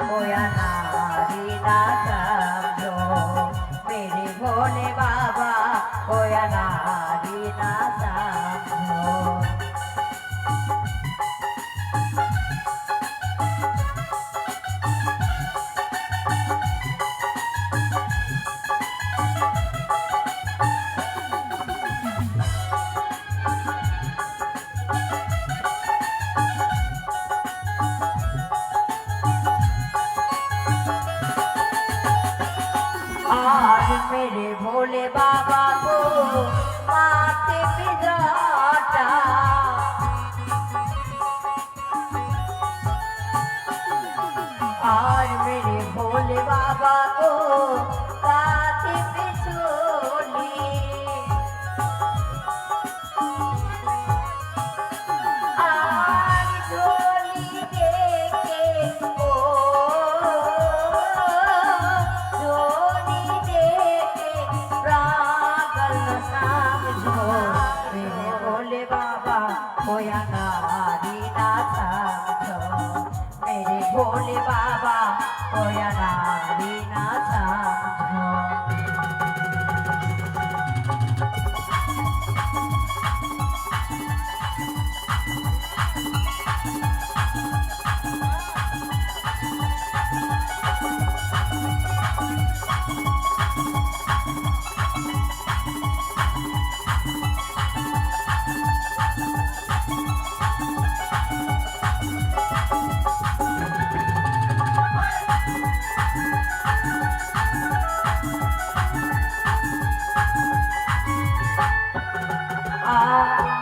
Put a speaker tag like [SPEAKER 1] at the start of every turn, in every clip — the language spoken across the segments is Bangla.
[SPEAKER 1] कोया नारी ना समझो मेरे भोले बाबा कोया नारी ना समझो। आज मेरे भोले बाबा को माथे पे जाटा आज मेरे भोले बाबा को माथे पे चोली आज झोली देके ओ झोली देके पागल न समझो मेरे भोले बाबा कोया नारी ना समझो मेरे भोले बाबा कोया नारी ना समझो।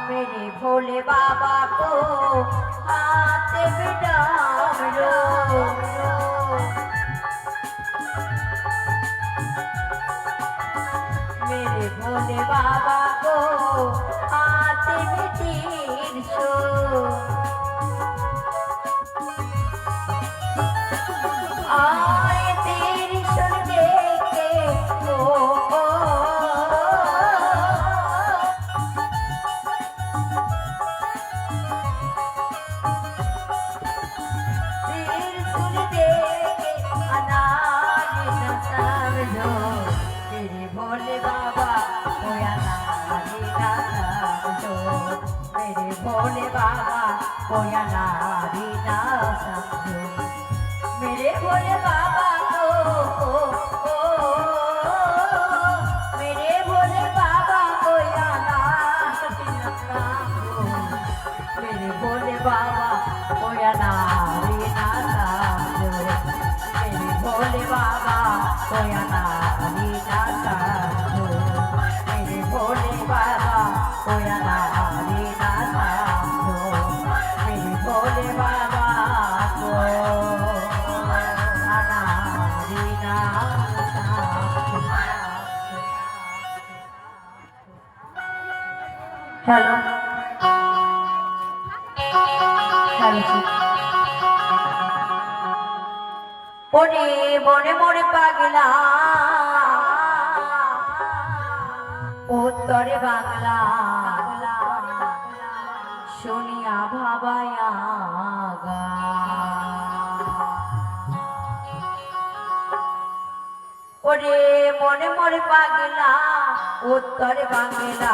[SPEAKER 1] मेरे भोले बाबा को हाथ बिडाम लो मेरे भोले बाबा को हाथ में तीर सो आए तेरी सुन देखे ओ भोले बाबा कोया नारी ना समझो मेरे भोले बाबा कोया नारी ना समझो मेरे भोले बाबा को मेरे भोले बाबा कोया नारी ना समझो मेरे भोले बाबा कोया नारी ना समझो मेरे भोले बाबा कोया नारी ना समझो मेरे भोले बाबा कोया नारी ना समझो मेरे भोले बाबा को नारी ना हेलो ওরে মনে মনে পাগলা উত্তরে বাংলা শুনিয়া ভাবায়া গা ওরে মনে মনে পাগলা উত্তরে বাংলা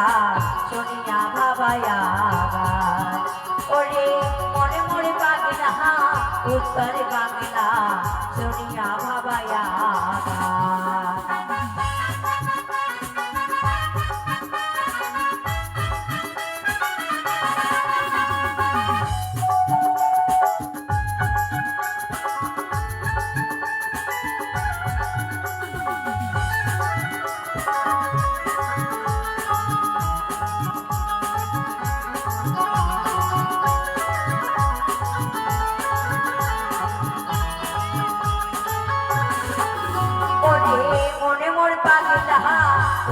[SPEAKER 1] শুনিয়া ভাবায়া গা ওরে মনে মনে পাগলা উত্তরে বাংলা শুনিয়া ভাবায়া গা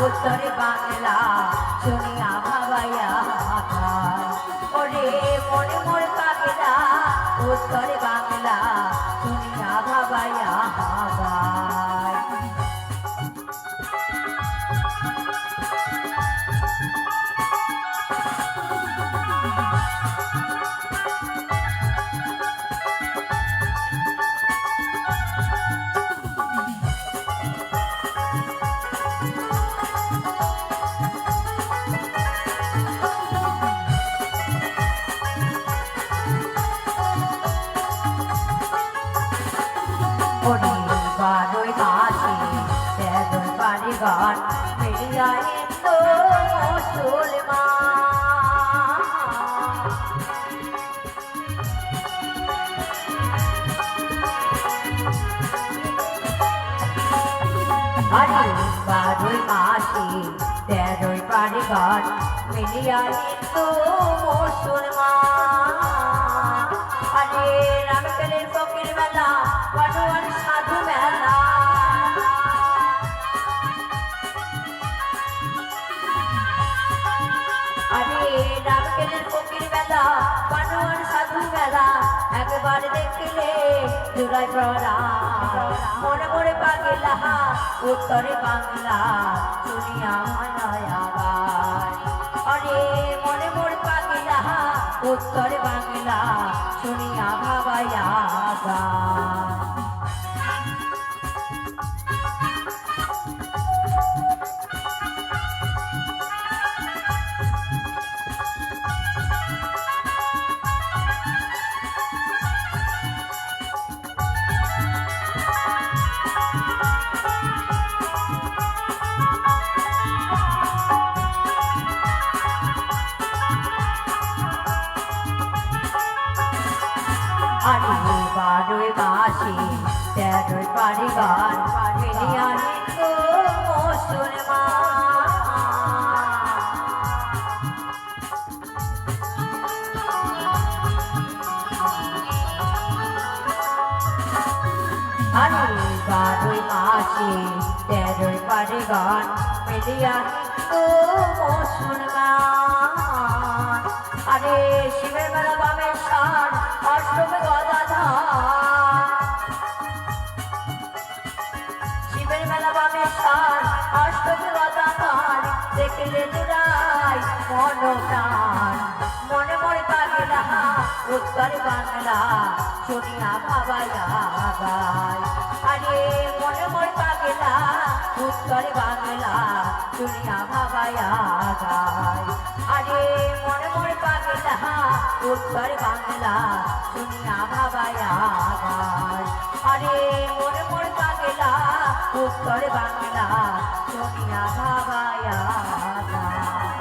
[SPEAKER 1] उत्तरे बांगला सुनिया भावाया ओरे मोरे मोरे पागला उत्तरे बांगला सुनिया भावाया গান মিলিয়া হিন্দু মুসলমান। আরে 12 মাসে 13 পারে গান মিলিয়া হিন্দু মুসলমান। আরে রামকেলের ফকির মেলা পাটোয়ার সাধু মেলা। আরে রামকেলের ফকির মেলা পাটোয়ার সাধু মেলা একবার দেখলে জুড়াই প্রাণ। মনে মনে পাগলা উত্তরে বাংলা শুনিয়া মায়া গায়। আরে মনে মনে পাগলা উত্তরে বাংলা শুনিয়া ভাবায়া গায়। আরে 12 মাসে 13 পারে গান মিলিয়া হিন্দু মুসলমান। আরে 12 মাসে 13 পারে গান মিলিয়া হিন্দু মুসলমান। আরে শিবের মেলা বামের সার অষ্টমে গদাধর। শিবের মেলা বামের সার অষ্টমে গদাধর দেখলে জুড়াই মনপ্রাণ। মনে মনে পাগলা উত্তর বাংলা শুনিয়া ভাবায়া গায়। আরে মনে মনে পাগলা উত্তর বাংলা শুনিয়া ভাবায়া গায়। আরে মনে মনে পাগলা উত্তর বাংলা শুনিয়া ভাবায়া গায়। আরে মনে মনে পাগলা উত্তর বাংলা শুনিয়া ভাবায়া গায়।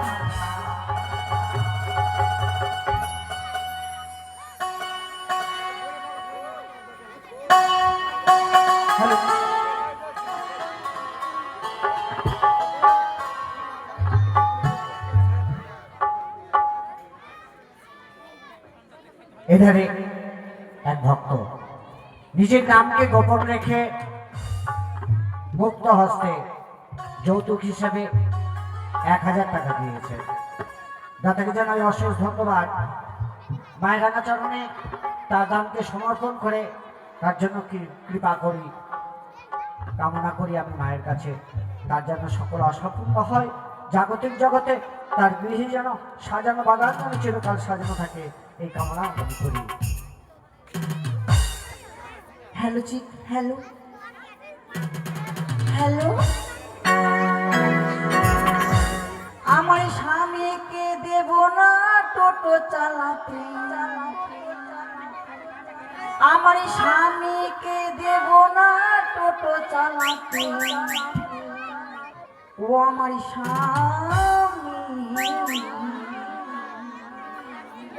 [SPEAKER 2] এধারে এক ভক্ত নিজের নামকে গোপন রেখে মুক্ত হস্তে যৌতুক হিসেবে 1000 টাকা দিয়েছে। দাতাকে জানাই অশেষ ধন্যবাদ। মায়ের রাঙা চরণে তার দানকে সমর্পণ করে তার জন্য কৃপা করি, কামনা করি আমি মায়ের কাছে তার যেন সকল অসম্পূর্ণ হয়। জাগতিক জগতে তার গৃহে যেন সাজানো বাগান যেন চিরকাল সাজানো থাকে, এই কামনা আমি করি।
[SPEAKER 1] হ্যালো জি, হ্যালো হ্যালো। আমার স্বামীকে দেব না টোটো চালাতে। আমার স্বামীকে দেব না টোটো চালাতে। ও আমার স্বামী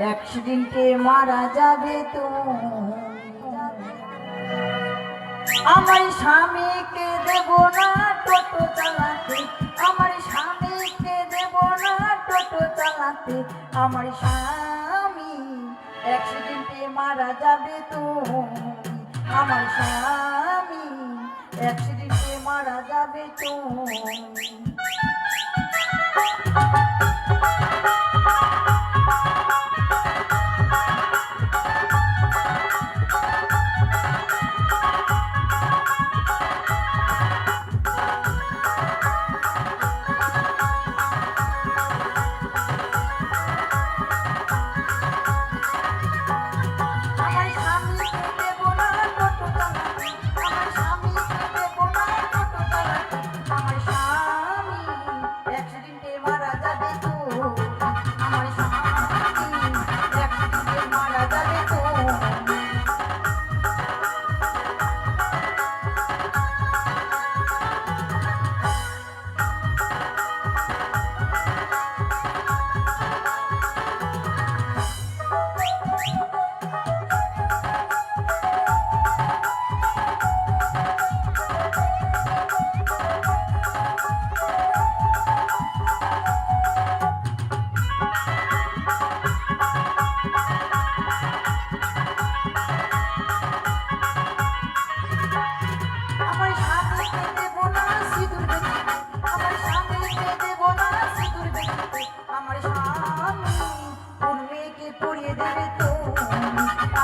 [SPEAKER 1] অ্যাক্সিডেন্টে মারা যাবে তো। আমার স্বামীকে দেব না টোটো চালাতে। আমার স্বামীকে দেব না টোটো চালাতে। আমার স্বামী অ্যাক্সিডেন্টে মারা যাবে তো। আমার স্বামী অ্যাক্সিডেন্টে মারা যাবে তো। মারা যাবে তো।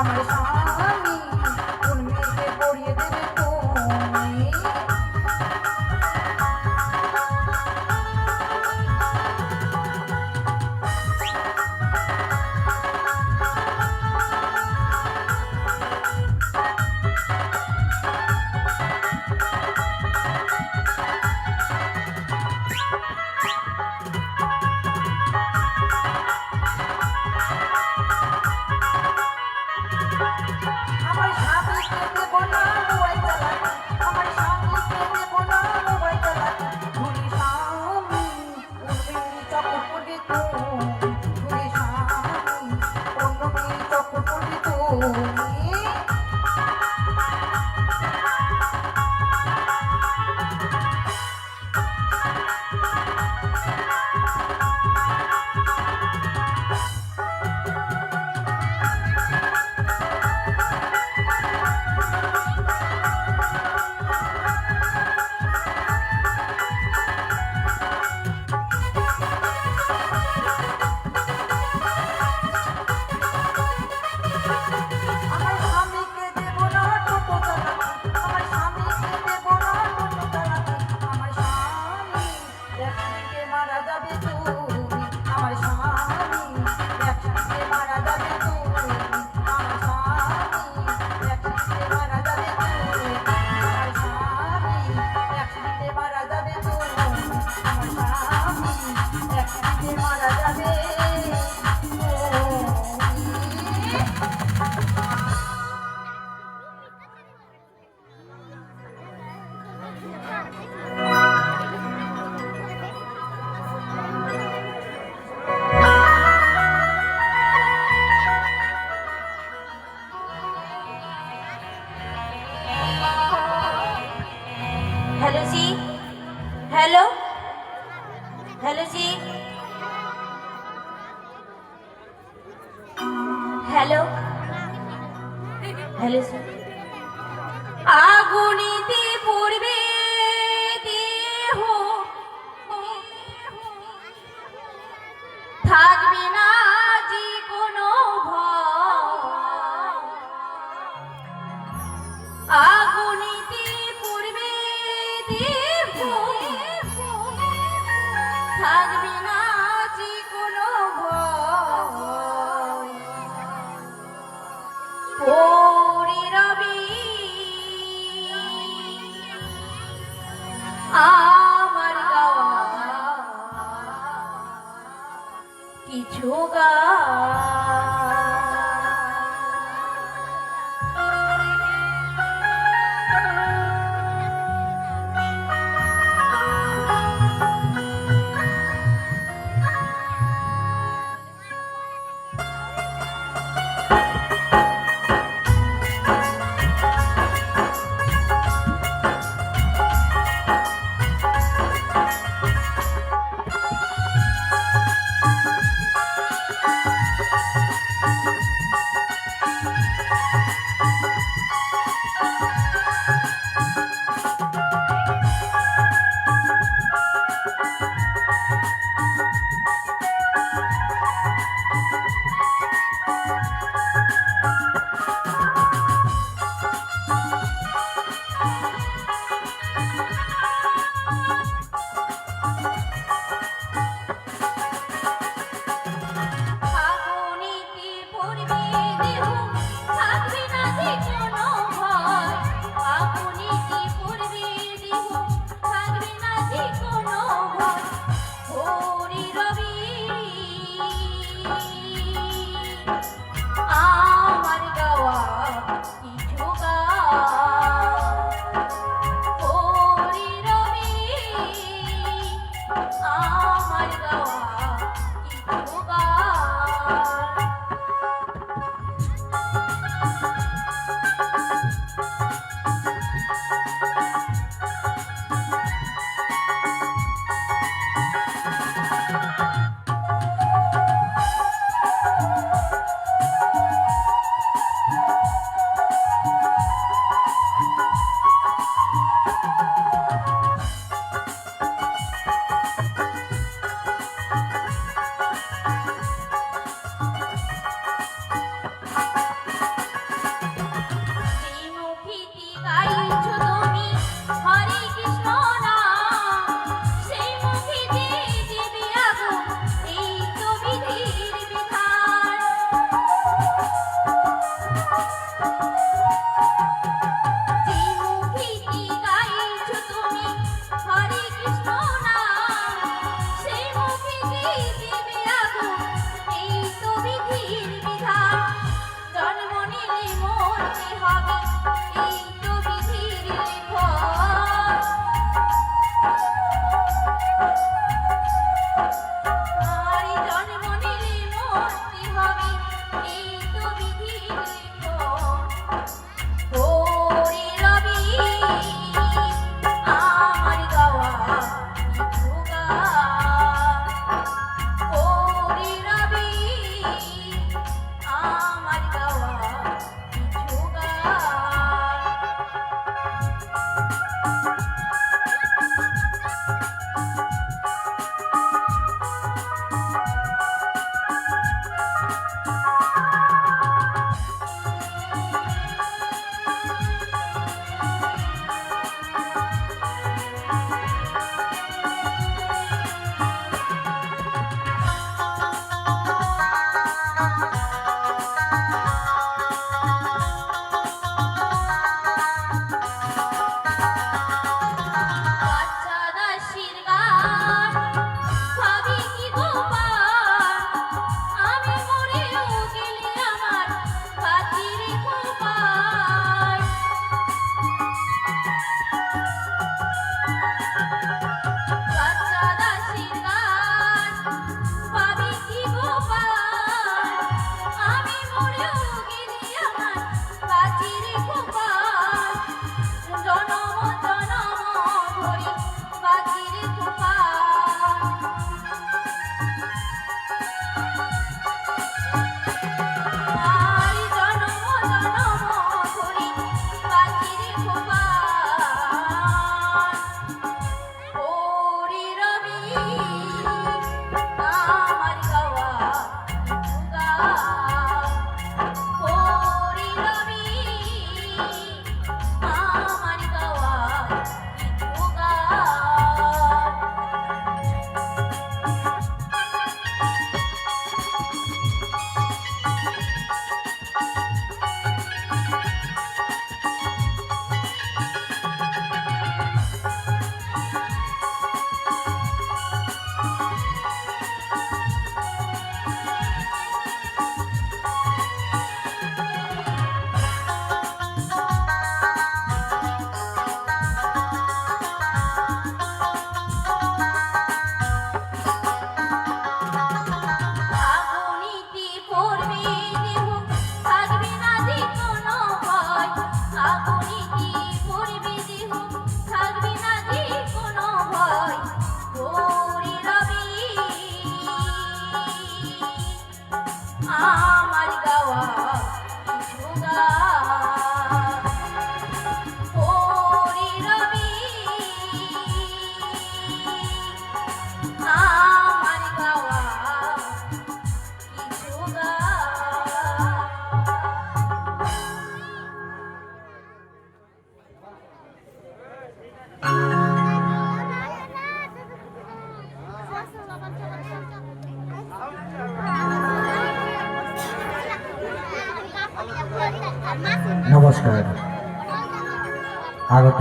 [SPEAKER 1] আমার স্বামী কোন মেয়েকে পড়িয়ে দেবে তুমি আমার স্বামীকে দেব না মোবাইল চালাতে আমার স্বামীকে দেব না মোবাইল চালাতে ঘুরি স্বামী অন্য চক্কর করবি তুমি ঘুরি স্বামী অন্য চক্কর করবি তুমি আমার স্বামীকে দেব না টোটো চালাতে আমার স্বামীকে দেব না টোটো চালাতে আমার স্বামী একদিকে মারা যাবে তুমি আমার স্বামী একদিকে মারা যাবে তুমি আমার স্বামী একদিকে মারা যাবে তুমি আমার স্বামী একদিকে মারা যাবে তুমি আমার স্বামী একদিকে মারা যাবে हेलो जी हेलो हेलो जी हेलो हेलो जी আগুনিতে পড়বে দেহ থাকবে না যে কোনো ভয় আগুনিতে পড়বে দেহ থাকবে না যে কোনো ভয় পড়ে রবে আমার গাওয়া কিছু গান
[SPEAKER 3] থাকবি না যে কোনো ভয় গৌরী রবি আমার গাওয়া কিছু গান গৌরী রবি আমার গাওয়া কিছু গান
[SPEAKER 2] নমস্কার আগত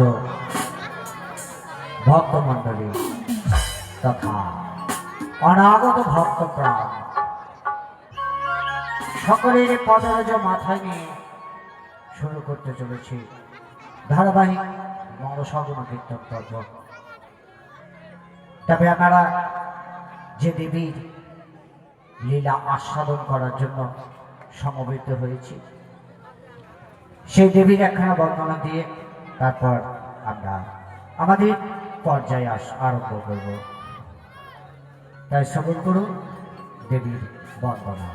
[SPEAKER 2] ভক্তমণ্ডলী তথা অনাগত ভক্তপ্রাণ সকলের পদরজ মাথায় নিয়ে শুরু করতে চলেছি ধারাবাহিক মঙ্গলসগুণ কীর্তন পর্ব। তবে আপনারা যে দেবীর লীলা আস্বাদন করার জন্য সমবেত হয়েছি সেই দেবীর একখানা বর্ণনা দিয়ে তারপর আমরা আমাদের পর্যায়ে আরম্ভ করব। তাই শ্রবণ করুন দেবীর বন্দনা।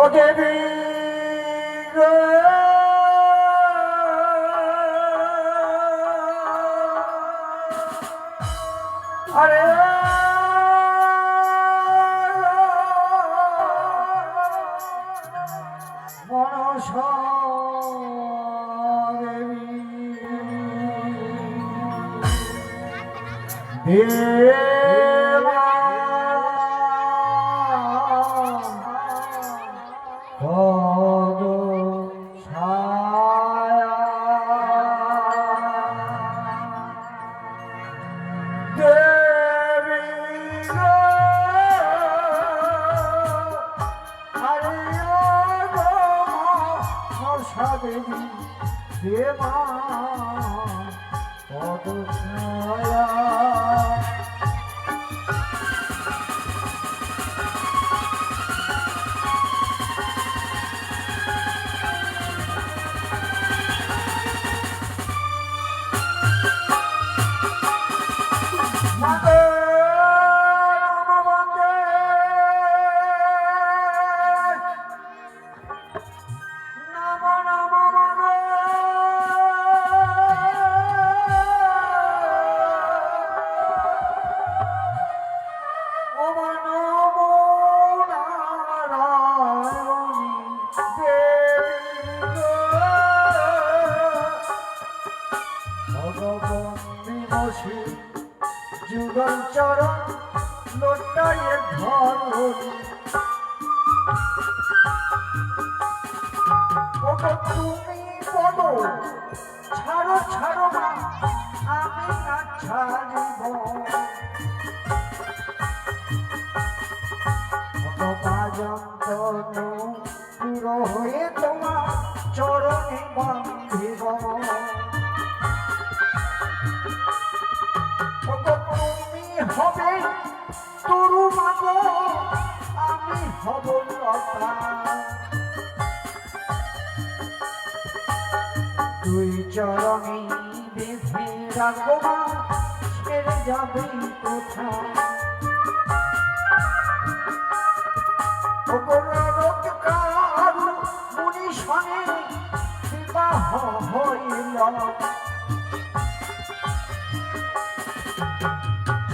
[SPEAKER 2] ও দেবী গো, আরে মনসা দেবা পদ ছায়া দেবী গো, আরে গো মনসা দেবী দেবা পদ ছায়া। যুগল চরণ লোটায়ে ধরণি ওগো তুমি বলো ছাড়ো ছাড়ো না আমি না ছাড়িব ওগো বাজন্তনু পুরো হয়ে তোমার চরণে বান্ধিব হবে তরু মাগো আমি হব লতা তুই চরণে বেঁধে রাখবো মা ছেড়ে যাবে কোথায় কারু মুনি সনে বিবাহ হইল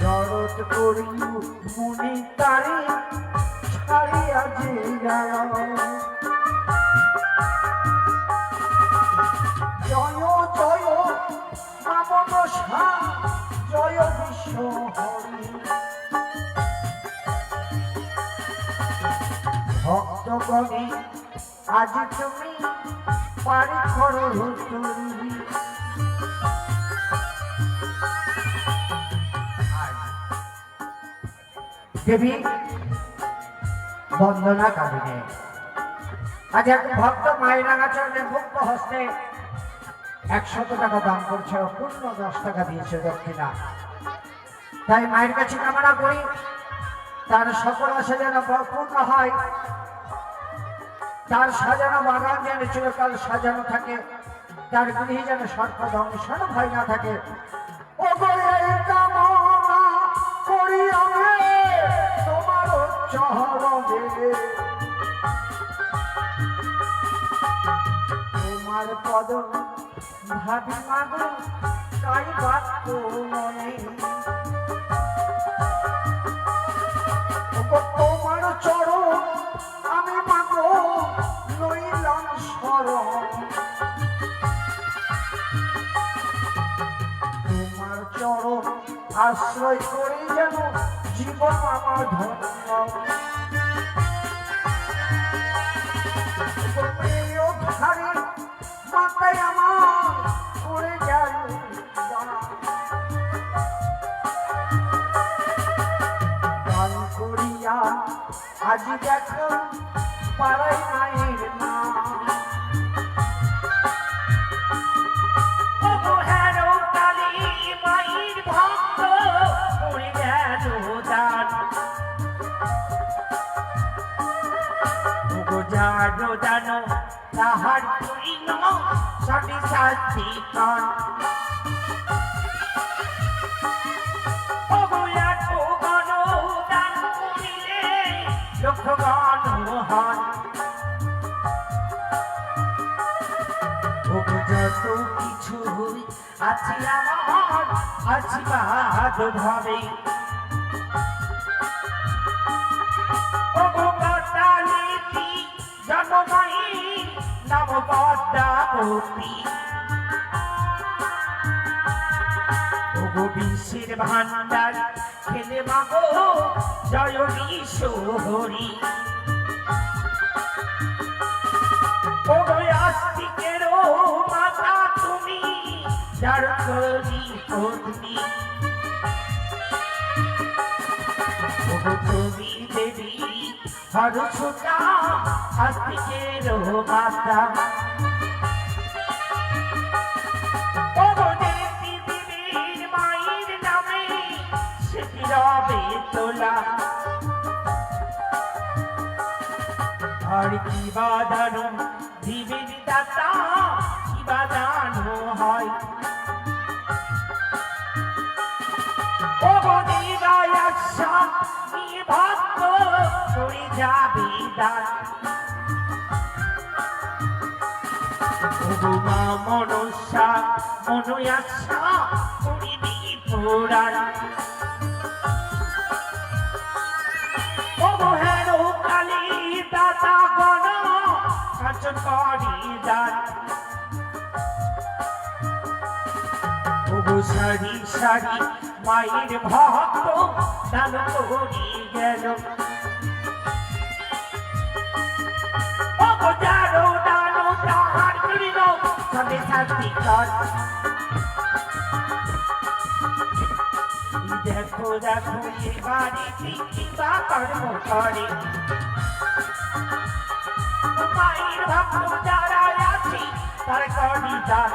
[SPEAKER 2] জড়ত করি মুনি তারি ছাড়িয়া যে জয় জয় মামন সা জয় বিশ্ব হরি ভক্তগণে আজ তুমি পারি করো তরি দেবী বন্দনা কালিনে আজ এক ভক্ত মায়ের রাঙাচরণে মুক্ত হস্তে 100 টাকা দান করছে, পূর্ণ 10 টাকা দিয়েছে দক্ষিণা। তাই মায়ের কাছে কামনা করি তার সকল আশা যেন পূর্ণ হয়, তার সাজানো বাগান যেন চিরকাল সাজানো থাকে, তার গৃহে যেন সর্প দংশন ভয় না থাকে। ও গো এই কামনা করি আমি তোমার চরণে, তোমার পদ ভাবি মাগো তাই বাক্য মনে। তোমার চরণ আমি মাগো লইলাম শরণ, তোমার চরণ আশ্রয় করে যেন জীবন আমার ধন্য। ধারে মাথায় আমার পড়ে গেল গান করিয়া আজি দেখো পাড়ায় মায়ের না।
[SPEAKER 4] জানো জানো তাহার করিল সবই শাস্তি কর। লক্ষ্যগণ হন যত কিছু আছে আমার আশীর্বাদ ভাবে। নম পদ্মাবতী ওগো বিশ্বের ভান্ডার খেলে মাগো জয় বিশ্বহরি। ওগো আস্তিকের মাতা তুমি যার করি পত্নী। ওগো তুমি দেবী হরসুতা আস্তিকের মাতা। ওগো দেবী দেবীর মায়ের নামে সেটি রবে তোলা। আর কি বাদানো দিবের দাতা কি বাদানো হয়। ওগো দিবায় আশা নিয়ে ভক্ত করে যাবে দান। ওগো মা মনসা মনয়াশা করিবি পুরাণ। ওগো হেরো কালী দাতা গণ কাঞ্চন করি দান। ওগো সারি সারি মায়ের ভক্ত দান করি গেল। ওগো জানো জানো তাহার করিল সবে শাস্তি কর। দেখো দেখো এবারে কিবা কর্ম করে মায়ের ভক্ত যারা আছি তার করি দান।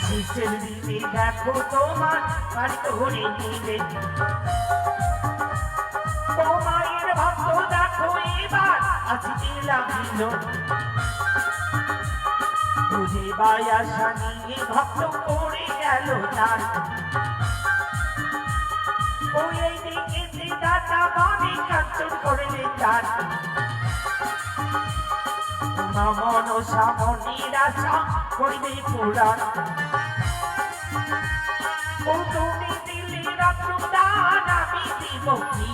[SPEAKER 4] শিষ্যের দিদি দেখো তোমার বাড়ি ধরে নিলে। ও মায়ের ভক্ত দেখো এবার আছি লাগিল। বুঝে বায়াসা নিয়ে ভক্ত করে গেল তার। ও এই দিকে দাতা বাণী কাঞ্চন করলে তার। মনসা মনিরাশা করিবে পুরাণ। ও তুমি দিল্লি রত্নদান আমি দিব কি।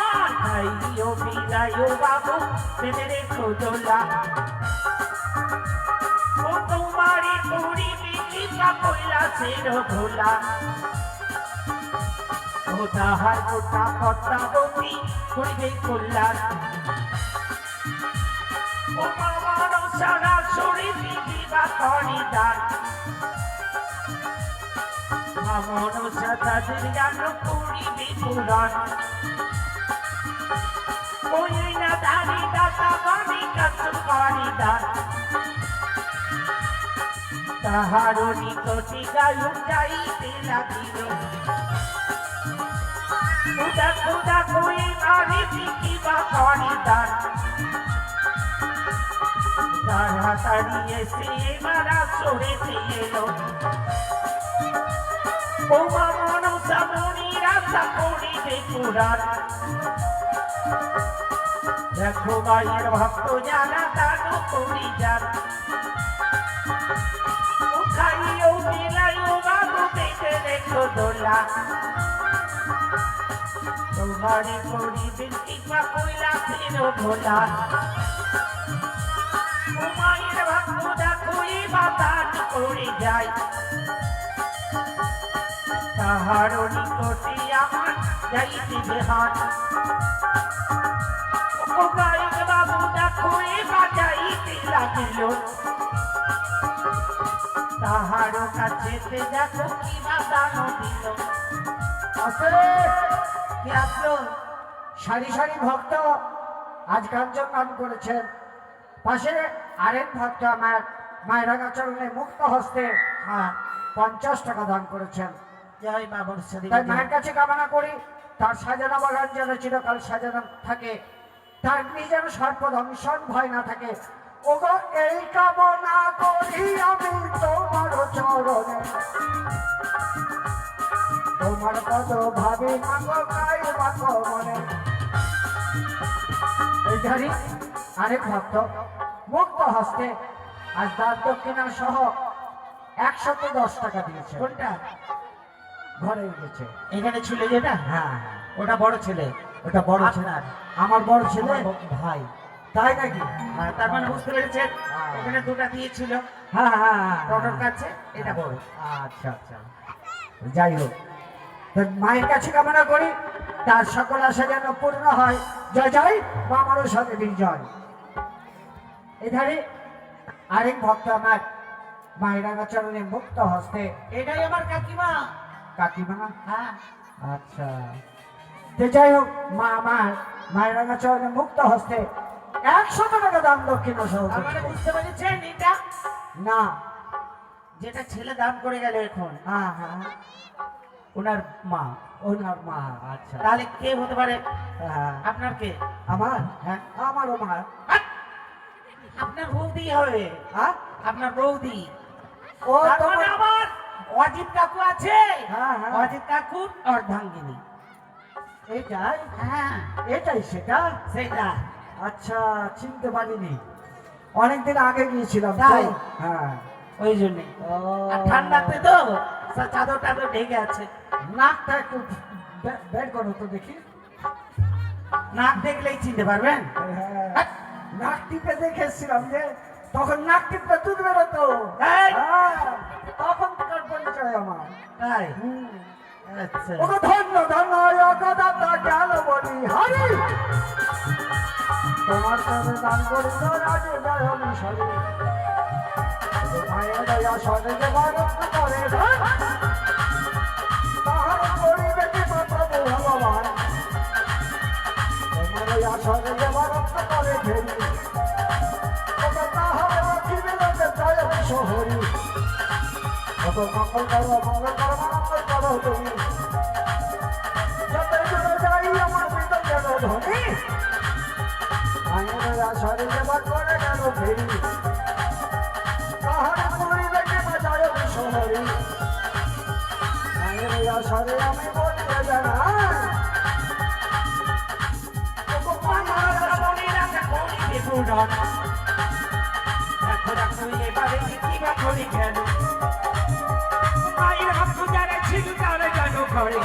[SPEAKER 4] আর ভাইও বিদায় বাবু ভেবে রেখো দোলা। ও তোমারি করিবি কৃপা কৈলাসের ভোলা। ও তাহার গোটা পদ্মাবতী করিবে কল্যাণ। ও আমার সারা শরীর দিবা করি দান। আমার সাতাদের জ্ঞান করিবে পুরাণ। ওই না দাঁড়ি দাতা বাণী কাঞ্চন করি দান। তাহার নিকটে গায়ক যাইতে লাগিল। ও দেখো দেখো এবারে কিবা করি দান। তাড়াতাড়ি এসে মারা সরে এলো বৌমা মনসা মনির আশা করিবে পুরাণ দেখো মায়ের ভক্ত জানা দানো করি যান উঠাইও দিলাইও বাবু পেটে রেখো দোলা তোমারে করিবে কৃপা কইলা ফেরো ভোলা মায়ের ভক্ত দেখো এবার দান করে যায় তাহার নিকটে আমার যাইতে বেহান ও গায়ক বাবু দেখো এবার যাইতে লাগিল তাহার কাছে দেখো কি বা দান দিল
[SPEAKER 2] কি আসলো? সারি সারি ভক্ত আজ কাঞ্চন দান করেছেন। পাশে আরেক ভক্ত আমার মায়েরাঙ্গা চরণে মুক্ত হস্তে 50 টাকা দান করেছেন।
[SPEAKER 4] জয় বাবার সাথে
[SPEAKER 2] তাই মায়ের কাছে কামনা করি তার সাজানো বাগান যেন চিরকাল সাজানো থাকে, তার নিজের সর্বদংশন ভয় না থাকে। ওগো এই কামনা করি আমি তোমার চরণে, তোমার কত ভাবি মাগো গাই মাগো মনে। এই ধারি আরেক ভক্ত মুক্ত হস্তে আজ দান দক্ষিণা সহ 110 টাকা দিয়েছে।
[SPEAKER 4] কোনটা
[SPEAKER 2] ঘরে গেছে
[SPEAKER 4] এখানে ছিল যেটা?
[SPEAKER 2] হ্যাঁ
[SPEAKER 4] ওটা বড় ছেলে,
[SPEAKER 2] ওটা বড় ছেলে,
[SPEAKER 4] আপনার
[SPEAKER 2] আমার বড় ছেলে
[SPEAKER 4] আমার
[SPEAKER 2] ভাই। তাই নাকি?
[SPEAKER 4] তার মানে বুঝতে পেরেছেন ওখানে দুটা দিয়েছিল
[SPEAKER 2] হ্যাঁ হ্যাঁ হ্যাঁ,
[SPEAKER 4] টোটোর কাছে, এটা বড়।
[SPEAKER 2] আচ্ছা আচ্ছা, যাই হোক তো মায়ের কাছে কামনা করি তার সকল আশা যেন পূর্ণ হয়। জয় জয় মা মনসা দেবীর জয়। এধারে আরেক ভক্ত আমার মায়েরাঙ্গা চরণে মুক্ত হস্তে।
[SPEAKER 4] এটাই আমার কাকিমা।
[SPEAKER 2] কাকিমা?
[SPEAKER 4] হ্যাঁ
[SPEAKER 2] আচ্ছা, তো যাই হোক মা আমার মায়েরাঙ্গা চরণে মুক্ত হস্তে 100 টাকা দান দক্ষিণা সহ।
[SPEAKER 4] তার মানে বুঝতে পেরেছেন এটা
[SPEAKER 2] না,
[SPEAKER 4] যেটা ছেলে দান করে গেল এখন
[SPEAKER 2] হ্যাঁ হ্যাঁ,
[SPEAKER 4] ওনার মা।
[SPEAKER 2] ওনার মা। আচ্ছা,
[SPEAKER 4] তাহলে কে হতে পারে?
[SPEAKER 2] হ্যাঁ
[SPEAKER 4] আপনার কে?
[SPEAKER 2] আমার,
[SPEAKER 4] হ্যাঁ
[SPEAKER 2] আমারও মা।
[SPEAKER 4] আপনার বৌদি হবে,
[SPEAKER 2] হ্যাঁ
[SPEAKER 4] আপনার বৌদি।
[SPEAKER 2] ও
[SPEAKER 4] তার
[SPEAKER 2] তোমার,
[SPEAKER 4] মানে আমার অজিত কাকু আছে,
[SPEAKER 2] হ্যাঁ হ্যাঁ,
[SPEAKER 4] অজিত কাকুর অর্ধাঙ্গিনী।
[SPEAKER 2] এটাই
[SPEAKER 4] হ্যাঁ
[SPEAKER 2] এটাই সেটা।
[SPEAKER 4] সেইটা।
[SPEAKER 2] আচ্ছা, চিনতে পারিনি, অনেকদিন আগে গিয়েছিলাম তো।
[SPEAKER 4] তাই?
[SPEAKER 2] হ্যাঁ,
[SPEAKER 4] ওই জন্য
[SPEAKER 2] ও,
[SPEAKER 4] আর ঠান্ডাতে তো চাদর টাদর ঢেকে আছে।
[SPEAKER 2] নাকটা একটু বের করো তো দেখি।
[SPEAKER 4] নাক দেখলেই চিনতে পারবেন।
[SPEAKER 2] হ্যাঁ, নাক টিপে দেখেছিলাম যে তখন নাক টিপে দুধ বেরোতো।
[SPEAKER 4] এই!
[SPEAKER 2] হ্যাঁ, তখন তার পরিচয় আমার।
[SPEAKER 4] তাই?
[SPEAKER 2] হুম।
[SPEAKER 4] আচ্ছা।
[SPEAKER 2] ওগো ধন্য ধন্য অগদাতা গেল বলি হরি, তোমার সাথে দান করিল রাজে দয়ালি সরি। মায়ের দয়া সরে যে বারণ করে ধন, তাহার করিবে কি প্রভু ভগবান। তোমার দয়া সরে যে বারণ করে ফেরি, ওগো তাহার রাখিবে লোকে দয়ালি সহরি। ওগো মঙ্গল করো মঙ্গল করো মঙ্গল করো তুমি, যতই দূরে যাই আমার হৃদয় যেন ধনী। মায়ের আশারে যেবার করে গেল ফেরি, তাহার করিবে কি বাজায় শহরে। মায়ের আশারে আমি বলতে জানাই, ওগো
[SPEAKER 4] আমার মনের আশা করিবে পূরণ। দেখো দেখো এবারে কিবা করে গেল। মায়ের ভক্ত যারা ছিল তারা যেন করে,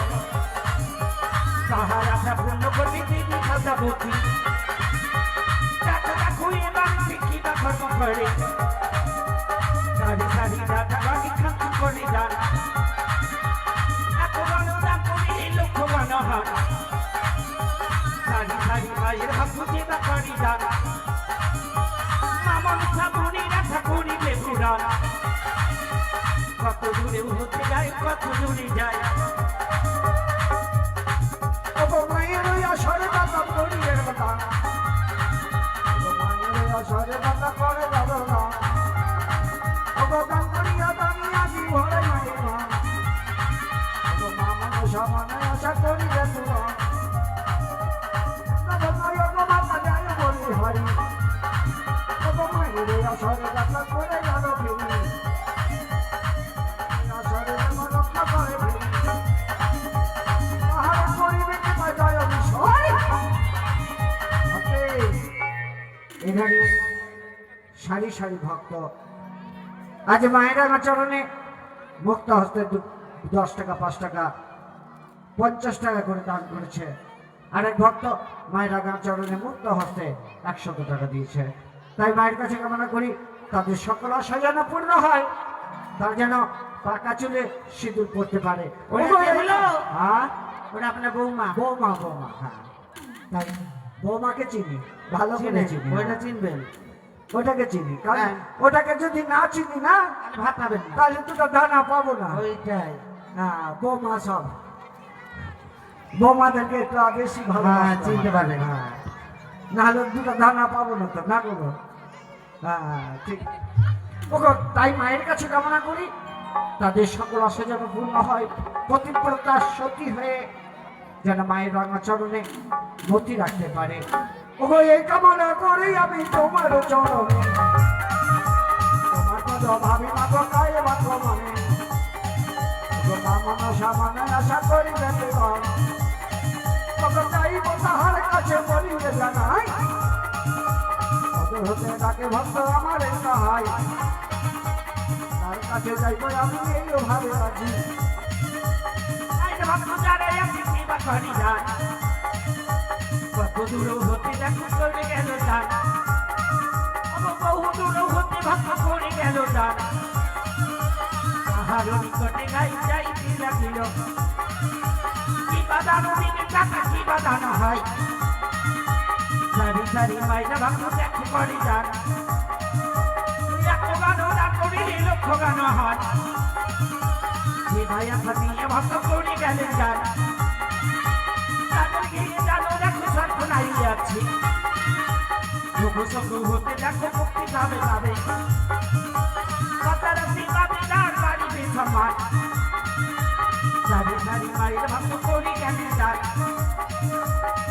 [SPEAKER 4] তাহার আশা পূর্ণ করবে তিনি খাতা ভক্তি। দেখো দেখো এবার কিবা কর্ম করে, সারি সারি দাদা বাড়ি খান্ত করে যান। এত বড় দান করে লক্ষ্যবান হন, সারি সারি মায়ের ভক্ত যেবা করি যান। মামন সাবুনির আশা করিবে পুরাণ। কত দূরে হতে যায়, কত দূরে যায়।
[SPEAKER 2] ওগো মায়ের আশারে দাতা করিয়ে কথা, ওগো মায়ের আশারে দাতা করে যাবে না। ওগো দান করিয়া দামিয়া জীবনে মায়ের মা, ওগো মা মনসা মনে আশা করিবে তোমার। ওগো মায়ের মাতা যায় বলি হরি, ওগো মায়ের মায়ের ওই আসরে যাত্রা করে গেল ফিরি আসরে যেন রক্ষা করে ফিরি আহার করিবে কি বাজায় বিষয় এখানে সারি সারি ভক্ত আজ মায়ের চরণে মুক্ত হস্তে 10 টাকা 5 টাকা 50 টাকা করে দান করেছে। আরেক ভক্ত মায়ের চরণে মুক্ত হস্তে 100 টাকা দিয়েছে। তাই মায়ের কাছে কামনা করি তাদের সকল আশা যেন পূর্ণ হয়, তার যেন পাকা চুলে সিঁদুর পড়তে পারে। হ্যাঁ
[SPEAKER 4] ওটা আপনার বৌমা।
[SPEAKER 2] বৌমা বৌমা হ্যাঁ, তাই বৌমাকে চিনি, ভালো করে চিনি।
[SPEAKER 4] ওইটা চিনবেন?
[SPEAKER 2] ওটাকে চিনি, কারণ
[SPEAKER 4] হ্যাঁ।
[SPEAKER 2] ওটাকে যদি না চিনি না
[SPEAKER 4] ভাত পাবেন না।
[SPEAKER 2] তাহলে দুটো দানা পাবো না।
[SPEAKER 4] ওইটাই।
[SPEAKER 2] হ্যাঁ বৌমা সব বৌমাদেরকে একটু বেশি ভালো
[SPEAKER 4] হ্যাঁ, চিনতে পারবেন।
[SPEAKER 2] হ্যাঁ, নাহলে দুটো দানা পাবো না তো, না করবো। হ্যাঁ ঠিক। ওগো তাই মায়ের কাছে কামনা করি তাদের সকল আশা যেন পূর্ণ হয়, প্রতিব্রতা সতী হয়ে যেন মায়ের চরণে মতি রাখতে পারে। ওগো এই কামনা করি আমি তোমার চরণে, তোমার পদ ভাবি মাগো কায়ে মাগো মনে, ওগো মা মনসা মনে আশা করি বেঁচে গন, ওগো চাইব তাহার কাছে বলিলে জানাই, অদূর হতে ডাকে ভক্ত আমার এই সহায়, তার কাছে যাইব আমি এই ভাবে রাজি।
[SPEAKER 4] আইরে ভক্ত যারা একটি সেবা করি যান, কত দূর হতে দেখো চলে গেল যান, বহু দূর হতে ভক্ত করে গেল যান, তাহার নিকটে গাই যাইতে লাগিল, কি বাদানো দিনে টাকা কি বাদানো হয়, সারি সারি মাইনা ভক্ত দেখতে করে যান, একশো গানও না করিলে লক্ষ গানও হয়, যে ভাই আপনার নিয়ে ভক্ত করে গেলেন যান, তাদের গিয়ে জানো দেখো সর্ব নাই যাচ্ছে, দুঃখ সঙ্গ হতে দেখো মুক্তি পাবে পাবে, কথার পাবে যার বাড়িতে সম্মান, সারি সারি মায়ের ভক্ত করে গেলেন যান,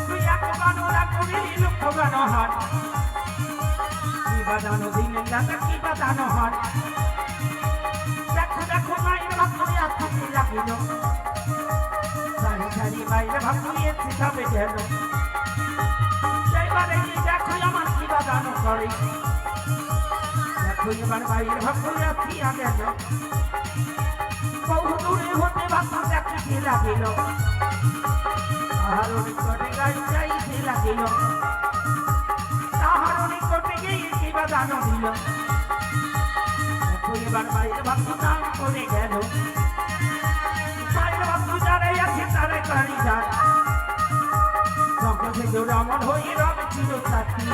[SPEAKER 4] তুই একশো গানও না করিলে লক্ষ গানও হয়, কি বাজানো দিলেন যাতে কি বাজানো হয়, দেখো দেখো মায়ের ভক্ত আসতে লাগিল, সারি সারি মায়ের ভক্ত শিখাবে যেন, সেইবারে দেখো আমার কি বাজানো করে, দেখো এবার মায়ের ভক্ত আসিয়া গেল, বহু দূরে হতে ভক্ত দেখতে লাগিল, তাহার নিকটে গাই যাইতে লাগিল, তাহার নিকটে গিয়ে কি বাজানো দিল, দেখো এবার মায়ের ভক্ত দান করে গেল, মায়ের ভক্ত যারাই আছে তারাই কারি যান, যখন থেকে রমন হয়ে রবে ছিল সাথী,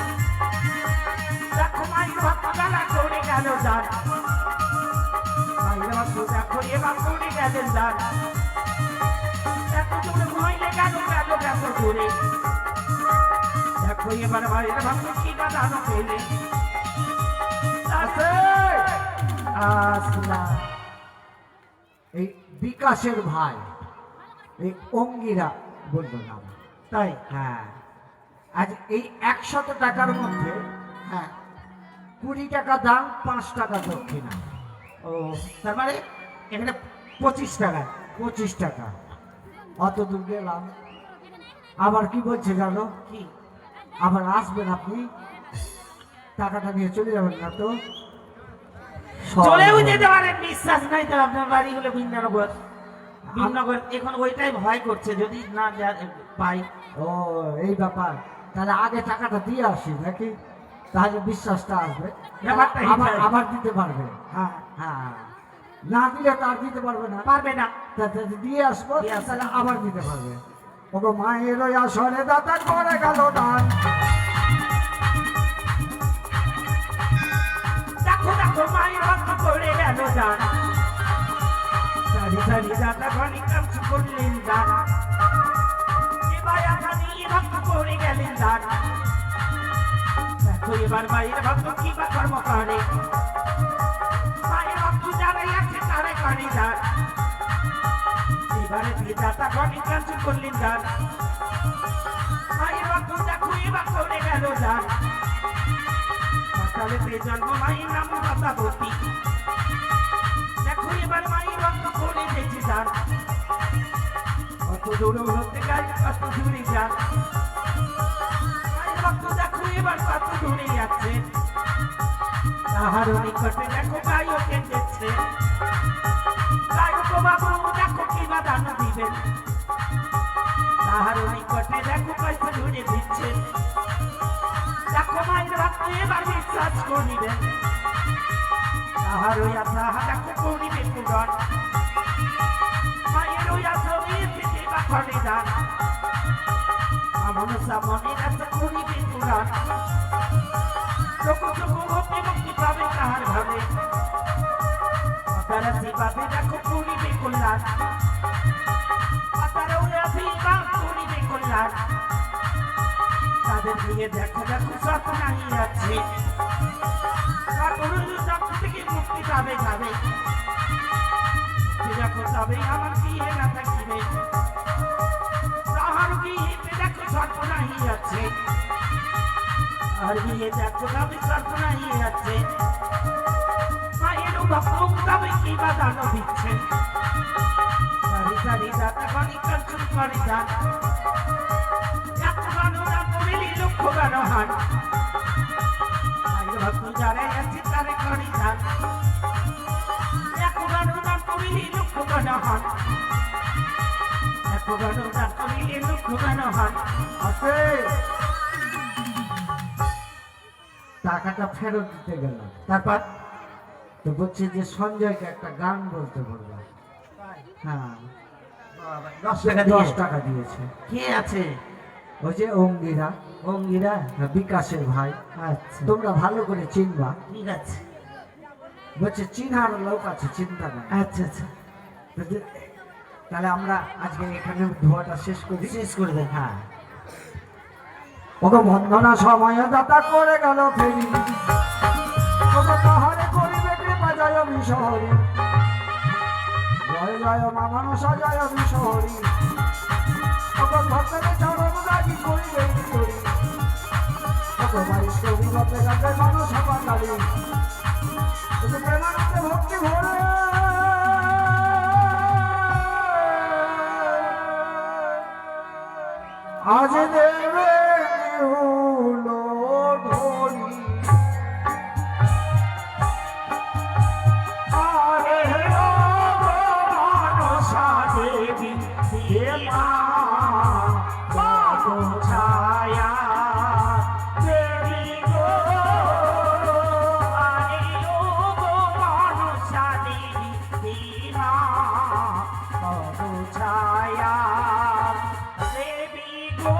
[SPEAKER 4] দেখো মায়ের ভক্ত যারা করে গেল যান, মায়ের ভক্ত দেখো এবার করে গেলেন যান, এত দূরে হইলে গেল গেল এত দূরে, দেখো এবার মায়ের ভক্ত কি বাজানো পেলে,
[SPEAKER 2] আসলাম এই বিকাশের ভাই এই অঙ্গিরা বললো নাম, তাই হ্যাঁ আজ এই 100 টাকার মধ্যে হ্যাঁ 20 টাকা দাম 5 টাকা দক্ষিণা।
[SPEAKER 4] ও তার মানে এখানে 25 টাকা।
[SPEAKER 2] 25 টাকা অত দূর গেলাম, আবার কি বলছে জানো,
[SPEAKER 4] কি
[SPEAKER 2] আবার আসবেন আপনি, টাকাটা নিয়ে চলে যাবেন না তো?
[SPEAKER 4] চলেও যেতে পারেন, বিশ্বাস নাই তো আপনার বাড়ি হলো ভিন্ননগর, ভিন্ননগর এখন ওইটাই ভয় করছে যদি না পাই।
[SPEAKER 2] ও এই ব্যাপার, তাহলে আগে টাকাটা দিয়ে আসি নাকি, তাহলে বিশ্বাসটা আসবে,
[SPEAKER 4] ব্যাপারটা
[SPEAKER 2] আবার
[SPEAKER 4] এইটাই।
[SPEAKER 2] আবার দিতে পারবে।
[SPEAKER 4] হ্যাঁ
[SPEAKER 2] হ্যাঁ না দিলে তো আর দিতে পারবে না,
[SPEAKER 4] পারবে না।
[SPEAKER 2] দিয়ে আসবো
[SPEAKER 4] দিয়ে আসবো।
[SPEAKER 2] তাহলে আবার দিতে পারবে। ওগো মায়ের ওই আসরে দাতা করে গেল দান,
[SPEAKER 4] দেখো দেখো মায়ের ভক্ত করে গেল যান, সারি সারি দাদা ঘনি কাজ করলেন যান, এবার আপনার ভক্ত করে গেলেন যান, দেখো এবার মায়ের ভক্ত কি বা কর্ম করে, মায়ের ভক্ত যারাই আছে তারাই করে যান, এবারে দিয়ে দাদা ঘনি কাজ করলেন যান, মায়ের ভক্ত দেখো এবার করে গেল যান, সালেতে জন্ম মায়ের নাম পাতাবতী দেখো এবার মায়ের রক্ত করে দেখছি যান কত দূর হতে গাই কত দূরে যান মায়ের রক্ত দেখো এবার কত দূরে যাচ্ছে তাহার নিকটে দেখো গাইও কেঁদেছে গায়ক বাবু দেখো কি বা দান দিবেন তাহার নিকটে দেখো পয়সা ধরে দিচ্ছে দেখো মায়ের রক্ত এবার বিশ্বাস করিবেন তাহার ওই আশা দেখো করিবে পূরণ মায়ের ওই আশা পেতে বা ঘরে যান আমার সামনে আশা করিবে পূরণ চোখো চোখো হতে মুক্তি পাবে তাহার ঘরে তারা সেভাবে দেখো করিবে কল্যাণ তারা ওই আশীর্বাদ করিবে কল্যাণ তাদের দিয়ে দেখো দেখো সব নাই আছে থেকে মুক্তি পাবে যাবে দেখো তবে আমার বিয়ে না থাকিবে তাহার বিয়েতে দেখো সর্প নাই আছে আর বিয়ে দেখো তবে সর্প নাই আছে মায়েরও ভক্ত তবে কি বা দান দিচ্ছে সারি সারি দাতা গণি কাঞ্চন করে যান লক্ষ গান হান মায়ের ভক্ত যারা আছে তারে করি যান এক গান দান করিলে লক্ষ গান হান এক গান দান করিলে লক্ষ গান হান
[SPEAKER 2] আছে টাকাটা ফেরত দিতে গেল তারপর তো বলছি যে সঞ্জয়কে একটা গান বলতে বললাম হ্যাঁ 10 টাকা দিয়েছে
[SPEAKER 4] কে আছে
[SPEAKER 2] ওই যে অঙ্গিরা
[SPEAKER 4] অঙ্গিরা
[SPEAKER 2] বিকাশের ভাই
[SPEAKER 4] আচ্ছা
[SPEAKER 2] তোমরা ভালো করে চিনবা
[SPEAKER 4] ঠিক আছে
[SPEAKER 2] বলছে চিনহার লোক আছে চিন্তা না
[SPEAKER 4] আচ্ছা আচ্ছা
[SPEAKER 2] তাহলে আমরা আজকে এখানে ধোয়াটা শেষ করে দেন
[SPEAKER 4] হ্যাঁ
[SPEAKER 2] ওকে বন্ধনা সময় দাতা করে গেল ফেরি ওকে তাহারে করিবে কৃপা জয় বিশহরি জয় জয় মা মনসা জয় বিশহরি ওকে ভক্তকে চরণ রাগি করিবে করি ওকে বাইশ বিগতে গাছে মানুষ পাতালি ওকে প্রেমানন্দে ভক্তি ভরে আজ দেবে হলো ধরি আরে
[SPEAKER 4] মনসা দেবী হে মা বাবু ছায়া দেবী গো আরে ও গো মনসা দেবী হে মা বাবু ছায়া দেবী গো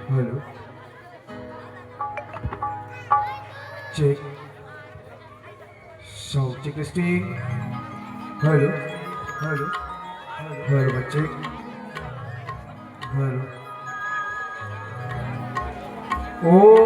[SPEAKER 2] Hello. Check. Sound check testing. Hello. Hello. Hello, check. Hello. Oh.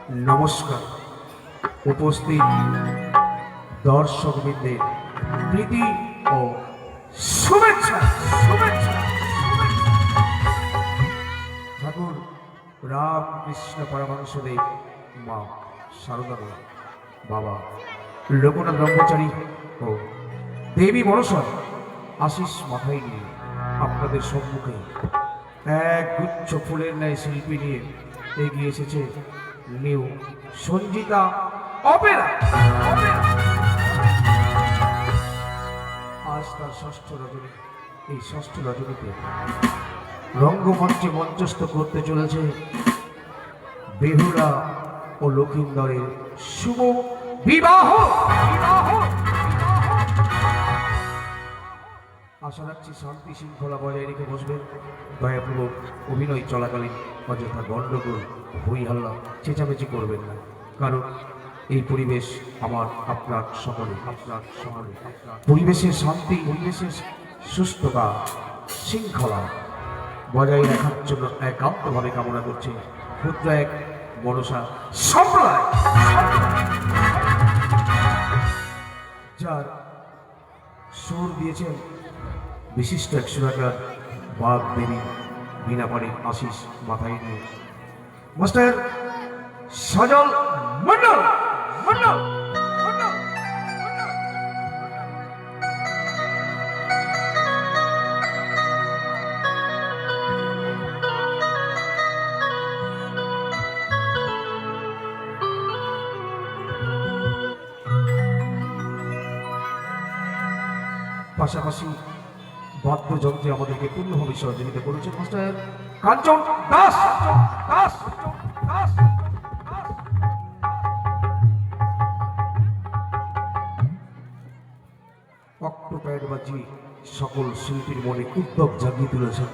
[SPEAKER 5] নমস্কার। উপস্থিত দর্শকবৃন্দের প্রীতি ও শুভেচ্ছা শুভেচ্ছা। ঠাকুর রামকৃষ্ণ পরমহংসদেব, মা সারদা, বাবা লোকনাথ ব্রহ্মচারী ও দেবী মনসা আশিস মাথায় নিয়ে আপনাদের সম্মুখে এক গুচ্ছ ফুলের ন্যায় শিল্পী নিয়ে এগিয়ে এসেছে নিউ সঞ্জিতা অপেরা। আজ তার ষষ্ঠ রজনী। এই ষষ্ঠ রজনীতে রঙ্গমঞ্চে মঞ্চস্থ করতে চলেছে বেহুলা ও লক্ষিন্দরের শুভ বিবাহ। আশা রাখছি শান্তি শৃঙ্খলা বজায় রেখে বসবেন। দয়াপূর্বক অভিনয় চলাকালীন অযথা গণ্ডগোল, হই হাল্লা, চেঁচামেচি করবেন না, কারণ এই পরিবেশ আমার আপনার সকলে পরিবেশের শান্তি, পরিবেশের সুস্থতা, শৃঙ্খলা বজায় রাখার জন্য একান্তভাবে কামনা করছে ক্ষুদ্র এক মনসা সম্প্রদায়, যার সুর দিয়েছেন বিশিষ্ট এক সুরাকার বাঘ দেবী বিনাপাড়ি আশিস মাথায় নিয়ে মাস্টার সজল মন্ডল। পাশাপাশি বাদ্যযন্ত্রে আমাদেরকে পূর্ণভাবে সহযোগিতা করেছেন মাস্টার কাঞ্চন দাস। অক্টোপ্যাড বাজি সকল শিল্পীর মনে উদ্যোগ জাগিয়ে তুলেছেন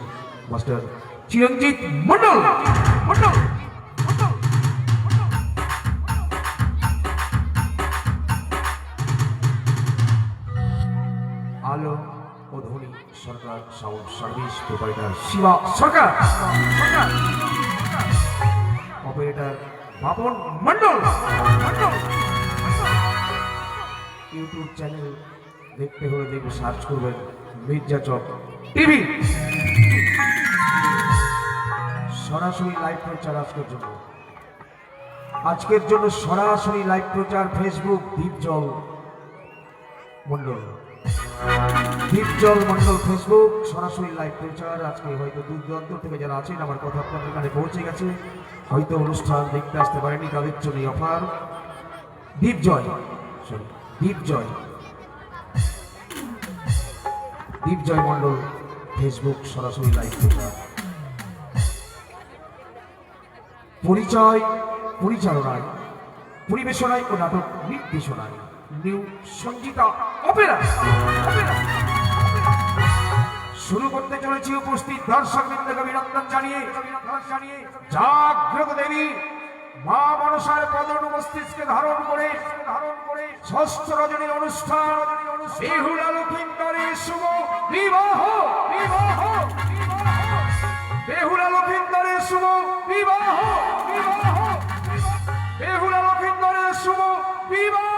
[SPEAKER 5] মাস্টার চিরঞ্জিত মন্ডল। আলো ও ধ্বনি Sarkar, sound service proprietor Shiba Sarkar, operator Bapan Mondal. YouTube channel দেখতে হলে দেখবে সার্চ করবেন মির্জাচক টিভি। সরাসরি লাইভ প্রচার আজকের জন্য সরাসরি লাইভ প্রচার ফেসবুক দীপজল মন্ডল ফেসবুক সরাসরি লাইভ প্রচার। আজকে হয়তো দূর দূরান্ত থেকে যারা আছেন আমার কথা আপনাদের এখানে পৌঁছে গেছে, হয়তো অনুষ্ঠান দেখতে আসতে পারেনি, তাদের জন্য অফার দীপজয় মন্ডল ফেসবুক সরাসরি লাইভ প্রচার। পরিচালনায়, পরিবেশনায় ও নাটক নির্দেশনায় নিউ সঞ্জিতা অপেরা। শুরু করতে চলেছি উপস্থিত দর্শকবৃন্দকে অভিনন্দন জানিয়ে জাগ্রত দেবী মা মনসার পদন মস্তিষ্কে ধারণ করে ষষ্ঠ রজনীর অনুষ্ঠান বেহুলা লক্ষিন্দরের শুভ বিবাহ। বেহুলা লক্ষিন্দরের শুভ বিবাহ। বেহুলা লক্ষিন্দরের শুভ বিবাহ।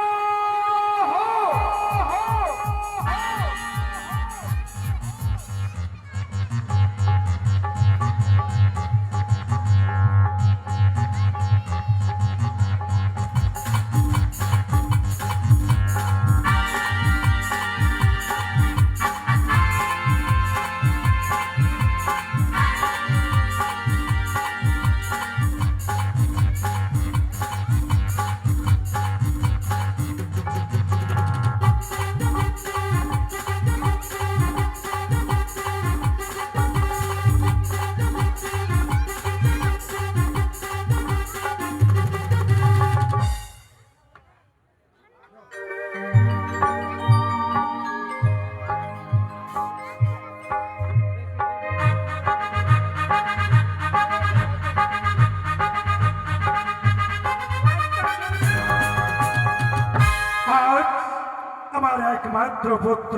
[SPEAKER 5] আমার একমাত্র পুত্র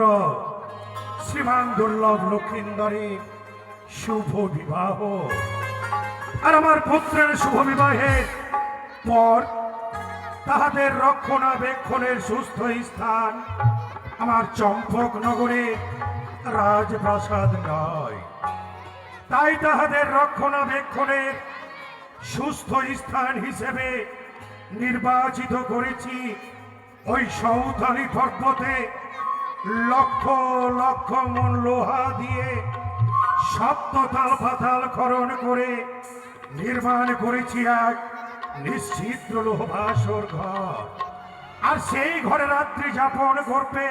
[SPEAKER 5] শ্রীমান দুর্লভ লক্ষিন্দরের শুভ বিবাহ, আর আমার পুত্রের শুভ বিবাহে
[SPEAKER 4] পর তাহাদের রক্ষণাবেক্ষণের সুস্থ স্থান আমার চম্পকনগরে রাজপ্রাসাদ নয়। তাই তাহাদের রক্ষণাবেক্ষণের সুস্থ স্থান হিসেবে নির্বাচিত করেছি ওই সৌথালি পর্বতে লক্ষ লক্ষ মন লোহা দিয়ে সপ্ততাল পাতাল খনন করে নির্মাণ করেছি এক নিশ্চিদ্র লোহভাসর ঘর। আর সেই ঘরে রাত্রি যাপন করবে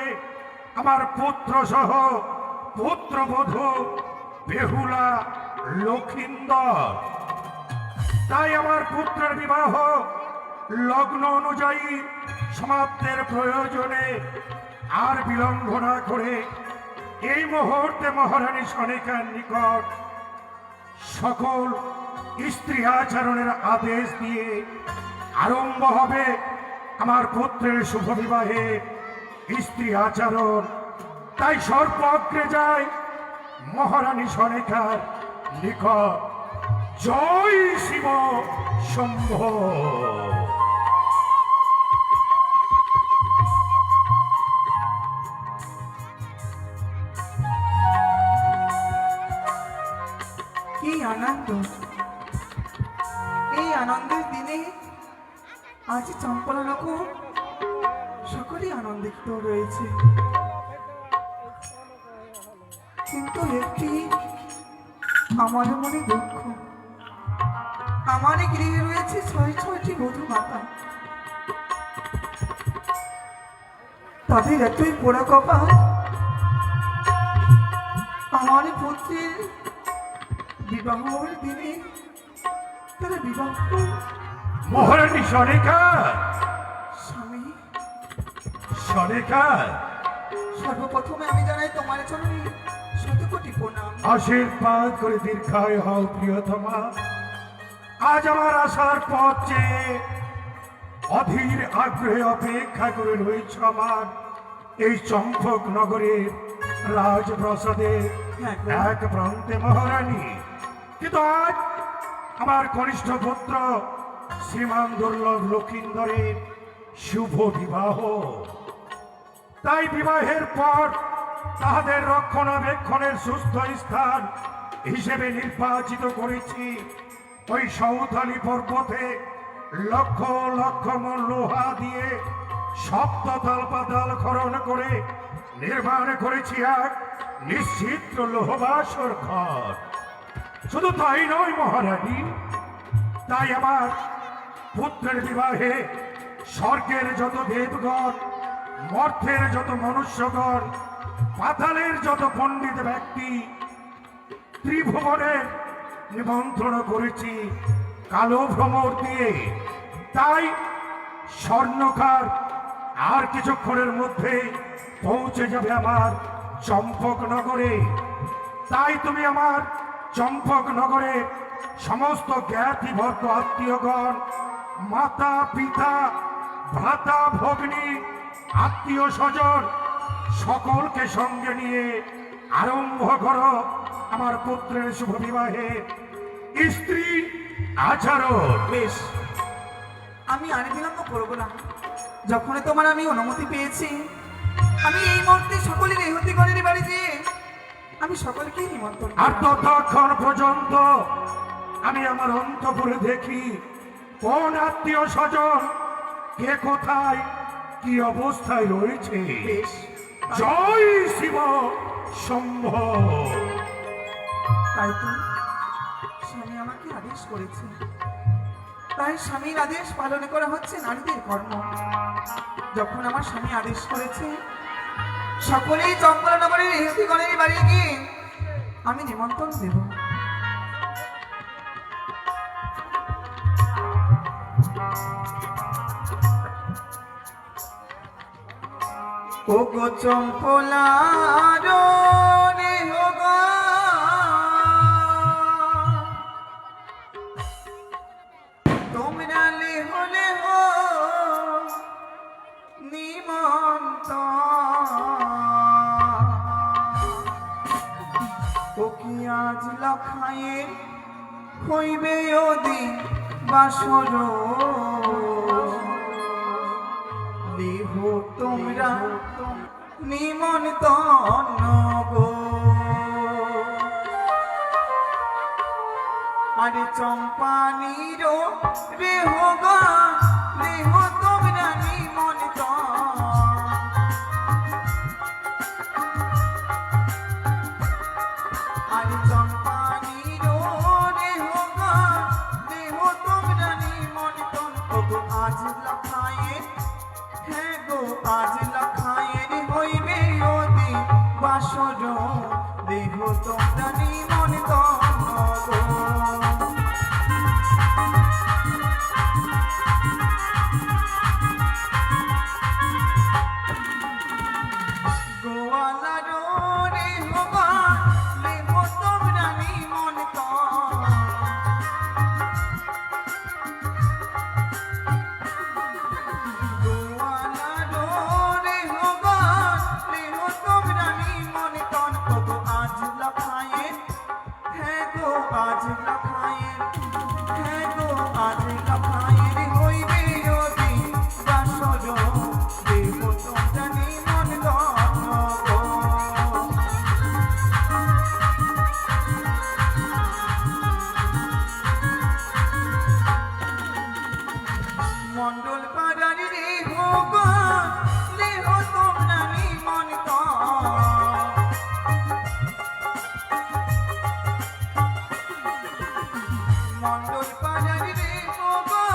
[SPEAKER 4] আমার পুত্র সহ পুত্রবধূ বেহুলা লক্ষিন্দর। তাই আমার পুত্রের বিবাহ লগ্ন অনুযায়ী সমাপ্তের প্রয়োজনে আর বিলম্ব না করে এই মুহূর্তে মহারানী সনিকার নিকট সকল স্ত্রী আচরণের আদেশ দিয়ে আরম্ভ হবে আমার পুত্রের শুভ বিবাহে স্ত্রী আচরণ। তাই সর্ব অগ্রে যায় মহারানী সনিকার নিকট। জয় শিব শম্ভ।
[SPEAKER 6] কি আনন্দ! এই আনন্দের দিনে আজ চম্পলানগর সকলেই আনন্দিত রয়েছে, কিন্তু একটি আমার মনে দুঃখ। আমার গৃহে রয়েছে 6টি বধূ মাতা, তাদের এতই পোড়া কপাল। আমার পুত্রের বিবাহের দিনে তারা বিবাহ
[SPEAKER 4] মহারানী সনিকা,
[SPEAKER 6] স্বামী।
[SPEAKER 4] সনিকা,
[SPEAKER 6] সর্বপ্রথমে আমি জানাই তোমার জন্য শতকোটি প্রণাম।
[SPEAKER 4] আশীর্বাদ করে দীর্ঘায়ু হও প্রিয়তমা। আজ আমার আসার পথ চেয়ে অধীর আগ্রহে অপেক্ষা করে রয়েছ আমার এই চম্পক নগরের রাজপ্রাসাদে এক প্রান্তে মহারানী। কিন্তু আজ আমার কনিষ্ঠ পুত্র শ্রীমান দুর্লভ লক্ষিন্দরের শুভ বিবাহ। তাই বিবাহের পর তাহাদের রক্ষণাবেক্ষণের সুস্থ স্থান হিসেবে নির্বাচিত করেছি ওই সৌথালি পর্বতে লক্ষ লক্ষ মন লোহা দিয়ে সপ্ততাল পাতাল খনন করে নির্মাণ করেছি এক নিশ্চিদ্র লোহবাসর ঘর। শুধু তাই নয় মহারানী, তাই আমার পুত্রের বিবাহে স্বর্গের যত দেবগণ, মর্তের যত মনুষ্যগণ, পাতালের যত পণ্ডিত ব্যক্তি, ত্রিভুবনের নিমন্ত্রণ করেছি কালো ভ্রমর দিয়ে। তাই স্বর্ণকার আর কিছুক্ষণের মধ্যে পৌঁছে যাবে আমার চম্পক নগরে। তাই তুমি আমার চম্পক নগরে সমস্ত জ্ঞাতিভক্ত আত্মীয়গণ, মাতা পিতা ভ্রাতা ভগ্নী আত্মীয় স্বজন সকলকে সঙ্গে নিয়ে আরম্ভ করো আমার পুত্রের শুভ বিবাহে স্ত্রী আচরণ।
[SPEAKER 6] বেশ, আমি আর বিলম্ব করবো না। যখন তোমার আমি অনুমতি পেয়েছি, আমি এই মুহূর্তে সকলের রেহতিগণের বাড়ি যেয়ে আমি সকলকেই নিমন্ত্রণ
[SPEAKER 4] আর
[SPEAKER 6] করব।
[SPEAKER 4] ততক্ষণ পর্যন্ত আমি আমার অন্তপুরে দেখি কোন আত্মীয় স্বজন কে কোথায় কি অবস্থায় রয়েছে।
[SPEAKER 6] বেশ,
[SPEAKER 4] জয় শিব শম্ভ।
[SPEAKER 6] তাই তো স্বামী আমাকে আদেশ করেছে, তাই স্বামীর আদেশ পালন করা হচ্ছে নারীদের কর্ম। যখন আমার স্বামী আদেশ করেছে, সকলেই চম্পলানগরের রেহতিগণের বাড়ি গিয়ে আমি নিমন্ত্রণ দেব। ও গো চম্পলার তোমরা হলে হো ও কি আজ লখায়ে হইবে ওদি বাসর চম্পানির রে হোগা লেহ তোমরা নিমন্ত্রণ আরে চম্পানির রে হোগা লেহ তোমরা নিমন্ত্রণ ওগো আজ লখায়ে হ্যাঁ গো আজ লখায়ের হইবে অতি বাসর দেহ তোমরা নিমন্ত্রণ গো গোয়ালার রে হবা লেহ তোমরা নিমন্ত্রণ গোয়ালার রে হবা লেহ তোমরা নিমন্ত্রণ ওগো আজ লখায়ে হ্যাঁ গো আজ লখায়ে হ্যাঁ গো আজ লখায়ের হইবে অতি বাসর দেহ তোমরা নিমন্ত্রণ গো মন্ডল পাড়ার রে হোগা লেহ তোমরা নিমন্ত্রণ মন্ডল পাড়ার রে হোগা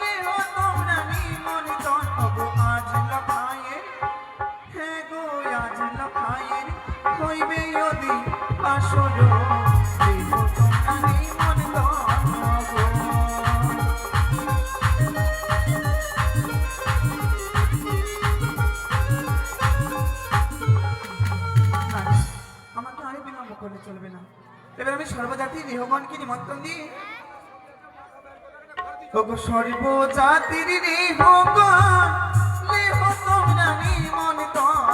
[SPEAKER 6] লেহ তোমরা নিমন্ত্রণ ওগো আজ লখায়ে হ্যাঁ গো আজ লখায়ের হইবে অতি বাসর দেহ তোমরা নিমন্ত্রণ গো আমাকে আরো বিলম্ব করলে চলবে না এবার আমি সর্বজাতি রেহগণকে নিমন্ত্রণ দিই ওগো সর্বজাতির রেহগণ লেহ তোমরা নিমন্ত্রণ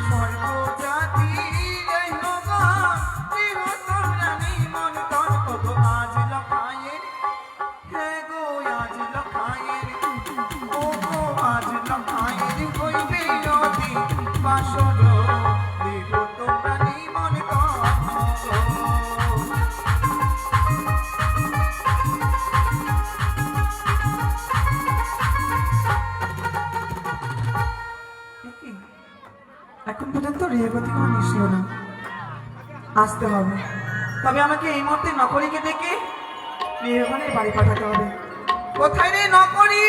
[SPEAKER 6] সর্বজাতি রেহগণ লেহ তোমরা নিমন্ত্রণ ওগো আজ লখায়ে হ্যাঁ গো আজ লখায়ের ওগো আজ লখায়ের হইবে অতি বাসর দেহ তোমরা নিমন্ত্রণ এখন পর্যন্ত রেহগতি কোনো নিশ্চিত না আসতে হবে তবে আমাকে এই মুহূর্তে নকরিকে ডেকে রেহগণের বাড়ি পাঠাতে হবে কোথায় রে নকরি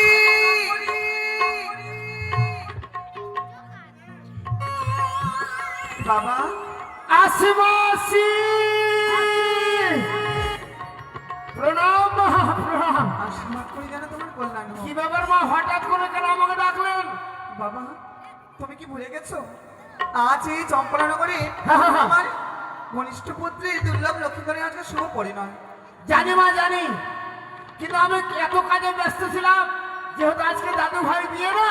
[SPEAKER 6] বাবা
[SPEAKER 4] আশিমাসি প্রণাম মা প্রণাম।
[SPEAKER 6] আশীর্বাদ করি যেন তোমার কল্যাণ হোক।
[SPEAKER 4] কি ব্যাপার মা, হঠাৎ করে কেন আমাকে ডাকলেন?
[SPEAKER 6] বাবা তুমি কি ভুলে গেছো আজ এই চম্পলানগরে
[SPEAKER 4] হ্যাঁ।
[SPEAKER 6] আমার ঘনিষ্ঠ পুত্রের দুর্লভ লক্ষ্মীধরের আজকে শুভ পরিণয়
[SPEAKER 4] জানি মা জানি, কিন্তু আমি এত কাজে ব্যস্ত ছিলাম যেহেতু আজকে দাদু ভাই বিয়ে না,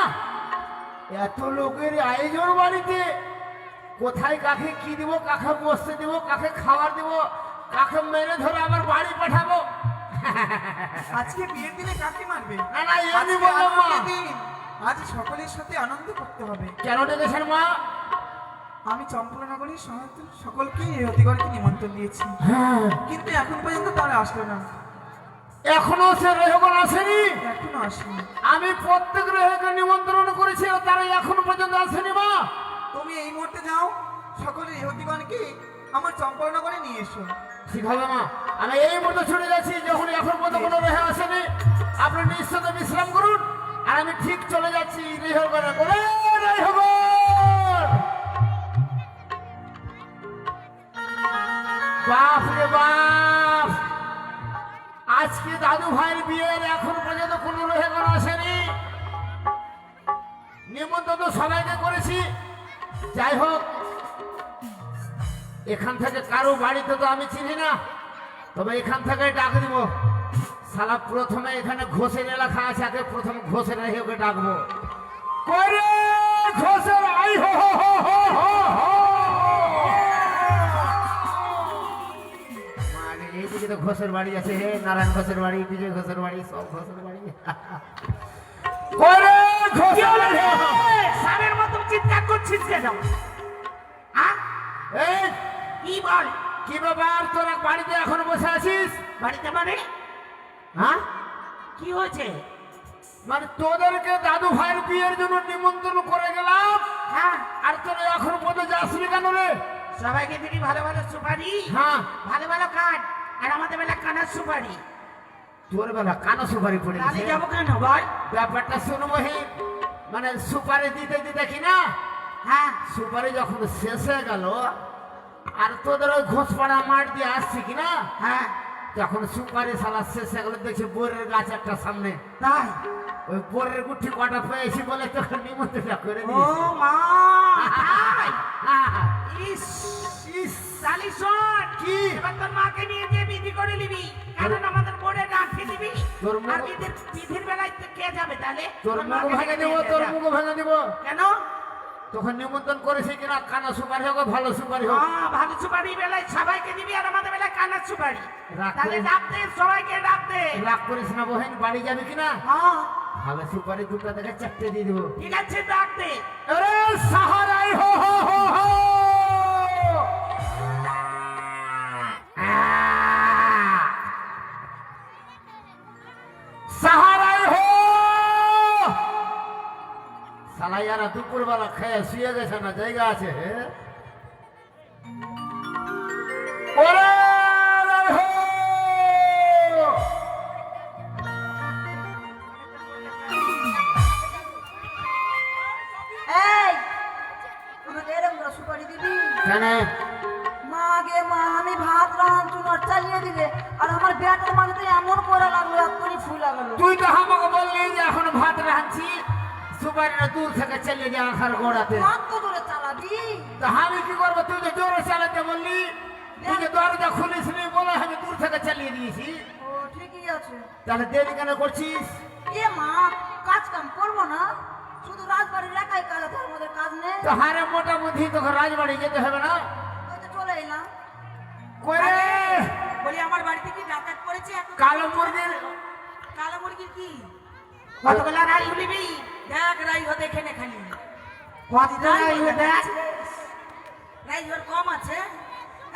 [SPEAKER 4] এত লোকের আয়োজন বাড়িতে কোথায় কাকে কি দিব, কাকে বসতে দিব, কাকে খাবার দিব, কাকে মেরে ধরে আমার বাড়ি পাঠাবো।
[SPEAKER 6] আজকে বিয়ের দিনে কাকে মারবে
[SPEAKER 4] না না এমনি
[SPEAKER 6] আজকে
[SPEAKER 4] বললাম মা।
[SPEAKER 6] আনন্দের দিন। আজ সকলের সাথে আনন্দ করতে হবে
[SPEAKER 4] কেন ডেকেছেন মা?
[SPEAKER 6] আমি চম্পলানগরের সকলকে এই অতিগণকে নিমন্ত্রণ দিয়েছি
[SPEAKER 4] হ্যাঁ,
[SPEAKER 6] কিন্তু এখন পর্যন্ত তারা আসলো না
[SPEAKER 4] এখনো সে রেহগণ আসেনি।
[SPEAKER 6] এখনো আসেনি
[SPEAKER 4] আমি প্রত্যেক রেহকে নিমন্ত্রণ করেছি, তারা এখনো পর্যন্ত আসেনি মা।
[SPEAKER 6] তুমি এই মুহূর্তে যাও সকলের ইহুদিগণকে আমার চম্পলানগরে নিয়ে এসো
[SPEAKER 4] ঠিক হবে মা, আমি এই মুহূর্তে ছুটে যাচ্ছি। যখন এখন পর্যন্ত কোনো রেহা আসেনি আপনি নিশ্চিত বিশ্রাম করুন, আর আমি ঠিক চলে যাচ্ছি রেহগণে করে। রেহগণ বাপ রে বাপ, আজকে দাদু ভাইয়ের বিয়ের এখন পর্যন্ত কোনো রেহগণ আসেনি। নিমন্ত্রণ তো সবাইকে করেছি, যাই হোক এখান থেকে কারো বাড়িতে তো আমি চিনি না, তবে এখান থেকে ডাক দিব। সালা প্রথমে এখানে ঘোষের এলাকা আছে, আগে প্রথম ঘোষের ওকে ডাকবো। করে ঘোষের আই হো হো হো হো হো হো। মানে এইদিকে তো ঘোষের বাড়ি আছে, হে নারায়ণ ঘোষের বাড়ি, বিজয় ঘোষের বাড়ি, সব ঘোষের বাড়ি। করে ঘোষের সারের মতো চিৎকার করছিস কেন?
[SPEAKER 5] এই
[SPEAKER 4] কি বল?
[SPEAKER 5] কি ব্যাপার, তোরা বাড়িতে এখনো বসে আছিস?
[SPEAKER 4] বাড়িতে মানে
[SPEAKER 5] হ্যাঁ,
[SPEAKER 4] কি হয়েছে?
[SPEAKER 5] মানে তোদেরকে দাদু ভাইয়ের বিয়ের জন্য নিমন্ত্রণ করে গেলাম,
[SPEAKER 4] হ্যাঁ,
[SPEAKER 5] আর তোরা এখন পর্যন্ত যাসনি কেন রে?
[SPEAKER 4] সবাইকে দিবি ভালো ভালো সুপারি,
[SPEAKER 5] হ্যাঁ,
[SPEAKER 4] ভালো ভালো কাঠ, আর আমাদের বেলা কানার সুপারি।
[SPEAKER 5] তোর বেলা কানো সুপারি পড়ে
[SPEAKER 4] তাহলে
[SPEAKER 5] গেছে।
[SPEAKER 4] যাবো কেন বল?
[SPEAKER 5] ব্যাপারটা শোনো বহিন, মানে সুপারি দিতে দিতে কিনা
[SPEAKER 4] হ্যাঁ,
[SPEAKER 5] সুপারি যখন শেষ হয়ে গেল, আর তোদের ওই ঘোষপাড়া মাঠ দিয়ে আসছি কিনা,
[SPEAKER 4] হ্যাঁ,
[SPEAKER 5] তখন সুপারি সালা শেষ হয়ে গেল, দেখছি বোরের গাছ একটা সামনে,
[SPEAKER 4] তাই?
[SPEAKER 5] ওই বোরের গুঠি কটা পেয়েছি বলে তোকে নিমন্ত্রণ করে
[SPEAKER 4] ও
[SPEAKER 5] দিয়েছি।
[SPEAKER 4] মা, তাই?
[SPEAKER 5] হ্যাঁ,
[SPEAKER 4] ইস,
[SPEAKER 5] ইস,
[SPEAKER 4] তাহলে শোন,
[SPEAKER 5] কি?
[SPEAKER 4] এবার তোর মাকে নিয়ে গিয়ে বিধি করে নিবি, কারণ আমাদের বোর্ডে রাখি দিবি।
[SPEAKER 5] তোর
[SPEAKER 4] আর
[SPEAKER 5] মুখ-
[SPEAKER 4] বিধির বেলায় কে যাবে তাহলে?
[SPEAKER 5] তোর মুখ
[SPEAKER 4] মাকে
[SPEAKER 5] ভেঙে
[SPEAKER 4] নিয়ে
[SPEAKER 5] দেবো,
[SPEAKER 4] যেতে
[SPEAKER 5] তোর
[SPEAKER 4] যা।
[SPEAKER 5] মুখ ভেঙে দিব।
[SPEAKER 4] কেন?
[SPEAKER 5] তখন নিমন্ত্রণ করেছি কিনা, কানা সুপারি হোক ভালো সুপারি হোক,
[SPEAKER 4] হ্যাঁ, ভালো সুপারি বেলায় সবাইকে দিবি, আর আমাদের বেলায় কানার সুপারি।
[SPEAKER 5] রাখ
[SPEAKER 4] তাহলে
[SPEAKER 5] করে-
[SPEAKER 4] ডাক দে, সবাইকে ডাক দে।
[SPEAKER 5] রাগ করিস না বহিন, বাড়ি যাবি কিনা?
[SPEAKER 4] হ্যাঁ,
[SPEAKER 5] ভালো সুপারি দুটো থেকে চারটে দিয়ে দেবো।
[SPEAKER 4] ঠিক আছে, ডাক দে।
[SPEAKER 5] अरे सहाराई हो सहाराई हो साला यार दुपुर वाला खेয়ে শুয়ে গেছে না, জায়গা আছে ওরে হো
[SPEAKER 1] এই আমাকে এরকম করে সুপারি দিবি?
[SPEAKER 5] কেন?
[SPEAKER 1] মা গে মা, আমি ভাত রাঁধছু নট চালিয়ে দিলে, আর আমার ব্যাটের মাঝে এমন করা লাগলো, এক্ষুনি ফুল লাগালো।
[SPEAKER 5] তুই তো আমাকে বললি যে এখন ভাত রাঁধছি, সুপারিটা দূর থেকে চলে যা আখার গোড়াতে।
[SPEAKER 1] কত দূরে চালাবি?
[SPEAKER 5] তো আমি কি করবো? তুই তো জোরে চালাতে বললি, তুই যে দরজা খুলিস নি বলে আমি দূর থেকে চালিয়ে দিয়েছি।
[SPEAKER 1] ও ঠিকই আছে।
[SPEAKER 5] তাহলে দেরি কেন করছিস?
[SPEAKER 1] এ মা, কাজ কাম করবো না? শুধু রাজবাড়ির একাই কাজ আছে, আমাদের কাজ নেই।
[SPEAKER 5] তো হারে মোটামুটি তোকে রাজবাড়ি যেতে হবে না?
[SPEAKER 1] ওই তো চলে এলাম।
[SPEAKER 5] করে
[SPEAKER 4] বলি আমার বাড়িতে কি ডাকাত পড়েছে?
[SPEAKER 5] কালো মুরগির
[SPEAKER 4] কালো মুরগির কি? কতগুলা রাই হলিবি?
[SPEAKER 1] দেখ রাইহ দেখে নে খালি।
[SPEAKER 4] কতটা রাই হয়ে দেখ?
[SPEAKER 1] রাইহর কম আছে।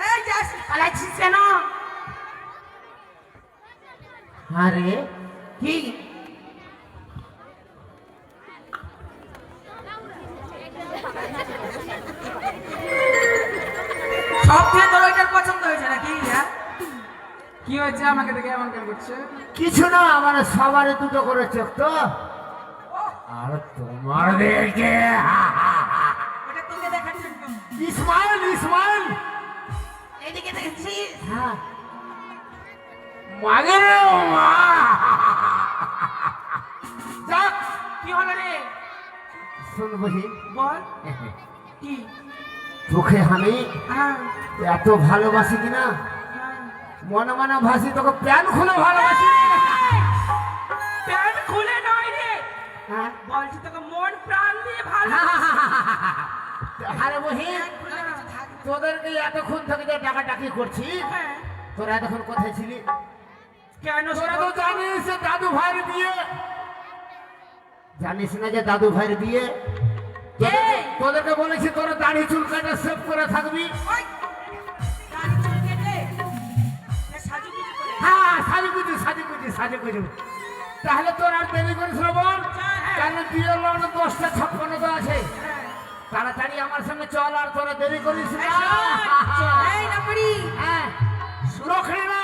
[SPEAKER 1] এই যাস
[SPEAKER 4] পালাইছিস কেন?
[SPEAKER 5] আরে
[SPEAKER 4] কি?
[SPEAKER 6] সব থেকে তোর ওইটার পছন্দ হয়েছে নাকি? হ্যাঁ,
[SPEAKER 7] কি হয়েছে আমাকে দেখে এমন কেন করছে?
[SPEAKER 5] কিছু না, মানে সবারই দুটো করে চোখ তো। আর তোমার দেখে
[SPEAKER 6] ওটা তোকে দেখার জন্য।
[SPEAKER 5] ইসমাইল ইসমাইল
[SPEAKER 4] এদিকে দেখছিস?
[SPEAKER 5] হ্যাঁ মাগে রে মা। যাক,
[SPEAKER 4] কি হলো রে?
[SPEAKER 5] শোন বহিন,
[SPEAKER 4] বল। কি?
[SPEAKER 5] তোকে আমি
[SPEAKER 4] হ্যাঁ,
[SPEAKER 5] এত ভালোবাসি কিনা, মনে মনে ভাসি তোকে প্যান খুলে ভালোবাসি।
[SPEAKER 4] প্যান্ট খুলে নয় রে,
[SPEAKER 5] হ্যাঁ?
[SPEAKER 4] বলছি তোকে মন প্রাণ দিয়ে ভালো।
[SPEAKER 5] আরে বহিন, তোদেরকে এতক্ষণ থেকে যে ডাকাডাকি করছি,
[SPEAKER 4] হ্যাঁ,
[SPEAKER 5] তোরা এতক্ষণ কোথায় ছিলি?
[SPEAKER 4] কেন?
[SPEAKER 5] তোরা তো জানিস যে দাদু ভাইয়ের বিয়ে, জানিস না যে দাদু ভাইয়ের বিয়ে? তোদেরকে বলেছি তোরা দাড়ি চুল কাটা সেভ করে থাকবি।
[SPEAKER 1] দাড়ি চুল কেটে সাজুগুজু করে।
[SPEAKER 5] হ্যাঁ, সাজুগুজু সাজুগুজু সাজুগুজু। তাহলে তোর আর দেরি করিস না বল, কারণ বিয়ে লগ্ন 10:56 তো আছে। তাড়াতাড়ি আমার সঙ্গে চল, আর তোরা দেরি করিস না।
[SPEAKER 1] এই নকরি।
[SPEAKER 5] হ্যাঁ, নকরি না,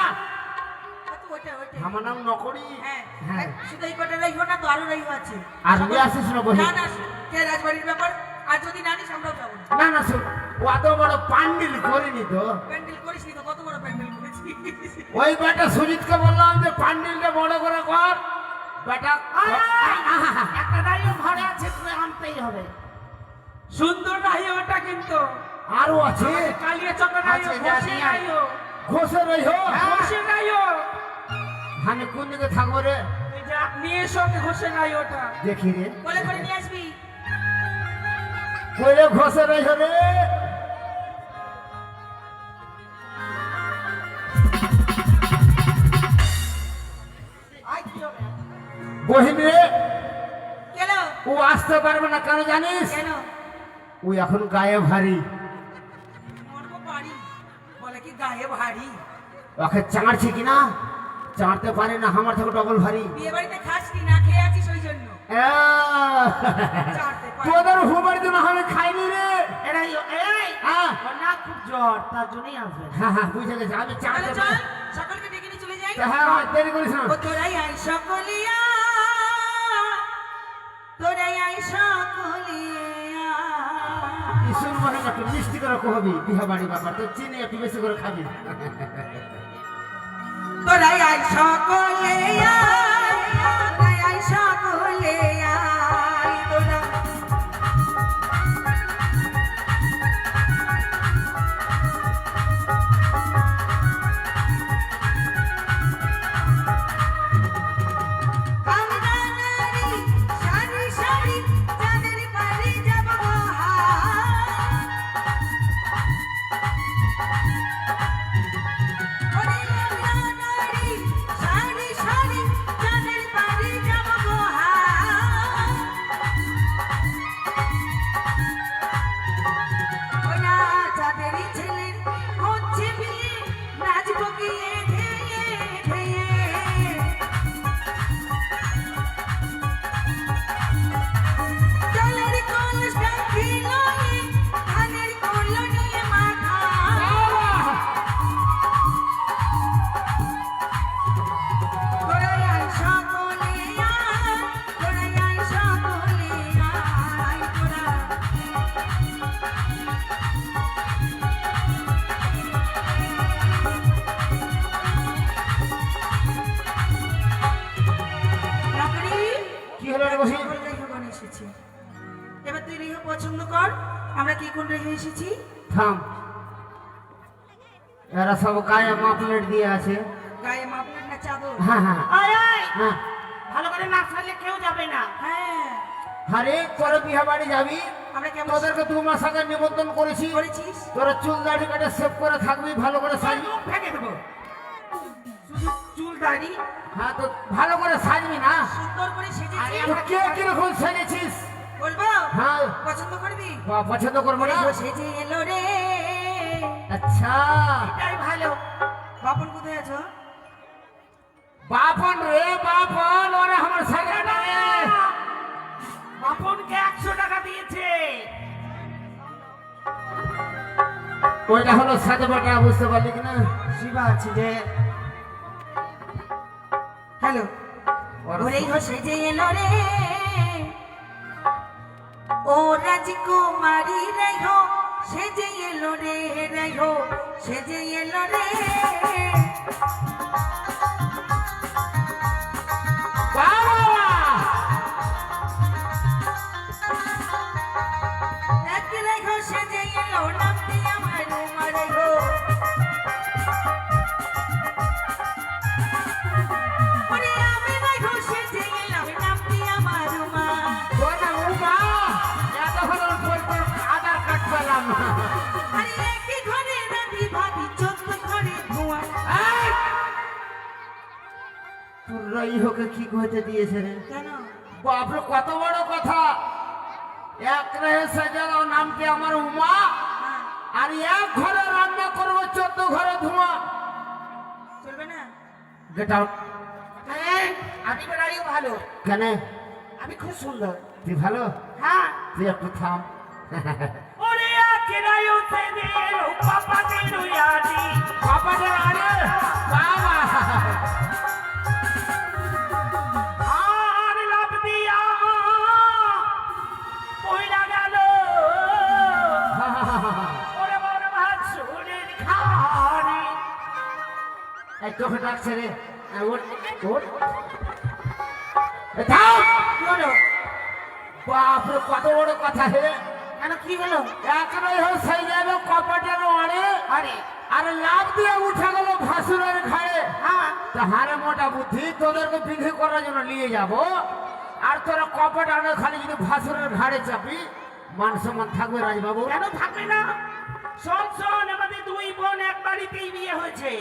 [SPEAKER 1] ওইটা ওইটা।
[SPEAKER 5] আমার নাম নকরি।
[SPEAKER 1] হ্যাঁ,
[SPEAKER 5] হ্যাঁ,
[SPEAKER 1] শুধু এই কটা রাইহ না, তো আরো রাইহ আছে।
[SPEAKER 5] আর নিয়ে আসিস না বহিন।
[SPEAKER 1] না না, কে রাজবাড়ির ব্যাপার, আর যদি না নিস আমরাও যাবো না।
[SPEAKER 5] না না, শোন, ও এত বড় পান্ডিল করিনি তো।
[SPEAKER 1] প্যান্ডেল করিস নি তো, কত বড় প্যান্ডেল করেছি।
[SPEAKER 5] ওই বেটা সুজিতকে বললাম যে পান্ডিলটা বড় করে কর। বেটা
[SPEAKER 4] একটা রাইও ঘরে আছে, তুই আনতেই হবে। সুন্দর রাই ওটা কিন্তু।
[SPEAKER 5] আরো আছে,
[SPEAKER 4] কালিয়া চক্র রাইও,
[SPEAKER 5] আছে,
[SPEAKER 4] ঘষে
[SPEAKER 5] জানি।
[SPEAKER 4] রাইও,
[SPEAKER 5] ঘোষের ওই হোক।
[SPEAKER 4] ঘষে রাইও।
[SPEAKER 5] আমি কোন দিকে থাকবো রে?
[SPEAKER 4] তুই যা নিয়ে এসো, ঘষে রাইওটা।
[SPEAKER 5] দেখি রে,
[SPEAKER 1] বলে করে নিয়ে আসবি।
[SPEAKER 5] কইলে ঘোষের ওই রে। বহিন রে,
[SPEAKER 1] কেন?
[SPEAKER 5] ও আসতে পারবে না, কেন জানিস?
[SPEAKER 1] কেন?
[SPEAKER 5] ও এখন গায়ে ভারী।
[SPEAKER 1] মন
[SPEAKER 6] গায়ে ভারী।
[SPEAKER 2] ওকে চাঁড়ছে কিনা চাঁড়তে পারে না, আমার থেকে ডবল ভারী।
[SPEAKER 6] বিয়ে বাড়িতে খাসনি না, খেয়ে আছিস ওই জন্য। চাটতে পারে।
[SPEAKER 2] তোদের হুমার জন্য আমি খাইনি রে।
[SPEAKER 4] এরাই এই
[SPEAKER 2] হ্যাঁ
[SPEAKER 4] ওর না খুব জ্বর, তার জন্যই আসবে।
[SPEAKER 2] হ্যাঁ হ্যাঁ বুঝে গেছে, আমি
[SPEAKER 6] তাহলে
[SPEAKER 2] চাঁড়তে
[SPEAKER 6] চল, সকলকে ডেকে নিয়ে চলে যাই।
[SPEAKER 2] হ্যাঁ হ্যাঁ, দেরি করিস না।
[SPEAKER 6] ও তোরাই আই সকলিয়া, তোরাই আই সকলিয়া।
[SPEAKER 2] ঈশ্বর মনে একটু মিষ্টি করে কহবি, বিহা বাড়ি ব্যাপার তো চিনি একটু বেশি করে খাবি।
[SPEAKER 6] তোরাই আই সকলিয়া, তোরাই আই সকলিয়া, তোরা কামরানারি সারি সারি চাঁদের পাড়ি যাব হায়। ওরে কামরানারি সারি সারি চাঁদের পাড়ি যাব হায়। ওরা চাঁদেরই ছেলের হচ্ছে বিয়ে, নাচবো গিয়ে ধেয়ে ধেয়ে। জলের কলসটা খিলয়ে, ধানের কল নিয়ে মাথা। তোরাই আই সকলিয়া, তোরাই আই সকলিয়া, তোরা লাকড়ি।
[SPEAKER 2] কি হলো রে বসি?
[SPEAKER 6] সকল রেখাগণ এসেছে। এবার তুই রেখা পছন্দ কর, আমরা কি কোন রেখে এসেছি।
[SPEAKER 2] থাম, এরা সব গায়ে মাপলেট দিয়ে আছে।
[SPEAKER 6] গায়ে মাপলেট না চাদর।
[SPEAKER 2] হ্যাঁ হ্যাঁ
[SPEAKER 4] আয় আয়,
[SPEAKER 2] হ্যাঁ।
[SPEAKER 4] ভালো করে না ছাড়লে কেউ যাবে না।
[SPEAKER 6] হ্যাঁ,
[SPEAKER 2] আরে তোরা বিহা বাড়ি যাবি,
[SPEAKER 6] আমরা কেমন
[SPEAKER 2] তোদেরকে 2 মাস আগে নিমন্ত্রণ করেছি।
[SPEAKER 6] করেছিস?
[SPEAKER 2] তোরা চুল দাড়ি কাটে সেভ করে থাকবি, ভালো করে
[SPEAKER 4] তোর
[SPEAKER 2] সাজবি।
[SPEAKER 4] মুখ ফেঁকে দেবো। শুধু চুল দাড়ি।
[SPEAKER 2] হ্যাঁ তো ভালো করে সাজবি না।
[SPEAKER 6] সুন্দর করে সেজেছি।
[SPEAKER 2] তো কে কিরকম সেজেছিস?
[SPEAKER 6] বলবো
[SPEAKER 2] হ্যাঁ
[SPEAKER 6] পছন্দ করবি?
[SPEAKER 2] পছন্দ করবো না।
[SPEAKER 6] ও সেজে এলো রে।
[SPEAKER 2] আচ্ছা
[SPEAKER 4] এটাই ভালো।
[SPEAKER 6] বাপন কোথায় আছো?
[SPEAKER 2] বাপন রে বাপন, ওরে আমার সাজা না রে।
[SPEAKER 4] বাপনকে 100 টাকা দিয়েছে।
[SPEAKER 2] ওইটা হলো সাজা বাটা, বুঝতে পারলি কিনা?
[SPEAKER 6] শিবা আছে যে। হ্যালো, ওরে হো সেজে এলো রে। ও রাজকুমারী রে হো সেজে এলো রে, রে হো সেজে এলো রে।
[SPEAKER 2] বাবা!
[SPEAKER 6] এক রে হো সেজে এলো, নামটি আমার রুমা রে হো। ওরে আমি রে হো সেজে এলাম, নামটি আমার রুমা।
[SPEAKER 2] ওটা উমা, এতক্ষণ ওর বলতে আধার কার্ড পেলাম না।
[SPEAKER 6] আরে একই ঘরে রাধি ভাবি, 14 ঘরে ধোঁয়া।
[SPEAKER 2] এই! তোর ইহকে কি কইতে দিয়েছে রে?
[SPEAKER 6] কেন?
[SPEAKER 2] বাপরে কত বড় কথা! এক রেহে সাজানো, নামটি আমার উমা,
[SPEAKER 6] হ্যাঁ,
[SPEAKER 2] আর এক ঘরে রান্না করবো, 14 ঘরে ধোঁয়া।
[SPEAKER 6] চলবে না?
[SPEAKER 2] Get out.
[SPEAKER 4] এই, আমি বেড়াইও ভালো।
[SPEAKER 2] কেন?
[SPEAKER 4] আমি খুব সুন্দর।
[SPEAKER 2] তুই ভালো?
[SPEAKER 4] হ্যাঁ।
[SPEAKER 2] তুই একটু থাম।
[SPEAKER 4] ওরে আকেরায়ও সেদিন পাপাদের উয়াদি।
[SPEAKER 2] বাবারে, আরে বাবা!
[SPEAKER 4] আর লাভ দিয়া পয়লা গেল। ওরে বড় ভাত সুরের খানি।
[SPEAKER 2] এই চোখে ডাকছে রে। ওঠ, ওঠ। থাম!
[SPEAKER 6] কি হলো?
[SPEAKER 2] বাপরে কত বড় কথা হে!
[SPEAKER 6] কেন কি হলো?
[SPEAKER 2] একটাই হোক সেই যাবে কপাটের আড়ে,
[SPEAKER 6] আরে
[SPEAKER 2] আর লাভ দিয়ে উঠে গেল ভাসুরের ঘাড়ে।
[SPEAKER 6] হ্যাঁ,
[SPEAKER 2] তা হারে মোটা বুদ্ধি, তোদেরকে বিক্রি করার জন্য নিয়ে যাব, আর তোরা কপাট আনে খালি যদি ভাসুরের ঘাড়ে চাপি, মান সম্মান থাকবে রাজবাবু?
[SPEAKER 4] কেন থাকবে না? শোন শোন, আমাদের 2 বোন এক বাড়িতেই বিয়ে হয়েছে।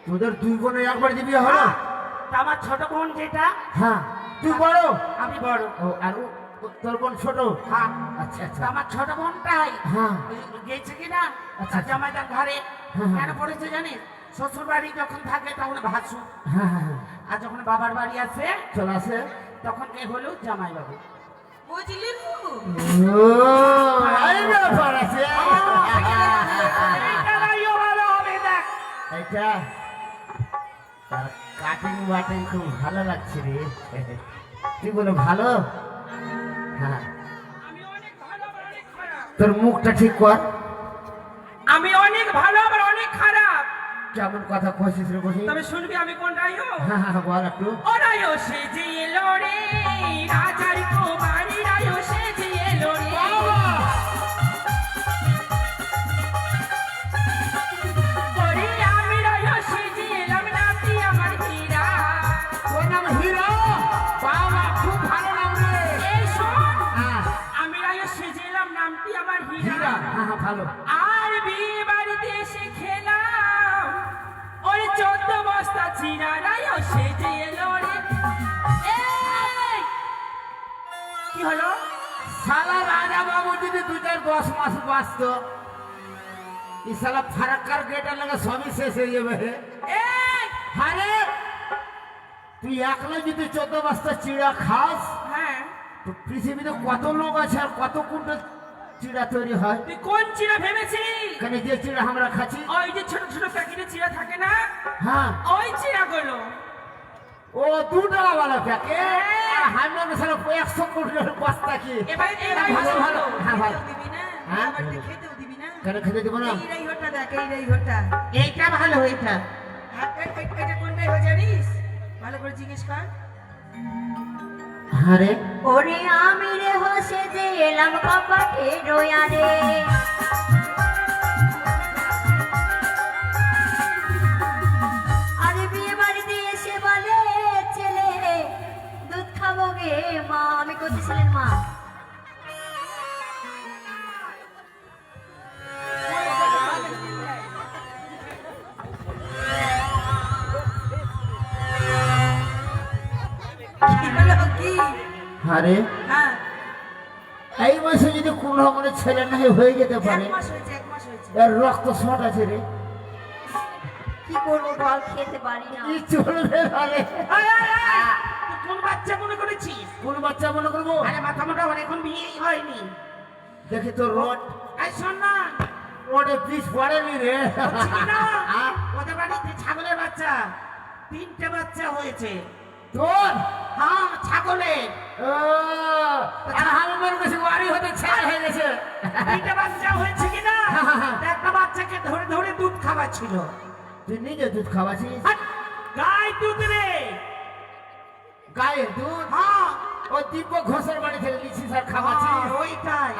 [SPEAKER 2] তোদের 2 বোনে একবার দিবি হলো?
[SPEAKER 4] তা আমার ছোট বোন যেটা,
[SPEAKER 2] হ্যাঁ, তুই বড়,
[SPEAKER 4] আমি বড়।
[SPEAKER 2] ও আর তোর বোন ছোট?
[SPEAKER 4] হ্যাঁ
[SPEAKER 2] আচ্ছা আচ্ছা।
[SPEAKER 4] তো আমার ছোট বোনটাই
[SPEAKER 2] হ্যাঁ
[SPEAKER 4] গেছে কিনা
[SPEAKER 2] আচ্ছা।
[SPEAKER 4] জামাইদার ঘরে
[SPEAKER 2] হ্যাঁ, হ্যাঁ।
[SPEAKER 4] কেন পড়েছে জানিস? শ্বশুর বাড়ি যখন থাকে তখন ভাসু,
[SPEAKER 2] হ্যাঁ হ্যাঁ
[SPEAKER 4] আর যখন বাবার বাড়ি আসে
[SPEAKER 2] চলে আসে।
[SPEAKER 4] তখন কে হলো জামাই বাবু।
[SPEAKER 1] বুঝলি বু?
[SPEAKER 2] ও এই ব্যাপার আছে। এটা তার কাটিং বাটিং খুব ভালো লাগছে রে। তুই বলো ভালো? হ্যাঁ তোর মুখটা ঠিক কর।
[SPEAKER 7] আমি অনেক ভালো আবার অনেক খারাপ।
[SPEAKER 2] কেমন কথা কইছিস রে বসি?
[SPEAKER 7] তবে শুনবি আমি কোনটাই
[SPEAKER 2] হ্যাঁ হ্যাঁ বল একটু।
[SPEAKER 7] ওরাইও সেজে এলো রে রাজার কুমারী রাইও সেজে এলো রে। ওরে আমি রাইও সেজে এলাম নাতি আমার হীরা।
[SPEAKER 2] ওর নাম হিরো। বাবা খুব ভালো নাম রে।
[SPEAKER 7] এই শোন,
[SPEAKER 2] হ্যাঁ
[SPEAKER 7] আমি রাইও সেজে এলাম নামটি আমার
[SPEAKER 2] হিরা।
[SPEAKER 7] হীরা।
[SPEAKER 2] হ্যাঁ হ্যাঁ ভালো।
[SPEAKER 7] আর বিয়ে বাড়িতে এসে খেলাম ওরে 14 বস্তা চিরা রাইও সেজে এলো রে। এই, কি হলো?
[SPEAKER 2] শালা রাজা বাবু যদি 2-10 মাস বাঁচতো, এই শালা ফারাক্কার গেটের লাগে সবই শেষ হয়ে যাবে।
[SPEAKER 7] এই,
[SPEAKER 2] আরে তুই একলা যদি 14 বস্তা চিড়া খাস,
[SPEAKER 7] হ্যাঁ,
[SPEAKER 2] তো পৃথিবীতে কত লোক আছে আর কত কুইন্টাল চিড়া তৈরি হয়?
[SPEAKER 7] তুই কোন চিরা ভেবেছিলি?
[SPEAKER 2] এখানে যে চিড়া আমরা খাচ্ছি,
[SPEAKER 7] ওই যে ছোট ছোট প্যাকেটে চিরা থাকে না,
[SPEAKER 2] হ্যাঁ
[SPEAKER 7] ওই চিরাগুলো।
[SPEAKER 2] ও 2 টাকা वाला প্যাকেট। আর আমরা শালা 100 কুইন্টাল বস্তা কি?
[SPEAKER 7] এবার এবার
[SPEAKER 2] ভালো ভালো। হ্যাঁ ভালো।
[SPEAKER 1] খেতেও দিবি না?
[SPEAKER 2] হ্যাঁ?
[SPEAKER 1] আবার তুই খেতেও দিবি না?
[SPEAKER 2] কেন খেতে দেবো না?
[SPEAKER 1] এই রাইহটা দেখ, এই রাইহটা।
[SPEAKER 4] এইটা ভালো, এইটা
[SPEAKER 1] হ্যাঁ, এটা কোন রাইহ জানিস? ভালো করে জিজ্ঞেস কর।
[SPEAKER 2] হ্যাঁ রে।
[SPEAKER 3] ওরে আমি রে হোসে যে এলাম কপাটে রোয়া রে। আরে বিয়ে বাড়িতে এসে বলে ছেলে দুধ খাবো গে মা। আমি করতেছিলেন মা।
[SPEAKER 1] কি হলো কি?
[SPEAKER 2] হ্যাঁ রে।
[SPEAKER 1] হ্যাঁ,
[SPEAKER 2] এই বয়সে যদি কোনো রকমের ছেলে না হয়ে যেতে পারে,
[SPEAKER 1] 1 মাস হয়েছে, 1 মাস হয়েছে।
[SPEAKER 2] এর রক্ত শর্ট আছে রে।
[SPEAKER 3] কি করবো বল, খেতে পারি না।
[SPEAKER 2] কি চলবে আরে?
[SPEAKER 4] তুই কোন বাচ্চা মনে করেছিস?
[SPEAKER 2] কোন বাচ্চা মনে করবো?
[SPEAKER 4] আরে মাথা মোটা ওর এখন বিয়েই হয়নি।
[SPEAKER 2] দেখি তো রোড
[SPEAKER 4] এই শোন না,
[SPEAKER 2] রোডে পিস পড়েনি রে।
[SPEAKER 4] হচ্ছে কি না? ওদের বাড়িতে ছাগলের বাচ্চা 3টে বাচ্চা হয়েছে।
[SPEAKER 2] তোর
[SPEAKER 4] হ্যাঁ, ছাগলের
[SPEAKER 2] ও, আর আমি মনে করছি বাড়ি হতে ছেলে হয়ে গেছে।
[SPEAKER 4] 3টে বাচ্চা হয়েছে কিনা? একটা বাচ্চাকে ধরে ধরে দুধ খাওয়াচ্ছিল।
[SPEAKER 2] তুই নিজে দুধ খাওয়াছিস?
[SPEAKER 4] হাট, গাই দুধ রে।
[SPEAKER 2] গায়ের দুধ?
[SPEAKER 4] হ্যাঁ,
[SPEAKER 2] ও দিব্য ঘোষের বাড়ি থেকে লিখছিস আর খাওয়াছিস?
[SPEAKER 4] ওইটাই।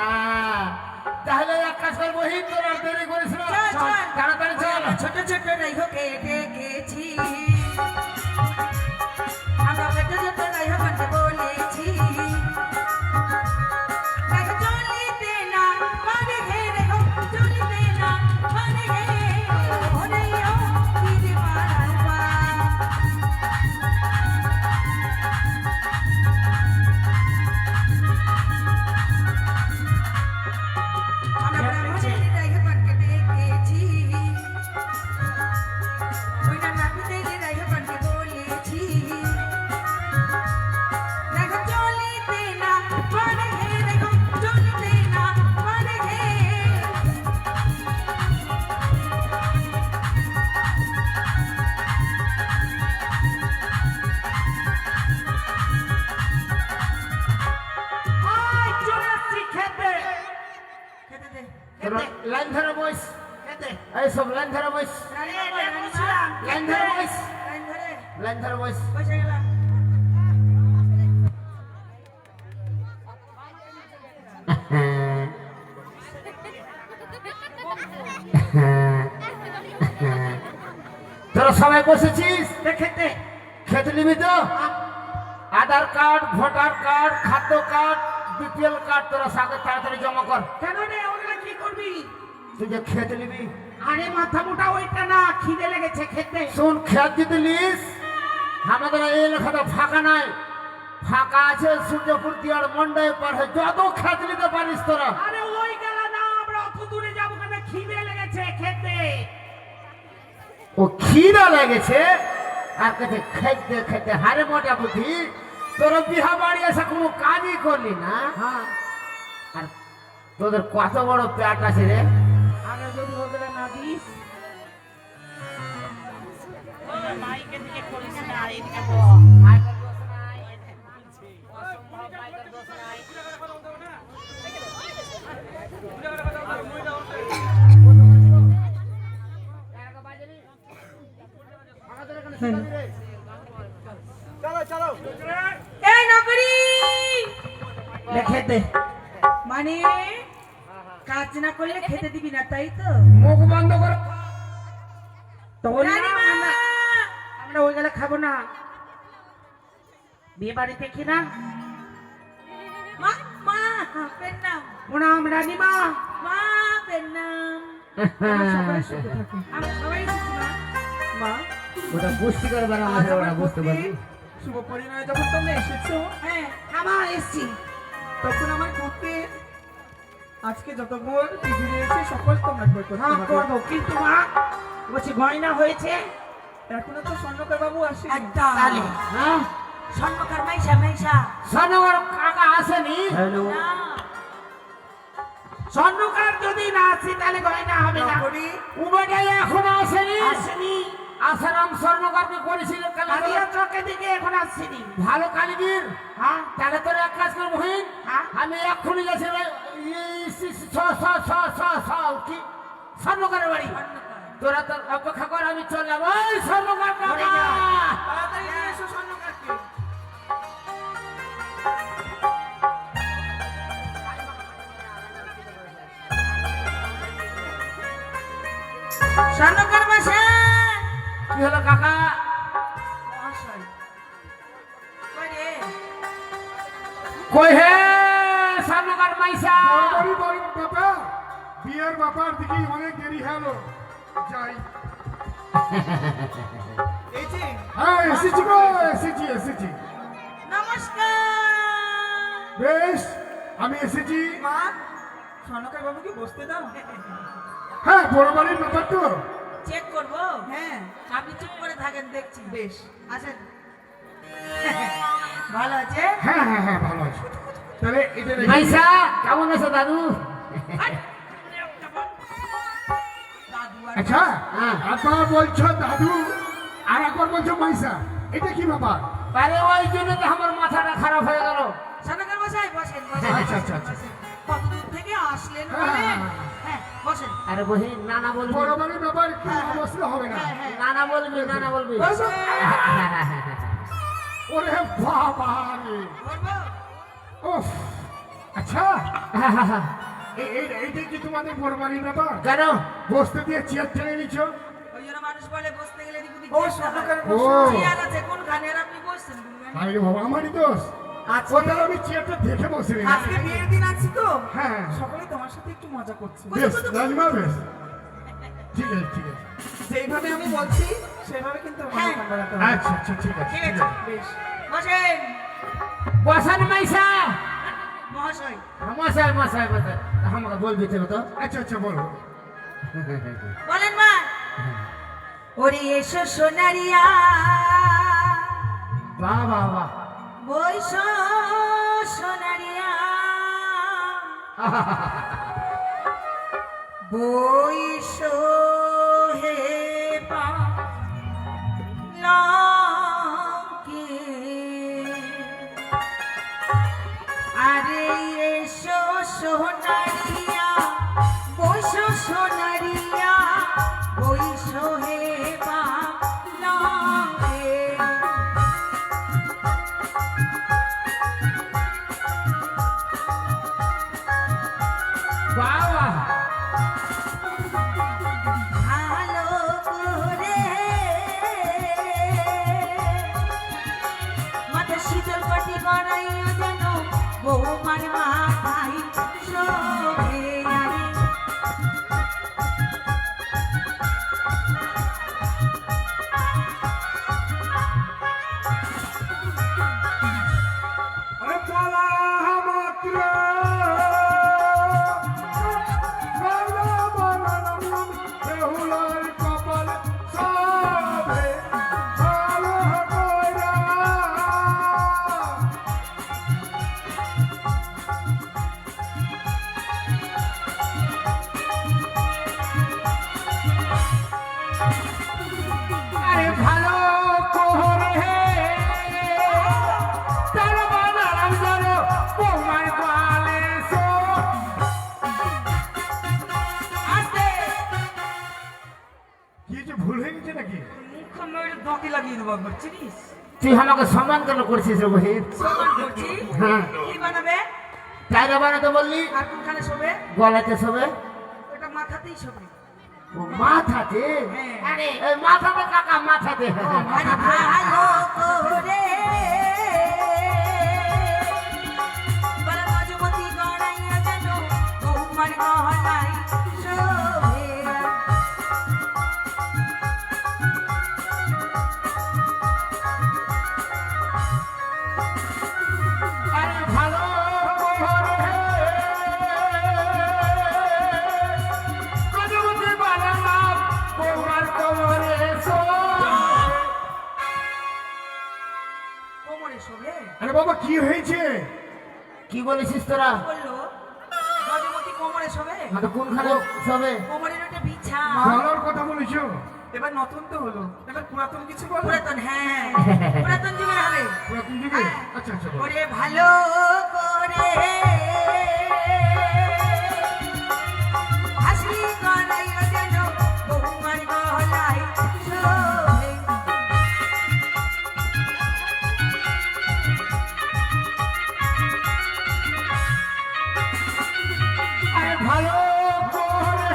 [SPEAKER 2] তাহলে এক কাজ করবো, হিট তোর আর দেরি করিস না।
[SPEAKER 1] চল, চল।
[SPEAKER 2] তাড়াতাড়ি চল।
[SPEAKER 1] ছোট ছোট রাইহ কেটে গেছি, আমরা ছোট ছোট রাইহ বানতে বলেছি। রাইহ চলিতে না পারে হে রেখো, চলিতে না পারে হে ও রাইহ ফিরে পারালবা। আমরা ব্রাহ্মণের রাইহ বানকে ডেকেছি, ওই না নাপিতের রাইহ বানকে বলেছি। দেখো চলিতে না পারে হে, দেখো চলিতে না পারে হে।
[SPEAKER 4] আয়, চলে আসছি খেতে।
[SPEAKER 1] খেতে দে।
[SPEAKER 2] তোর লাইন ধরে বস।
[SPEAKER 4] খেতে।
[SPEAKER 2] এই সব লাইন ধরে বস।
[SPEAKER 1] রান্না কর, রান্না।
[SPEAKER 4] বসলাম,
[SPEAKER 2] লাইন ধরে বস।
[SPEAKER 1] লাইন ধরে
[SPEAKER 2] লাইন ধরে বস।
[SPEAKER 1] বসে গেলাম।
[SPEAKER 2] তোরা সবাই বসেছিস?
[SPEAKER 4] খেতে।
[SPEAKER 2] খেতে নিবি তো? আধার কার্ড, ভোটার কার্ড, খাদ্য কার্ড, বিপিএল কার্ড তোরা সাথে তাড়াতাড়ি জমা কর।
[SPEAKER 4] কেন রে, ওগুলো কি করবি?
[SPEAKER 2] তুই যে খেতে নিবি,
[SPEAKER 4] আরে মাথা মোটা ওইটা না, খিদে লেগেছে খেতে।
[SPEAKER 2] শোন, খেত যদি লিস, আমাদের এই এলাকাটা ফাঁকা নাই, ফাঁকা আছে সূর্যপুর দিয়ার মন্ডায় পার হয়ে যত খেত নিতে পারিস তোরা।
[SPEAKER 7] আরে ওই গেল না, আমরা অত দূরে যাবো কেন? খিদে লেগেছে খেতে।
[SPEAKER 2] ও খিদা লেগেছে আর কাছে খেতে খেতে হারে মোটা বুদ্ধি তোর বিহা বাড়ি এসে কোনো কাজই করলি না। আর তোদের কত বড় পেট আছে রে।
[SPEAKER 7] আরে যদি ওদের না দিস, মাইকের দিকে করিস না, এদিকে বল।
[SPEAKER 1] এই নকরি
[SPEAKER 2] খেতে
[SPEAKER 1] মানে কাজ না করলে খেতে দিবি না, তাই তো?
[SPEAKER 2] মুখ বন্ধ কর।
[SPEAKER 7] তো বলি না,
[SPEAKER 1] রানীমা!
[SPEAKER 7] আমরা ওই গেলে খাবো না। বিয়ে বাড়িতে কি না
[SPEAKER 1] মা মা পেন্নাম
[SPEAKER 7] প্রণাম রানীমা।
[SPEAKER 1] মা পেন্নাম
[SPEAKER 6] আমার সবাই সুখে থাকে।
[SPEAKER 1] আমরা সবাই এসেছি মা।
[SPEAKER 6] মা,
[SPEAKER 2] ওটা বুঝতে পারবে না,
[SPEAKER 6] আজ
[SPEAKER 2] আমাদের
[SPEAKER 6] আমার
[SPEAKER 2] ওরা বুঝতে পারবি।
[SPEAKER 6] শুভ পরিণয় যখন তোমরা এসেছো,
[SPEAKER 1] হ্যাঁ
[SPEAKER 6] আমার এসছি, তখন আমার করতে আজকে যতক্ষণ টিভি রয়েছে সকল তোমরা ভয় করতে
[SPEAKER 7] হ্যাঁ
[SPEAKER 6] হবে।
[SPEAKER 7] করবো, কিন্তু মা বলছি গয়না হয়েছে।
[SPEAKER 6] এখনো তো স্বর্ণকার বাবু আসেনি।
[SPEAKER 1] একদম
[SPEAKER 7] তাহলে
[SPEAKER 2] হ্যাঁ
[SPEAKER 1] স্বর্ণকার মাইশা মাইশা
[SPEAKER 2] স্বর্ণকার কাকা আসেনি।
[SPEAKER 1] না
[SPEAKER 7] স্বর্ণকার যদি না আসে তাহলে গয়না হবে না।
[SPEAKER 6] নগরী,
[SPEAKER 2] উবেটাই এখনো আসেনি।
[SPEAKER 7] আসেনি,
[SPEAKER 2] আসারাম স্বর্ণকারকে করেছিলেন
[SPEAKER 7] কালিয়া চকে দিকে এখন আসেনি।
[SPEAKER 2] ভালো কালীগীর।
[SPEAKER 7] হ্যাঁ
[SPEAKER 2] তাহলে তোর এক কাজ করবো হিন,
[SPEAKER 7] হ্যাঁ।
[SPEAKER 2] আমি এক্ষুনি গেছি কি স্বর্ণকারের বাড়ি। তোরা তোর অপেক্ষা কর, আমি চললাম। ওই স্বর্ণকার কাকা!
[SPEAKER 6] তাড়াতাড়ি নিয়ে এসো স্বর্ণকারকে।
[SPEAKER 1] স্বর্ণকার মাসা
[SPEAKER 2] কি হলো কাকা?
[SPEAKER 1] মহাশয় কই রে?
[SPEAKER 2] কই হে স্বর্ণকার মাইসা?
[SPEAKER 8] বাবা বিয়ের ব্যাপার দিকে অনেক দেরি হলো, যাই।
[SPEAKER 6] এই যে
[SPEAKER 8] হ্যাঁ এসেছি গো, এসেছি।
[SPEAKER 1] নমস্কার।
[SPEAKER 8] বেশ, আমি এসেছি।
[SPEAKER 6] মা, স্বর্ণকার বাবুকে বসতে দাও।
[SPEAKER 8] হ্যাঁ, বড় বাড়ির ব্যাপার তো।
[SPEAKER 1] চেক করব?
[SPEAKER 6] হ্যাঁ,
[SPEAKER 1] আপনি চুপ করে থাকেন, দেখছি।
[SPEAKER 6] বেশ।
[SPEAKER 1] আসেন। ভালো আছে?
[SPEAKER 8] হ্যাঁ ভালো আছে। তাহলে এটা রেখে-
[SPEAKER 2] মাইসা কেমন আছো দাদু?
[SPEAKER 1] দাদু আর
[SPEAKER 8] আচ্ছা,
[SPEAKER 2] হ্যাঁ।
[SPEAKER 8] একবার বলছো দাদু আর একবার বলছো মাইসা, এটা কি ব্যাপার?
[SPEAKER 2] আরে ওই জন্য তো আমার মাথাটা খারাপ হয়ে গেল।
[SPEAKER 1] স্বর্ণকার মশাই বসেন বসেন।
[SPEAKER 8] আচ্ছা।
[SPEAKER 1] কত দূর থেকে আসলেন
[SPEAKER 8] হ্যাঁ,
[SPEAKER 1] বলেন?
[SPEAKER 8] হ্যাঁ,
[SPEAKER 1] হ্যাঁ বসেন।
[SPEAKER 2] আরে বহিন নানা বলবি,
[SPEAKER 8] বড় বাড়ির ব্যাপার একটু বসলে হবে না।
[SPEAKER 2] নানা বলবি, নানা বলবি।
[SPEAKER 1] বসেন।
[SPEAKER 8] ওরে বাবা রে,
[SPEAKER 1] বলবো?
[SPEAKER 8] উফ, আচ্ছা এইটা কি তোমাদের বড় বাড়ির ব্যাপার?
[SPEAKER 2] কেন?
[SPEAKER 8] বসতে দিয়ে চেয়ার টেনে নিচ্ছ?
[SPEAKER 1] ওই জন্য মানুষ বলে বসতে গেলে এদিক ওদিক
[SPEAKER 6] ও
[SPEAKER 1] দেখতে
[SPEAKER 6] স্বর্ণকার
[SPEAKER 1] হয়।
[SPEAKER 8] ও
[SPEAKER 1] চেয়ার আছে কোনখানে আর আপনি বসছেন কোনখানে?
[SPEAKER 8] আরে বাবা, আমারই দোষ। ও তাহলে আমি চেয়ারটা দেখে বসে রইলাম।
[SPEAKER 6] আজকে বিয়ের দিন আছে তো,
[SPEAKER 8] হ্যাঁ
[SPEAKER 6] সকলে তোমার সাথে একটু মজা করছে।
[SPEAKER 8] বেশ, রাজমা বেশ, ঠিক আছে।
[SPEAKER 6] যেইভাবে আমি বলছি সেইভাবে কিন্তু
[SPEAKER 1] হ্যাঁ।
[SPEAKER 6] অনুষ্ঠান বাড়াতে হবে।
[SPEAKER 8] আচ্ছা ঠিক আছে।
[SPEAKER 6] বেশ।
[SPEAKER 1] বসেন
[SPEAKER 2] বসান মাইসা।
[SPEAKER 1] মহাশয়।
[SPEAKER 2] মশাই আমাকে বলবি তো।
[SPEAKER 8] আচ্ছা বলো।
[SPEAKER 1] বলেন মা। ওরে এসো সোনারিয়া
[SPEAKER 2] বাহ
[SPEAKER 1] বৈশ সোনারিয়া বৈশ হে পালঙ্কে আরে এসো সোনারিয়া বৈশ সোনারিয়া বৈশ হে পালঙ্কে
[SPEAKER 2] বাবা
[SPEAKER 1] চিনিস?
[SPEAKER 2] তুই আমাকে সম্মান কেন করছিস রে বহির?
[SPEAKER 1] সম্মান করছি।
[SPEAKER 2] হ্যাঁ।
[SPEAKER 1] কি বানাবে?
[SPEAKER 2] টাইরা বানাতে বললি,
[SPEAKER 1] আর কোনখানে শোবে?
[SPEAKER 2] গলাতে শোবে,
[SPEAKER 1] ওটা মাথাতেই শোবে।
[SPEAKER 2] ও মাথাতে।
[SPEAKER 1] হ্যাঁ।
[SPEAKER 2] আরে এই মাথাতে কাকা, মাথাতে।
[SPEAKER 1] আরে ভালো করে বলে মজুমতি গড়াইয়া যেন তোমার গহনায় শোভে।
[SPEAKER 2] আরে ভালো করে মজুমতি বানালাম তোমার কোমরে শোবে।
[SPEAKER 1] কোমরে শোবে?
[SPEAKER 8] আরে বাবা কি হয়েছে?
[SPEAKER 2] কি বলেছিস তোরা?
[SPEAKER 1] বললো মজুমতি কোমরে শোবে?
[SPEAKER 2] মানে কোনখানে শোবে?
[SPEAKER 1] কোমরের ওটা বিছা।
[SPEAKER 8] ভালোর কথা বলেছো?
[SPEAKER 6] এবার নতুন তো হলো, এবার পুরাতন কিছু বলো।
[SPEAKER 1] পুরাতন, হ্যাঁ পুরাতন যুগের হবে।
[SPEAKER 8] পুরাতন যুগে? আচ্ছা আচ্ছা বলো।
[SPEAKER 1] ওরে ভালো করে হাসি গড়াইয়া যেন তোমার গলায় শোভে।
[SPEAKER 2] আরে ভালো করে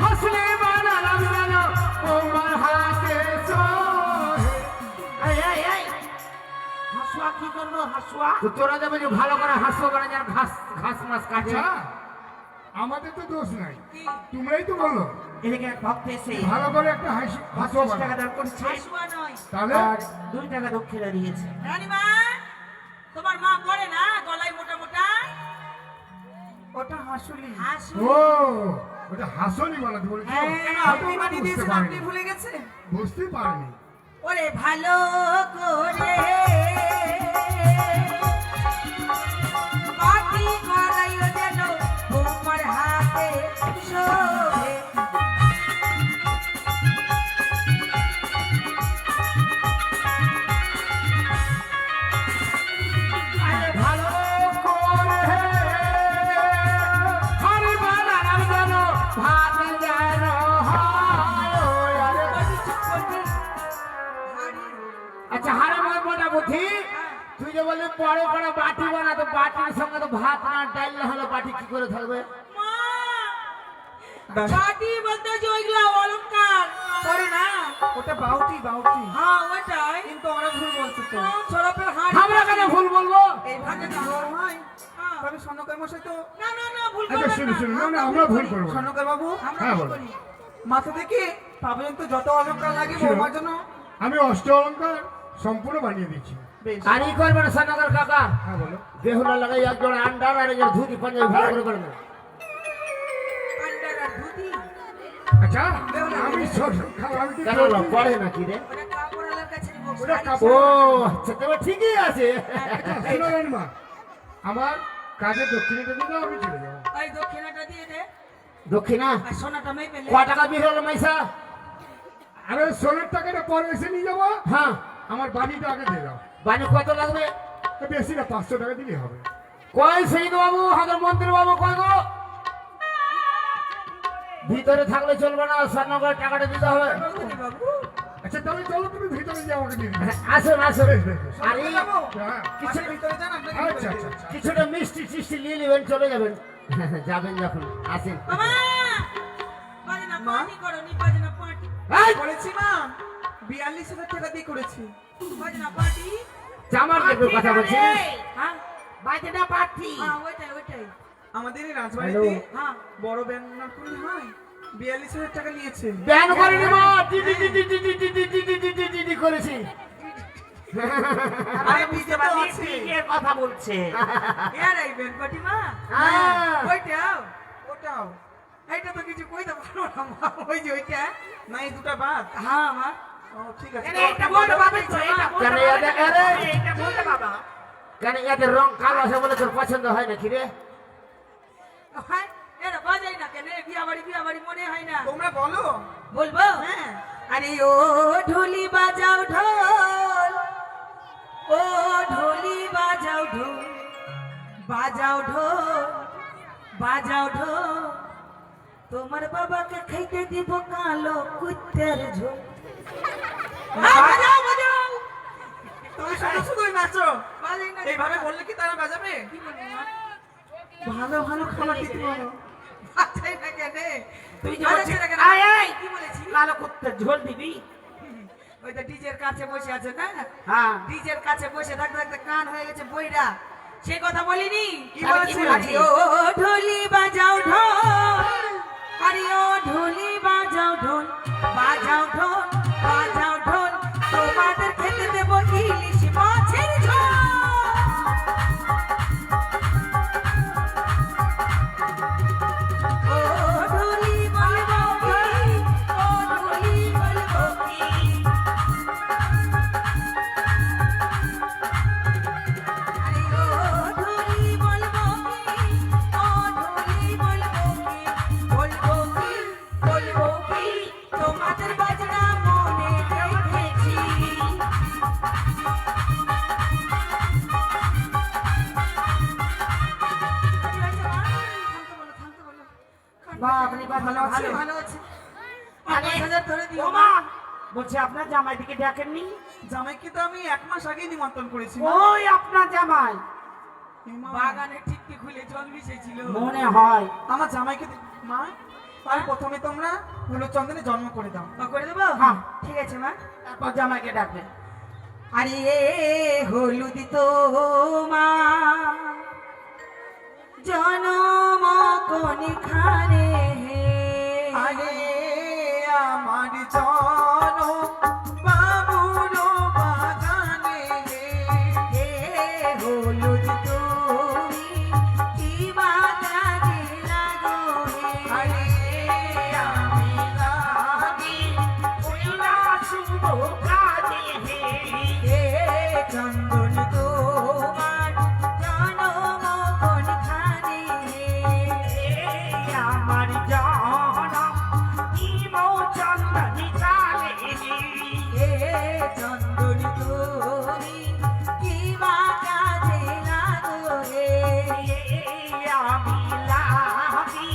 [SPEAKER 2] হাসলে বানালাম যেন তোমার হাতে শোভে। এই, এই, এই, হাসুয়া কি করবো? হাসুয়া তো তোরা যাবে যে ভালো করে হাসো করে যার ঘাস ঘাস মাছ কাটে।
[SPEAKER 8] আচ্ছা আমাদের তো দোষ নাই, তোমরাই তো বলো।
[SPEAKER 7] এদিকে এক ভক্ত এসে
[SPEAKER 8] ভালো করে একটা হাসি হাসো
[SPEAKER 7] 50 টাকা দান করছে,
[SPEAKER 1] হাসুয়া নয়।
[SPEAKER 8] তাহলে
[SPEAKER 7] আর 2 টাকা দক্ষিণা দিয়েছে।
[SPEAKER 1] রানীমা, তোমার মা পড়ে না গলায় মোটা মোটা?
[SPEAKER 6] ওটা হাসুলি।
[SPEAKER 1] হাসু।
[SPEAKER 8] ও ওটা হাসনি বানাতে বলেছো?
[SPEAKER 1] হ্যাঁ,
[SPEAKER 6] আপনি বানিয়ে
[SPEAKER 8] বুঝতে
[SPEAKER 6] দিয়েছেন,
[SPEAKER 8] পারিনি।
[SPEAKER 6] আপনি ভুলে গেছেন।
[SPEAKER 8] বুঝতে পারিনি।
[SPEAKER 1] ওরে ভালো করে পাটি গড়াইয়া যেন তোমার হাতে শোভে।
[SPEAKER 2] আরে ভালো করে হারি বানালাম যেন ভাত যেন হয়। ওই আরে আচ্ছা হারে ময় মোটা বুদ্ধি, তুই যে বললি বড় বড় বাটি বানাতো, বাটির সঙ্গে তো ভাত না ডাল না হলে বাটি কি করে থাকবে?
[SPEAKER 1] পাটি বলতে যে ওইগুলা অলংকার করে না?
[SPEAKER 6] ওটা বাউটি, বাউটি।
[SPEAKER 1] হ্যাঁ ওটাই।
[SPEAKER 6] কিন্তু আমরা ভুল বলছি তো।
[SPEAKER 1] সরপের হাড়ি।
[SPEAKER 2] আমরা কেন ভুল বলবো?
[SPEAKER 1] এই ভাগে না।
[SPEAKER 6] জোর হয়।
[SPEAKER 1] হ্যাঁ।
[SPEAKER 6] তবে স্বর্ণকার মশাই তো,
[SPEAKER 1] না না না ভুল
[SPEAKER 8] আচ্ছা
[SPEAKER 1] করবেন
[SPEAKER 8] শুনো
[SPEAKER 1] না।
[SPEAKER 8] শুনো, না না আমরা ভুল করবো না।
[SPEAKER 6] স্বর্ণকার বাবু,
[SPEAKER 1] আমরা
[SPEAKER 8] হ্যাঁ,
[SPEAKER 1] ভুল
[SPEAKER 8] বলো।
[SPEAKER 1] করি।
[SPEAKER 6] মাথা থেকে পা পর্যন্ত যত অলঙ্কার লাগে
[SPEAKER 8] ছিল।
[SPEAKER 6] বৌমার জন্য
[SPEAKER 8] আমি অষ্ট অলঙ্কার সম্পূর্ণ বানিয়ে দিচ্ছি।
[SPEAKER 6] বেশ।
[SPEAKER 2] আর ই করবে না সানাগর কাকা,
[SPEAKER 8] হ্যাঁ বলো।
[SPEAKER 2] বেহুলা লাগাই এক জোড়া আন্ডার আর এক জোড়া ধুতি পাঞ্জাবি ভালো করে করবে।
[SPEAKER 1] আন্ডার আর ধুতি।
[SPEAKER 8] আচ্ছা আমি সব আমি কি
[SPEAKER 2] কেন
[SPEAKER 8] করছি?
[SPEAKER 2] পড়ে নাকি রে?
[SPEAKER 1] ওটা কাপড়ওয়ালার কাছে নিবো।
[SPEAKER 8] ওটা
[SPEAKER 1] শাড়ি-
[SPEAKER 8] কাপড়।
[SPEAKER 2] ও আচ্ছা তবে ঠিকই আছে।
[SPEAKER 8] আচ্ছা, শোনো রানীমা, আমার কাজে দক্ষিণেটা দিলে আমি চলে যাবো।
[SPEAKER 1] এই দক্ষিণাটা দিয়ে দে।
[SPEAKER 2] দক্ষিণা
[SPEAKER 1] আর সোনাটা মেয়ে পেলে।
[SPEAKER 2] ক টাকা বিল হলো মাইসা?
[SPEAKER 8] আরে সোনার টাকাটা পরে এসে নিয়ে যাবো,
[SPEAKER 2] হ্যাঁ
[SPEAKER 8] আমার বাড়িটা আগে দিয়ে দাও।
[SPEAKER 2] বানি কত লাগবে?
[SPEAKER 8] বেশি না 500 টাকা দিলেই হবে।
[SPEAKER 2] কই সেই বাবু, হাজার মন্ত্রী বাবু কই গো? ভিতরে থাকলে চলবে না, স্বর্ণগর টাকাটা দিতে হবে।
[SPEAKER 1] বাবু
[SPEAKER 8] আচ্ছা তাহলে চলো তুমি ভিতরে গিয়ে আমাকে দিয়ে দিও।
[SPEAKER 2] আসুন আসুন।
[SPEAKER 8] বেশ, বেশ, বেশ।
[SPEAKER 2] আর এই
[SPEAKER 8] হ্যাঁ,
[SPEAKER 2] কিছু
[SPEAKER 6] আপনি ভিতরে যান, আপনাকে
[SPEAKER 8] আচ্ছা
[SPEAKER 6] ভিতরে
[SPEAKER 8] আচ্ছা
[SPEAKER 6] যান।
[SPEAKER 8] আচ্ছা।
[SPEAKER 2] কিছুটা মিষ্টি টিষ্টি নিয়ে নেবেন, চলে যাবেন। যাবেন যখন আসেন।
[SPEAKER 1] মামা বাজনা পার্টি করো নি, বাজনা পার্টি।
[SPEAKER 2] এই,
[SPEAKER 6] করেছি মা, 42,000 টাকা দিয়ে করেছি।
[SPEAKER 1] বাজনা পার্টি।
[SPEAKER 2] জামার দেখবে কথা বলছি।
[SPEAKER 1] হ্যাঁ
[SPEAKER 2] বাজনা পার্টি।
[SPEAKER 6] হ্যাঁ,
[SPEAKER 1] ওইটাই ওইটাই।
[SPEAKER 6] আমাদের এই রাজবাড়িতে
[SPEAKER 1] হ্যাঁ
[SPEAKER 6] বড় ব্যান না করলে হয়। 42,000 টাকা নিয়েছে।
[SPEAKER 2] ব্যান করিনি মা, TT TT TT TT TT TT TT করেছি।
[SPEAKER 6] আরে বুঝতে পারছি।
[SPEAKER 2] কথা বলছে।
[SPEAKER 1] এর এই বেন পার্টি মা।
[SPEAKER 2] হ্যাঁ।
[SPEAKER 1] ওইটাও।
[SPEAKER 6] ওটাও
[SPEAKER 1] এইটা তো কিছু কইতে পারো না মা। ওই যে ওইটা।
[SPEAKER 6] না, এই দুটা বাদ।
[SPEAKER 1] হ্যাঁ মা।
[SPEAKER 6] ও ঠিক আছে।
[SPEAKER 1] এটা বলতে পারবে তো, এটা বলতে
[SPEAKER 2] কেন
[SPEAKER 1] পারবে।
[SPEAKER 2] এদের আরে
[SPEAKER 1] এটা বলতে বাবা।
[SPEAKER 2] কেন এদের রং কালো আছে বলে তোর পছন্দ হয় নাকি রে?
[SPEAKER 1] হ্যাঁ এটা বাজাই না কেন? বিয়া বাড়ি মনে হয় না।
[SPEAKER 6] তোমরা বলো।
[SPEAKER 1] বলবো?
[SPEAKER 6] হ্যাঁ।
[SPEAKER 1] আরে ও ঢোলি বাজাও ঢোল, ও ঢোলি বাজাও ঢোল, বাজাও ঢোল, বাজাও ঢোল, তোমার বাবাকে খাইতে দিব কালো কুত্তের ঝোল।
[SPEAKER 6] তুমি শুধু শুধুই নাচো।
[SPEAKER 1] বাজাই না।
[SPEAKER 6] এইভাবে বললে কি তারা বাজাবে?
[SPEAKER 1] কি বলবো মা?
[SPEAKER 6] ভালো ভালো খাবার দিতে বলো।
[SPEAKER 1] বাজাই না কেন?
[SPEAKER 4] তুই যে
[SPEAKER 1] বাজাচ্ছি
[SPEAKER 4] বলছিস,
[SPEAKER 1] না কেন?
[SPEAKER 4] আয় আয়,
[SPEAKER 1] কি বলেছি?
[SPEAKER 4] কালো কুত্তার ঝোল দিবি?
[SPEAKER 1] ওই তো ডিজের কাছে বসে আছে না,
[SPEAKER 4] হ্যাঁ।
[SPEAKER 1] ডিজের কাছে বসে থাকতে থাকতে কান হয়ে গেছে বইরা, সে কথা বলিনি।
[SPEAKER 6] কি বলেছি?
[SPEAKER 1] আরে ও ঢোলি বাজাও ঢোল, আরে ও ঢোলি বাজাও ঢোল, বাজাও ঢোল, বাজাও ঢোল, তোমাদের খেতে দেব ইলিশ মাছের ঝোল। ও ঢোলি বলবো কি, ও ঢোলি বলবো কি, আরে ও ঢোলি বলবো কি, ও ঢোলি বলবো কি, বলবো কি, বলবো কি, তোমাদের বাজনা মনে রেখেছি।
[SPEAKER 2] বাপরে বাপ, ভালো আছে?
[SPEAKER 1] ভালো আছে। 5000 ধরে দিও
[SPEAKER 4] ও মা, বলছি আপনার জামাই দিকে ডাকেননি?
[SPEAKER 6] জামাইকে তো আমি 1 মাস আগেই নিমন্ত্রণ করেছি।
[SPEAKER 4] ওই আপনার জামাই
[SPEAKER 6] এমা,
[SPEAKER 1] বাগানের টিপটি খুলে জল মিশেছিল।
[SPEAKER 2] মনে হয়
[SPEAKER 6] আমার জামাইকে মা, তার প্রথমে তোমরা হলুদ চন্দনে জন্ম করে দাও।
[SPEAKER 1] করে দেবো?
[SPEAKER 4] হ্যাঁ।
[SPEAKER 1] ঠিক আছে মা।
[SPEAKER 4] তারপর জামাইকে ডাকবেন।
[SPEAKER 1] আরে হলুদ তো মা জনম কোনখানে,
[SPEAKER 6] আরে আমার জন বাবুর বাগানে,
[SPEAKER 1] হে হলুদ তুমি কি বাগানে লাগো হে।
[SPEAKER 6] আরে আমি লাগি
[SPEAKER 4] ওই না শুভ কাজে হে।
[SPEAKER 1] হে চন্দন তোমার জনম কোনখানে,
[SPEAKER 4] আমার জনম ইমো চন্দনি কালে হে।
[SPEAKER 1] হে চন্দন তুমি কি বাগানে লাগো হে।
[SPEAKER 4] আমি লাগি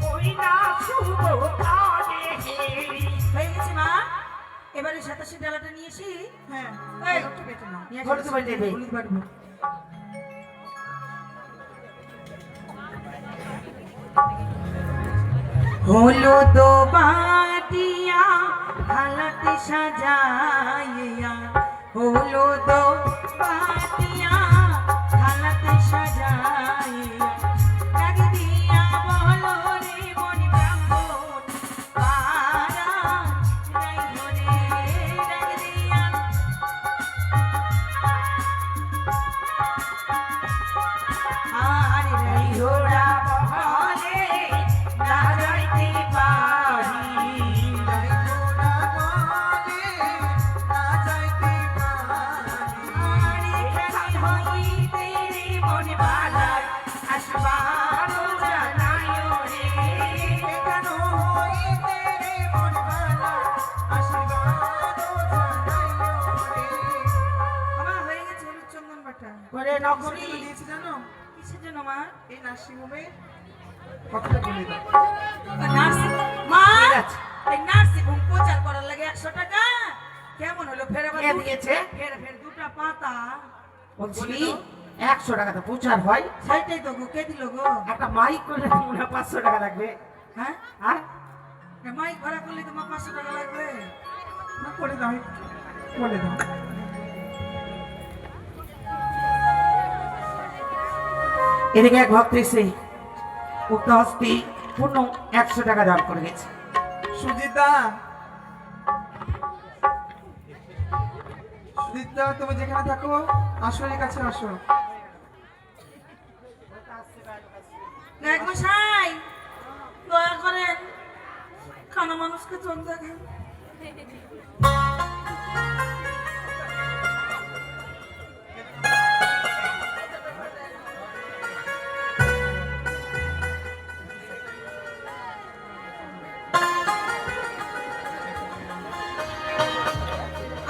[SPEAKER 4] ওই না শুভ কাজে হে।
[SPEAKER 1] হয়ে গেছে মা। এবারে 87 ডালাটা নিয়ে এসি।
[SPEAKER 6] হ্যাঁ,
[SPEAKER 1] এই,
[SPEAKER 6] একটু বেটে নাও।
[SPEAKER 1] নিয়ে আসি।
[SPEAKER 4] হলুদ বাটে দে।
[SPEAKER 1] হলুদ বাটবো। হলুদ বাটিয়া হালাতে সাজাইয়া, হলুদ বাটিয়া হালাতে সাজাইয়া, ডাক দিয়া বলো রে মন ব্রাহ্মণ পাড়া নাই মনে, ডাক দিয়া আর রাই ঘোড়া বহলে না যাইতে পারি,
[SPEAKER 6] তাই তোরা বলে না যাইতে পারি।
[SPEAKER 1] আর এখানে হইতে রে মন বালায় আসবারও জানাইও রে।
[SPEAKER 6] এখানো হইতে রে মন বালা, আশীর্বাদও জানাইও রে।
[SPEAKER 1] আমার হয়ে গেছে হলুদ চন্দন বাটা।
[SPEAKER 4] করে নকরি
[SPEAKER 6] কিসের জন্য দিয়েছি জানো?
[SPEAKER 1] কিসের জন্য মা?
[SPEAKER 6] এই নার্সিংহোমে কথাটা বলে দাও।
[SPEAKER 1] নার্সিং মা,
[SPEAKER 4] ঠিক আছে।
[SPEAKER 1] এই নার্সিং হোম প্রচার করার লাগে 100 টাকা কেমন হলো? ফের আবার
[SPEAKER 4] কে দিয়েছে?
[SPEAKER 1] ফের দুটা পাতা।
[SPEAKER 4] বলছি 100 টাকা তো প্রচার হয়,
[SPEAKER 1] সেটাই তো গো, কে দিল গো?
[SPEAKER 4] একটা মাইক করলে তো মনে হয় 500 টাকা লাগবে।
[SPEAKER 1] হ্যাঁ,
[SPEAKER 4] হ্যাঁ,
[SPEAKER 1] মাইক ভাড়া করলে তোমার 500 টাকা লাগবে।
[SPEAKER 6] না, করে দাও, বলে দাও।
[SPEAKER 4] এদিকে এক ভক্ত এসে উক্ত হস্তি পূর্ণ 100 টাকা দান করে গেছে।
[SPEAKER 6] সুজিতা, সুজিতা, তুমি যেখানে থাকো আসরের কাছে আসো।
[SPEAKER 1] গায়ক মশাই দয়া করেন, কানা মানুষকে চোখ দেখেন।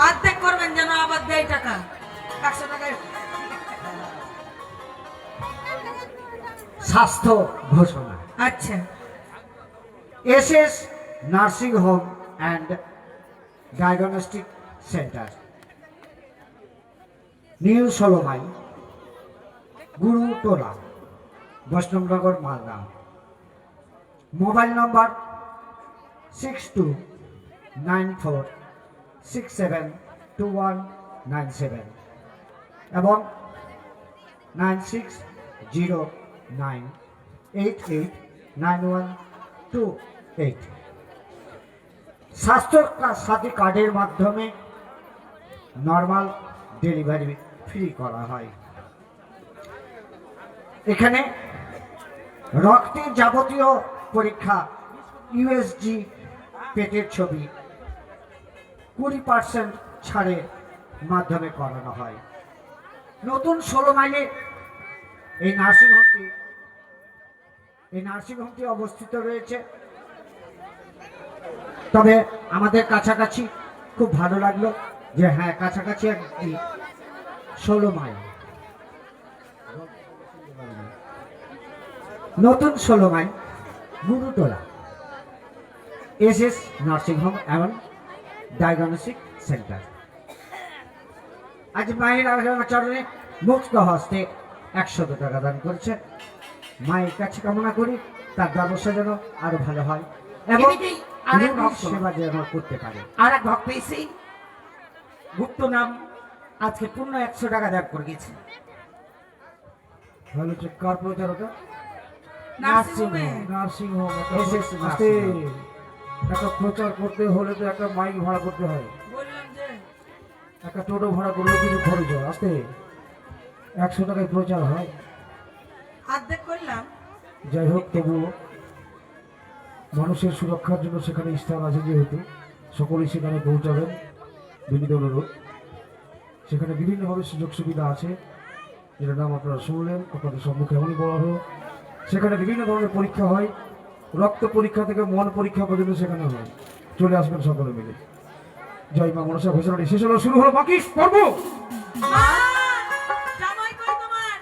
[SPEAKER 1] অর্ধেক করবেন যেন আবার দেয় টাকা, 100 টাকায়।
[SPEAKER 2] স্বাস্থ্য ঘোষণা।
[SPEAKER 1] আচ্ছা,
[SPEAKER 2] SS nursing home and diagnostic centre, new 16 mile, Gurutola, Baishnabnagar, Malda. Mobile number 6294672197 এবং 9609889128। স্বাস্থ্য সাথী কার্ডের মাধ্যমে নর্মাল ডেলিভারি ফ্রি করা হয়। এখানে রক্তের যাবতীয় পরীক্ষা, ইউএসজি, পেটের ছবি 20% ছাড়ের মাধ্যমে করানো হয়। নতুন 16 মাইলে এই নার্সিংহোমটি অবস্থিত রয়েছে। তবে আমাদের কাছাকাছি খুব ভালো লাগলো যে হ্যাঁ, কাছাকাছি একটি 16 মাইল, নতুন 16 মাইল, গুরুটোলা, এসএস নার্সিং হোম এবং ডায়াগনস্টিক সেন্টার। আজ মায়ের চরণে মুক্ত হস্তে 100 টাকা দান করেছে। মায়ের কাছে কামনা করি তার ব্যবসা যেন আরো ভালো হয় এবং
[SPEAKER 7] এদিকেই আরেক
[SPEAKER 2] রোগীর
[SPEAKER 7] ভক্ত।
[SPEAKER 2] সেবা যেন করতে পারে।
[SPEAKER 7] আর এক ভক্ত এসে গুপ্ত নাম আজকে পূর্ণ 100 টাকা দান করে গেছে।
[SPEAKER 5] ভালো হচ্ছে কার প্রচারটা?
[SPEAKER 7] নার্সিংহোমে।
[SPEAKER 5] Nursing home.
[SPEAKER 2] SS nursing home.
[SPEAKER 5] একটা প্রচার করতে হলে তো একটা মাইক ভাড়া করতে হয়,
[SPEAKER 7] বললাম যে
[SPEAKER 5] একটা টোটো ভাড়া করলে কিছু খরচ হয়। আসতে 100 টাকায় প্রচার হয়।
[SPEAKER 7] অর্ধেক করলাম।
[SPEAKER 5] যাই হোক, তবুও মানুষের সুরক্ষার জন্য সেখানে স্থান আছে, যেহেতু সকলেই সেখানে পৌঁছাবেন। বিনীত অনুরোধ, সেখানে বিভিন্নভাবে সুযোগ সুবিধা আছে, যেটা নাম আপনারা শুনলেন। আপনাদের সম্মুখে এমনই বলা হলো, সেখানে বিভিন্ন ধরনের পরীক্ষা হয়, রক্ত পরীক্ষা থেকে মন পরীক্ষা পর্যন্ত সেখানে হয়। চলে আসবেন সকলে মিলে। জয় মা মনসা ঘোষণাটি শেষ হলো, শুরু হলো বাকি পর্ব।
[SPEAKER 1] জামাই কই তোমার?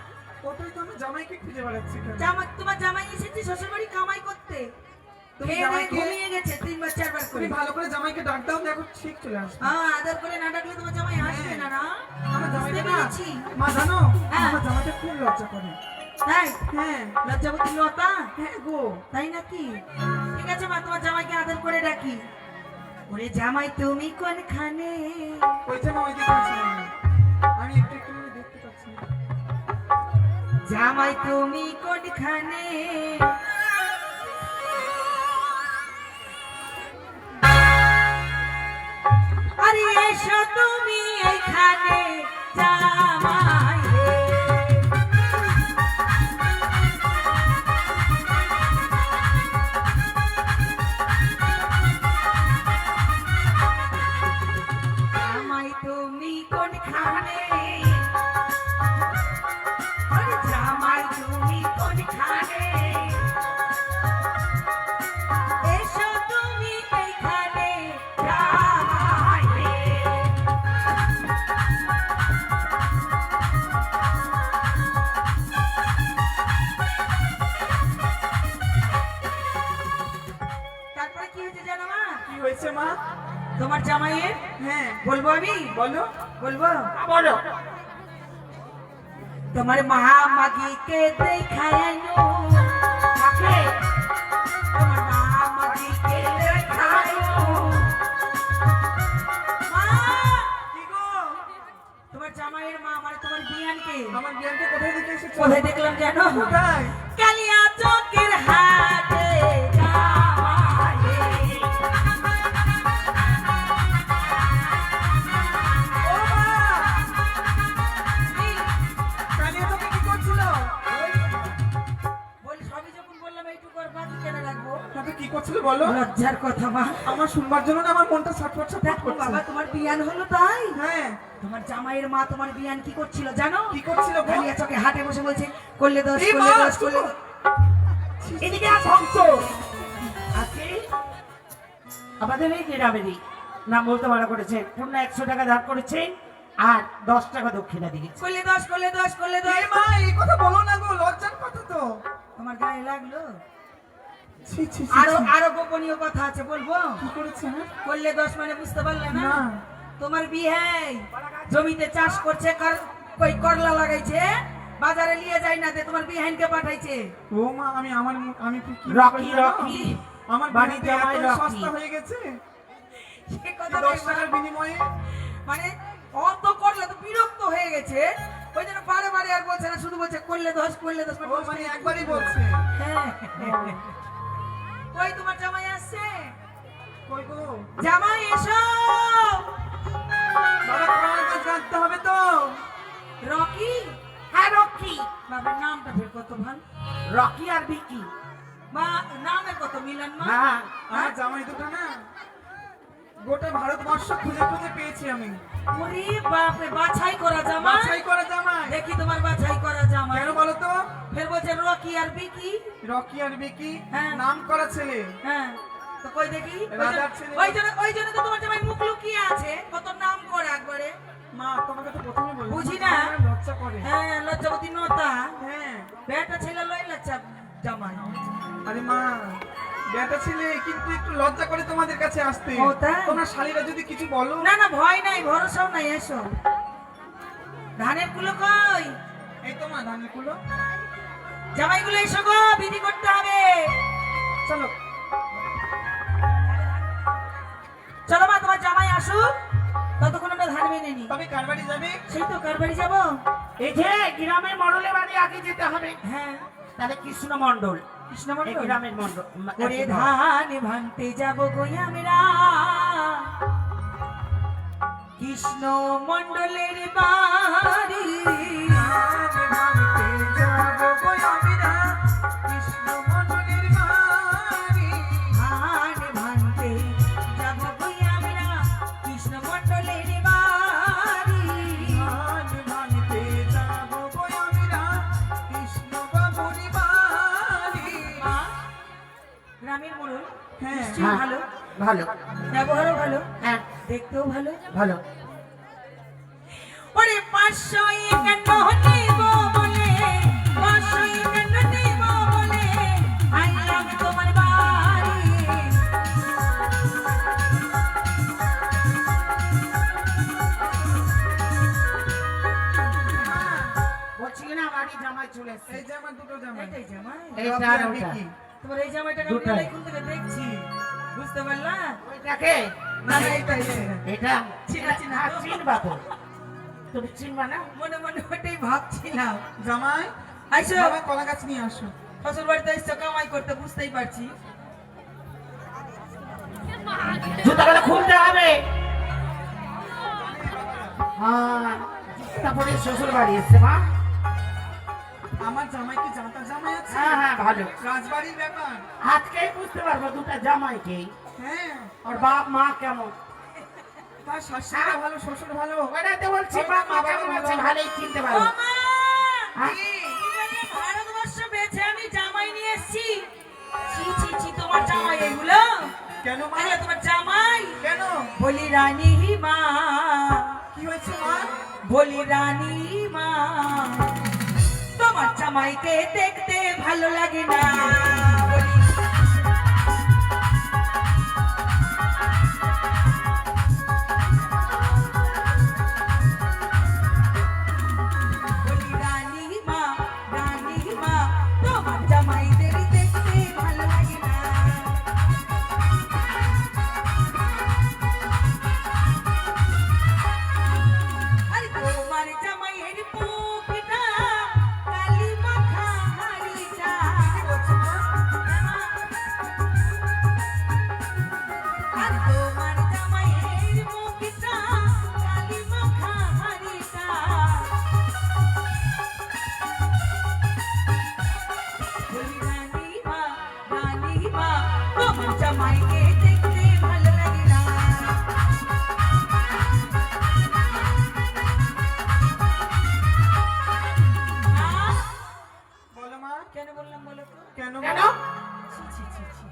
[SPEAKER 6] ওটাই তো আমি জামাইকে খুঁজে বেড়াচ্ছি কেন?
[SPEAKER 1] তোমার জামাই এসেছে শ্বশুর বাড়ি কামাই করতে।
[SPEAKER 6] তুমি
[SPEAKER 1] খেয়ে দিয়ে
[SPEAKER 6] জামাইকে
[SPEAKER 1] ঘুমিয়ে গেছে 3 বার 4 বার করে।
[SPEAKER 6] তুমি ভালো করে জামাইকে ডাক দাও, দেখো ঠিক চলে আসবে।
[SPEAKER 1] হ্যাঁ, আদর করে না ডাকলে তোমার জামাই আসবে না, না?
[SPEAKER 6] আমার জামাইকে
[SPEAKER 1] বুঝতে
[SPEAKER 6] না,
[SPEAKER 1] পেরেছি।
[SPEAKER 6] মা জানো,
[SPEAKER 1] হ্যাঁ।
[SPEAKER 6] আমার জামাইটা খুব লজ্জা করে।
[SPEAKER 1] তাই?
[SPEAKER 6] হ্যাঁ
[SPEAKER 1] লজ্জাবতী লতা?
[SPEAKER 6] হ্যাঁ গো।
[SPEAKER 1] তাই নাকি? ঠিক আছে মা, তোমার জামাইকে আদর করে ডাকি। ওরে জামাই তুমি কোনখানে?
[SPEAKER 6] ওই যে মা ওইদিকে আছে, আমি একটু একটু করে দেখতে পাচ্ছি না।
[SPEAKER 1] জামাই তুমি কোনখানে? আরে এসো তুমি এইখানে জামাই রে। জামাই তুমি কোনখানে? আরে জামাই তুমি কোনখানে? এসো তুমি এইখানে জামাই রে। তারপরে কি হয়েছে জানো মা?
[SPEAKER 6] কি হয়েছে মা?
[SPEAKER 1] তোমার জামাইয়ের
[SPEAKER 6] হ্যাঁ
[SPEAKER 1] বলবো আমি?
[SPEAKER 6] বলো।
[SPEAKER 1] বলবো?
[SPEAKER 7] বলো।
[SPEAKER 1] তোমার মা মাগিকে দেখাইনো থাকে, তোমার মা মাগিকে দেখাইনো। মা,
[SPEAKER 6] কি গো?
[SPEAKER 1] তোমার জামাইয়ের মা মানে তোমার বিয়ানকে
[SPEAKER 6] আমার জ্ঞানকে কোথায় দেখে এসেছো?
[SPEAKER 1] কোথায় দেখলাম জানো?
[SPEAKER 6] কোথায়?
[SPEAKER 1] কালিয়া চকের হাটে জামাই রে।
[SPEAKER 6] ও মা, কালিয়া তোকে কি করছিল?
[SPEAKER 1] বলি সবই যখন বললাম এইটুকু আর বাকি কেন রাখবো?
[SPEAKER 6] তাতে কি করছিল বলো?
[SPEAKER 1] লজ্জার কথা মা।
[SPEAKER 6] আমার শুনবার জন্য না আমার মনটা ছটফট ছটফট
[SPEAKER 1] দেখো
[SPEAKER 6] করছে।
[SPEAKER 1] বাবা, তোমার বিয়ান হলো তাই?
[SPEAKER 6] হ্যাঁ,
[SPEAKER 1] তোমার জামাইয়ের মা তোমার বিয়ান কি করছিল জানো?
[SPEAKER 6] কি করছিল গো?
[SPEAKER 1] কালিয়া চকে হাটে বসে বলছে করলে দোষ,
[SPEAKER 6] এই
[SPEAKER 1] করলে
[SPEAKER 6] মা,
[SPEAKER 1] দোষ, করলে দোষ।
[SPEAKER 7] এদিকে এক ভক্ত আছে আমাদের এই গ্রামেরই, নাম বলতে মানা করেছে, পূর্ণ 100 টাকা দান করেছেন আর 10 টাকা দক্ষিণা দিয়েছে।
[SPEAKER 1] করলে দোষ, করলে দোষ, করলে দোষ।
[SPEAKER 6] এই মা, এই কথা বলো না গো, লজ্জার কথা তো।
[SPEAKER 1] তোমার গায়ে লাগলো?
[SPEAKER 6] ছি ছি ছি,
[SPEAKER 1] আরো
[SPEAKER 6] ছি।
[SPEAKER 1] আরো গোপনীয় কথা আছে, বলবো?
[SPEAKER 6] কি করেছে হ্যাঁ?
[SPEAKER 1] করলে 10 মানে বুঝতে পারলে না?
[SPEAKER 6] না।
[SPEAKER 1] তোমার বিয়ে জমিতে চাষ করছে, কই করলা লাগাইছে, বাজারে নিয়ে যায় না, তোমার বিহাইনকে পাঠাইছে।
[SPEAKER 6] ও মা, আমি কি
[SPEAKER 7] রকি,
[SPEAKER 6] জানো?
[SPEAKER 7] রকি।
[SPEAKER 6] আমার
[SPEAKER 7] বাড়িতে
[SPEAKER 6] বাড়িতে
[SPEAKER 7] আমার
[SPEAKER 6] এত
[SPEAKER 7] রকি।
[SPEAKER 6] সস্তা হয়ে গেছে,
[SPEAKER 1] সে কথা
[SPEAKER 6] 10
[SPEAKER 1] নেই,
[SPEAKER 6] টাকার বিনিময়ে।
[SPEAKER 1] মানে অত করলে তো বিরক্ত হয়ে গেছে, ওই জন্য বারে বারে আর বলছে না, শুধু বলছে করলে 10 করলে 10।
[SPEAKER 6] ও মানে একবারই বলছে।
[SPEAKER 1] হ্যাঁ। ওই তোমার জামাই আসছে,
[SPEAKER 6] কই গো?
[SPEAKER 1] জামাই এসো।
[SPEAKER 6] বাবা, তোমার কাছে জানতে হবে তো।
[SPEAKER 1] রকি,
[SPEAKER 7] হ্যাঁ রকি।
[SPEAKER 1] বাবার নামটা ফের কত ভালো,
[SPEAKER 7] রকি আর বিকি।
[SPEAKER 1] মা নামের কত মিলন মা।
[SPEAKER 7] হ্যাঁ
[SPEAKER 6] আমার জামাই দুটো না গোটা ভারতবর্ষ খুঁজে খুঁজে পেয়েছি আমি।
[SPEAKER 1] ওরে বাপ রে, বাছাই করা জামাই।
[SPEAKER 6] বাছাই করা জামাই।
[SPEAKER 1] দেখি তোমার বাছাই করা জামাই।
[SPEAKER 6] কেন বলো তো?
[SPEAKER 1] ফের বলছে রকি আর বিকি।
[SPEAKER 6] রকি আর বিকি
[SPEAKER 1] হ্যাঁ।
[SPEAKER 6] নাম করা ছেলে।
[SPEAKER 1] হ্যাঁ, তো কই দেখি।
[SPEAKER 6] রাজার ছেলে।
[SPEAKER 1] ওই জন্য তো তোমার জামাই মুখ লুকিয়ে আছে, কত নাম করে একবারে।
[SPEAKER 6] মা, তোমাকে তো প্রথমে বললাম
[SPEAKER 1] বুঝি না।
[SPEAKER 6] আমার লজ্জা করে।
[SPEAKER 1] হ্যাঁ, লজ্জাবতী নতা।
[SPEAKER 6] হ্যাঁ।
[SPEAKER 1] বেটা ছেলে লই লজ্জা জামাই।
[SPEAKER 6] আরে মা, বেটা ছেলে কিন্তু একটু লজ্জা করে তোমাদের কাছে আসতে।
[SPEAKER 1] ও তাই?
[SPEAKER 6] তোমরা শালীরা যদি কিছু বলো।
[SPEAKER 1] না না, ভয় নাই, ভরসাও নাই, এসো। ধানের কুলো কই?
[SPEAKER 6] এই তো মা, ধানের কুলো।
[SPEAKER 1] জামাইগুলো এসো গো, বিধি করতে হবে।
[SPEAKER 6] চলো।
[SPEAKER 1] চলো মা, তোমার জামাই আসুক, ততক্ষণ আমরা ধান মেনে নি।
[SPEAKER 6] তবে কার বাড়ি যাবে?
[SPEAKER 1] সেই তো কার বাড়ি যাবো।
[SPEAKER 7] এই যে গ্রামের মন্ডলের বাড়ি আগে যেতে হবে।
[SPEAKER 1] হ্যাঁ,
[SPEAKER 7] তাহলে কৃষ্ণ মন্ডল,
[SPEAKER 1] কৃষ্ণ
[SPEAKER 7] এই
[SPEAKER 1] মন্ডল।
[SPEAKER 7] গ্রামের মন্ডল।
[SPEAKER 1] ওরে ধান ভাঙতে যাব গো আমরা, কৃষ্ণ মন্ডলের বাড়ি।
[SPEAKER 6] ধান ভাঙতে যাবো গো আমরা, কৃষ্ণ মন্ডলের বাড়ি।
[SPEAKER 1] ধান ভাঙতে যাব গো আমরা, কৃষ্ণ মন্ডলের বাড়ি।
[SPEAKER 6] ধান ভাঙতে যাবো গো আমরা, কৃষ্ণ বাবুর বাড়ি।
[SPEAKER 1] মা, গ্রামের মোড়ল
[SPEAKER 6] হ্যাঁ।
[SPEAKER 1] নিশ্চয়ই
[SPEAKER 7] হ্যাঁ।
[SPEAKER 1] ভালো,
[SPEAKER 7] ভালো।
[SPEAKER 1] ব্যবহারও ভালো,
[SPEAKER 7] হ্যাঁ
[SPEAKER 1] দেখতেও ভালো।
[SPEAKER 7] ভালো।
[SPEAKER 1] ওরে 551 নেব বলে, 551 নেব বলে আইলাম তোমার বাড়ি।
[SPEAKER 7] বলছি না বাড়ি জামাই চলে এসছে।
[SPEAKER 6] এই যে আমার দুটো জামাই।
[SPEAKER 1] এটাই জামাই।
[SPEAKER 7] এইটা
[SPEAKER 6] রকি
[SPEAKER 7] আর
[SPEAKER 6] আর
[SPEAKER 7] ওটা।
[SPEAKER 6] বিকি।
[SPEAKER 1] তোমার এই জামাইটাকে আমি
[SPEAKER 7] দুটাই।
[SPEAKER 1] অনেকক্ষণ থেকে দেখছি, বুঝতে পারলা?
[SPEAKER 7] ওইটাকে
[SPEAKER 6] না না, এইটাই।
[SPEAKER 7] এটা
[SPEAKER 1] চিনা চিনা
[SPEAKER 7] হ্যাঁ, চিনবা তো। তুমি চিনবা না?
[SPEAKER 1] মনে মনে ওটাই ভাবছিলাম।
[SPEAKER 6] জামাই,
[SPEAKER 1] আইসো,
[SPEAKER 6] বাবা কলা গাছ নিয়ে আসো।
[SPEAKER 1] শ্বশুর বাড়িতে এসছো কামাই করতে, বুঝতেই পারছি।
[SPEAKER 7] জুতাগুলো খুলতে হবে। হ্যাঁ, তারপরে শ্বশুর বাড়ি এসছে মা।
[SPEAKER 6] আমার জামাই কি জাতা জামাই আছে?
[SPEAKER 7] হ্যাঁ হ্যাঁ ভালো।
[SPEAKER 6] রাজবাড়ির ব্যাপার।
[SPEAKER 7] আজকেই বুঝতে পারবো দুটা জামাইকে।
[SPEAKER 6] হ্যাঁ।
[SPEAKER 7] আর বাপ মা কেমন।
[SPEAKER 6] তার শাশুড়ি ভালো, শ্বশুর ভালো।
[SPEAKER 7] ওটাতে বলছি বাপ মা কেমন আছে ভালোই চিনতে
[SPEAKER 1] ও
[SPEAKER 7] পারবো।
[SPEAKER 1] মা,
[SPEAKER 7] হ্যাঁ?
[SPEAKER 1] ভারতবর্ষ বেছে আমি জামাই নিয়ে এসছি। ছি ছি ছি, তোমার জামাই এগুলো?
[SPEAKER 6] কেন মা?
[SPEAKER 1] এগুলো তোমার জামাই?
[SPEAKER 6] কেন?
[SPEAKER 1] বলি রানী মা,
[SPEAKER 6] কি হয়েছে মা?
[SPEAKER 1] বলি রানী মা, তোমার জামাইকে দেখতে ভালো লাগে না। বলি বলি রানী মা, তোমার জামাইদের দেখতে ভালো লাগে না। আরে তোমার জামাইয়ের মুখটা কালি মাখা হাড়িটা। আর তোমার জামাইয়ের মুখটা কালি মাখা হাড়িটা। বলি রানী মা, তোমার জামাইকে দেখতে ভালো লাগে না। মা,
[SPEAKER 6] বলো মা।
[SPEAKER 1] কেন বললাম বলো তো?
[SPEAKER 6] কেন
[SPEAKER 7] কেন?
[SPEAKER 6] মা?
[SPEAKER 1] ছি, ছি, ছি, ছি।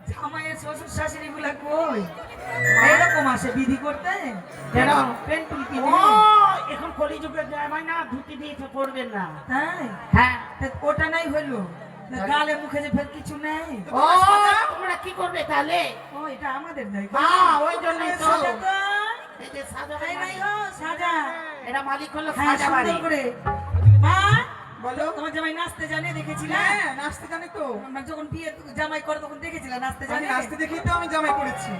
[SPEAKER 1] জামাইয়ের শ্বশুর শাশুড়ি গুলা কই এরকম আসে বিধি করতে?
[SPEAKER 7] কেন?
[SPEAKER 1] পেন্টুল
[SPEAKER 7] ও
[SPEAKER 1] কিনে।
[SPEAKER 7] এখন কলিযুগের জামাই না, ধুতি দিয়ে তো পড়বেন না।
[SPEAKER 1] তাই?
[SPEAKER 7] হ্যাঁ
[SPEAKER 1] তা ওটা নাই হলো, গালে মুখে যে ফের কিছু নেই।
[SPEAKER 7] ও তোমরা কি করবে তাহলে?
[SPEAKER 1] ও এটা আমাদের জায়গা।
[SPEAKER 7] হ্যাঁ ওই জন্যই তো
[SPEAKER 1] সাজা তো।
[SPEAKER 7] এই যে সাজা
[SPEAKER 1] এই নাই গো, সাজা।
[SPEAKER 7] এটা মালিক হলো
[SPEAKER 1] হ্যাঁ,
[SPEAKER 7] সাজা বাড়ি।
[SPEAKER 1] সুন্দর করে। মা,
[SPEAKER 6] বলো।
[SPEAKER 1] তোমার জামাই নাচতে জানে, দেখেছিলে?
[SPEAKER 6] হ্যাঁ নাচতে জানি তো।
[SPEAKER 1] আমরা যখন বিয়ে জামাই করে তখন দেখেছিলে নাচতে
[SPEAKER 6] আমি
[SPEAKER 1] জানে?
[SPEAKER 6] নাচতে দেখেই তো আমি জামাই করেছি।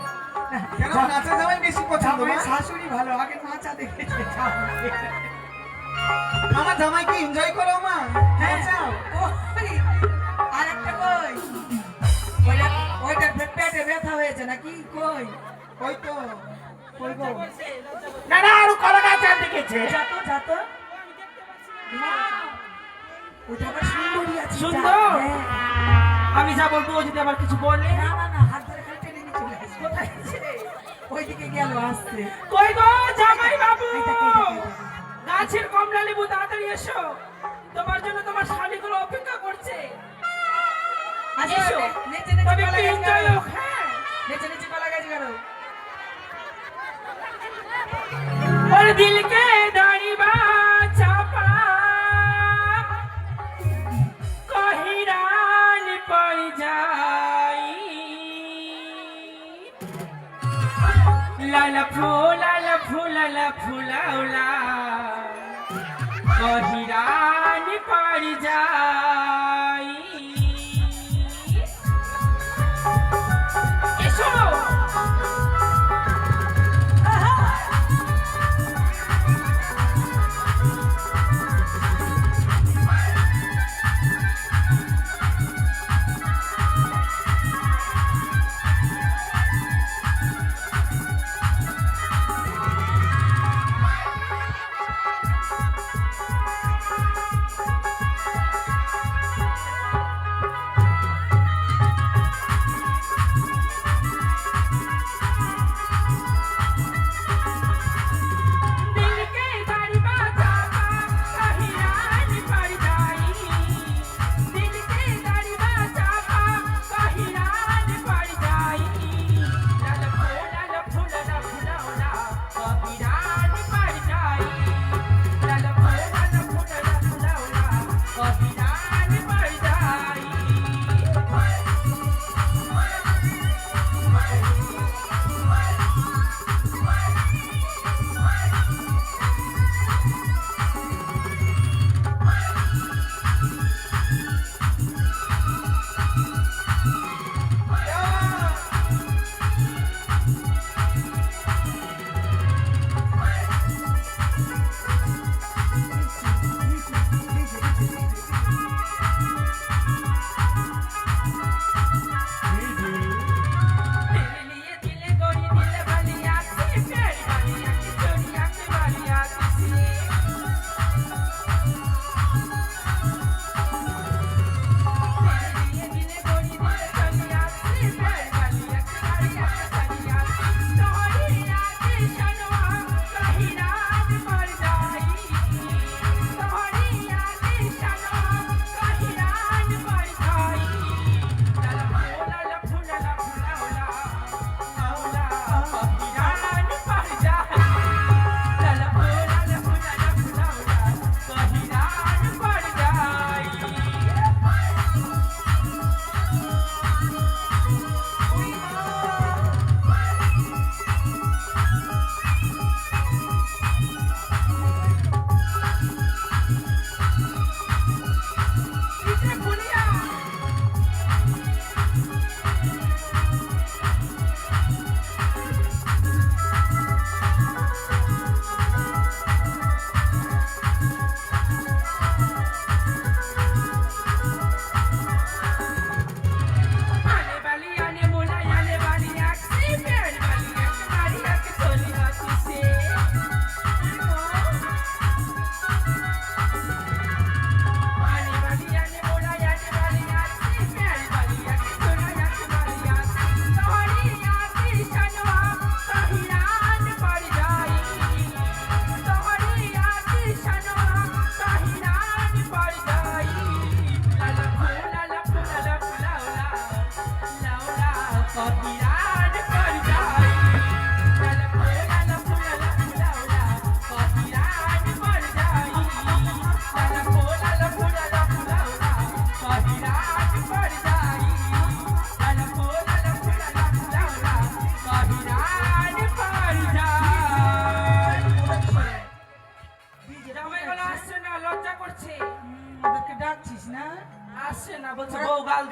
[SPEAKER 6] কেন নাচা জামাই বেশি পছন্দ
[SPEAKER 1] জামাই
[SPEAKER 6] মা?
[SPEAKER 1] শাশুড়ি ভালো, আগে নাচা দেখেছে।
[SPEAKER 6] আমার জামাইকে এনজয় করো মা।
[SPEAKER 1] হ্যাঁ,
[SPEAKER 6] নাচাও।
[SPEAKER 1] ওই, আরেকটা কই? ওইটার পেটে ব্যথা হয়েছে নাকি? কই?
[SPEAKER 6] ওই তো।
[SPEAKER 1] কই গো?
[SPEAKER 7] না না আরো কলা গাছ আনতে গেছে।
[SPEAKER 1] যাতো, যাতো। ওইটা আবার সুন্দরী আছে।
[SPEAKER 7] সুন্দর?
[SPEAKER 1] হ্যাঁ।
[SPEAKER 7] আমি যা বলবো ও যদি আবার কিছু বলে।
[SPEAKER 1] না না না, হাত ধরে খালি টেনে নিয়ে চলে আসে। কোথায় আছে? ওইদিকে গেল আসছে।
[SPEAKER 7] কই গো জামাই বাবু,
[SPEAKER 1] এইটা, এইটা, এইটা।
[SPEAKER 7] গাছের কমলা লেবু তাড়াতাড়ি এসো, তোমার জন্য তোমার শালিগুলো অপেক্ষা করছে।
[SPEAKER 1] আসো,
[SPEAKER 7] এসো।
[SPEAKER 1] নেচে নেচে
[SPEAKER 7] তবে
[SPEAKER 1] গলা
[SPEAKER 7] একটু
[SPEAKER 1] গাছ
[SPEAKER 7] enjoy
[SPEAKER 1] গাড়ো।
[SPEAKER 7] হোক, হ্যাঁ।
[SPEAKER 1] নেচে নেচে গলা গাছ গাড়ো।
[SPEAKER 7] और दिल के दाढ़ी चापा कहिरान पड़ जाई लाला फूला कहिरान पड़ जाई एसो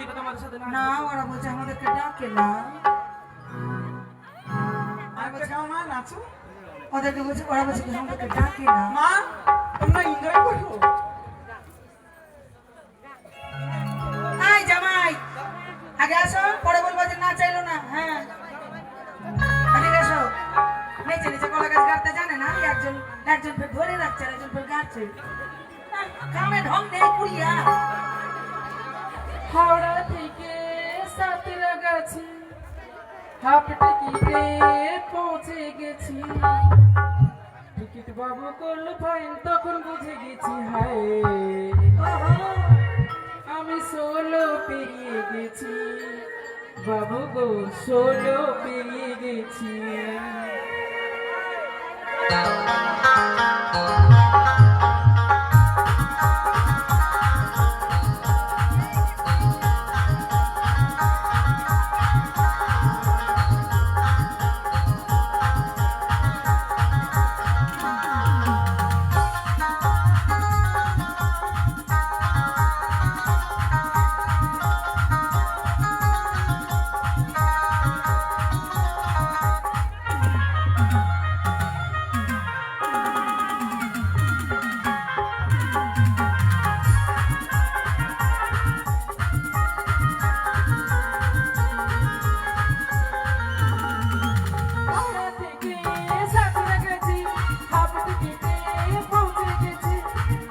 [SPEAKER 7] দিকে তোমাদের সাথে
[SPEAKER 1] না
[SPEAKER 7] না
[SPEAKER 1] ওরা বলছে আমাদেরকে ডাকে না,
[SPEAKER 6] আরেকটা গাও মা, নাচো।
[SPEAKER 1] ওদেরকে বলছে, ওরা বলছে কি আমাদেরকে ডাকে না।
[SPEAKER 6] মা তোমরা এনজয় করো।
[SPEAKER 1] এই জামাই আগে আসো, পরে বলবো যে না চাইলো না। হ্যাঁ আগে আসো। নিচে নিচে কলা গাছ গাড়তে জানে না, একজন একজন ফের ধরে রাখছে আর একজন ফের গাড়ছে। কামে ঢং নেই পুরিয়া।
[SPEAKER 9] হাওড়া থেকে সাঁতরাগাছি হাফ টিকিটে পৌঁছে গেছি। টিকিট বাবু করলো ফাইন, তখন বুঝে গেছি হায় আমি 16 পেরিয়ে গেছি। বাবু গো 16 পেরিয়ে গেছি। হাওড়া থেকে সাঁতরাগাছি হাফ টিকিটে পৌঁছে গেছি।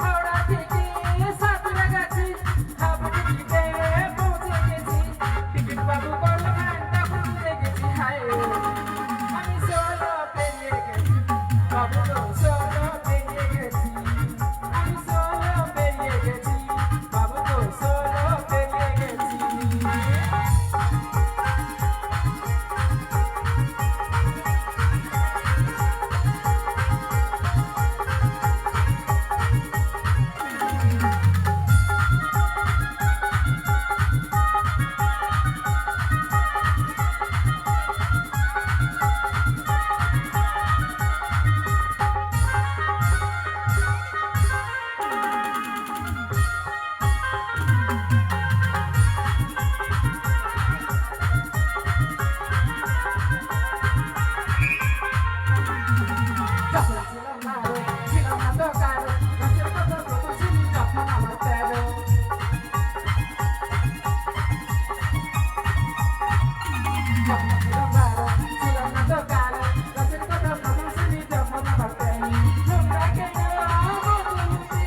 [SPEAKER 9] হাওড়া থেকে সাঁতরাগাছি হাফ টিকিটে পৌঁছে গেছি। টিকিট বাবু করলো ফাইন, তখন বুঝে গেছি হায় আমি 16 পেরিয়ে গেছি। বাবু গো 16 পেরিয়ে গেছি। আমি 16 পেরিয়ে গেছি। বাবু গো 16 পেরিয়ে গেছি। যখন ছিলাম না রে, ছিলাম না তো কারো, গাছের কথা কত শুনি যখন আমার তেরো। যখন ছিলাম না রে, ছিলাম না তো কারো, গাছের কথা কত শুনি যখন আমার তেরো। তোমরা কেন মধুলুতে,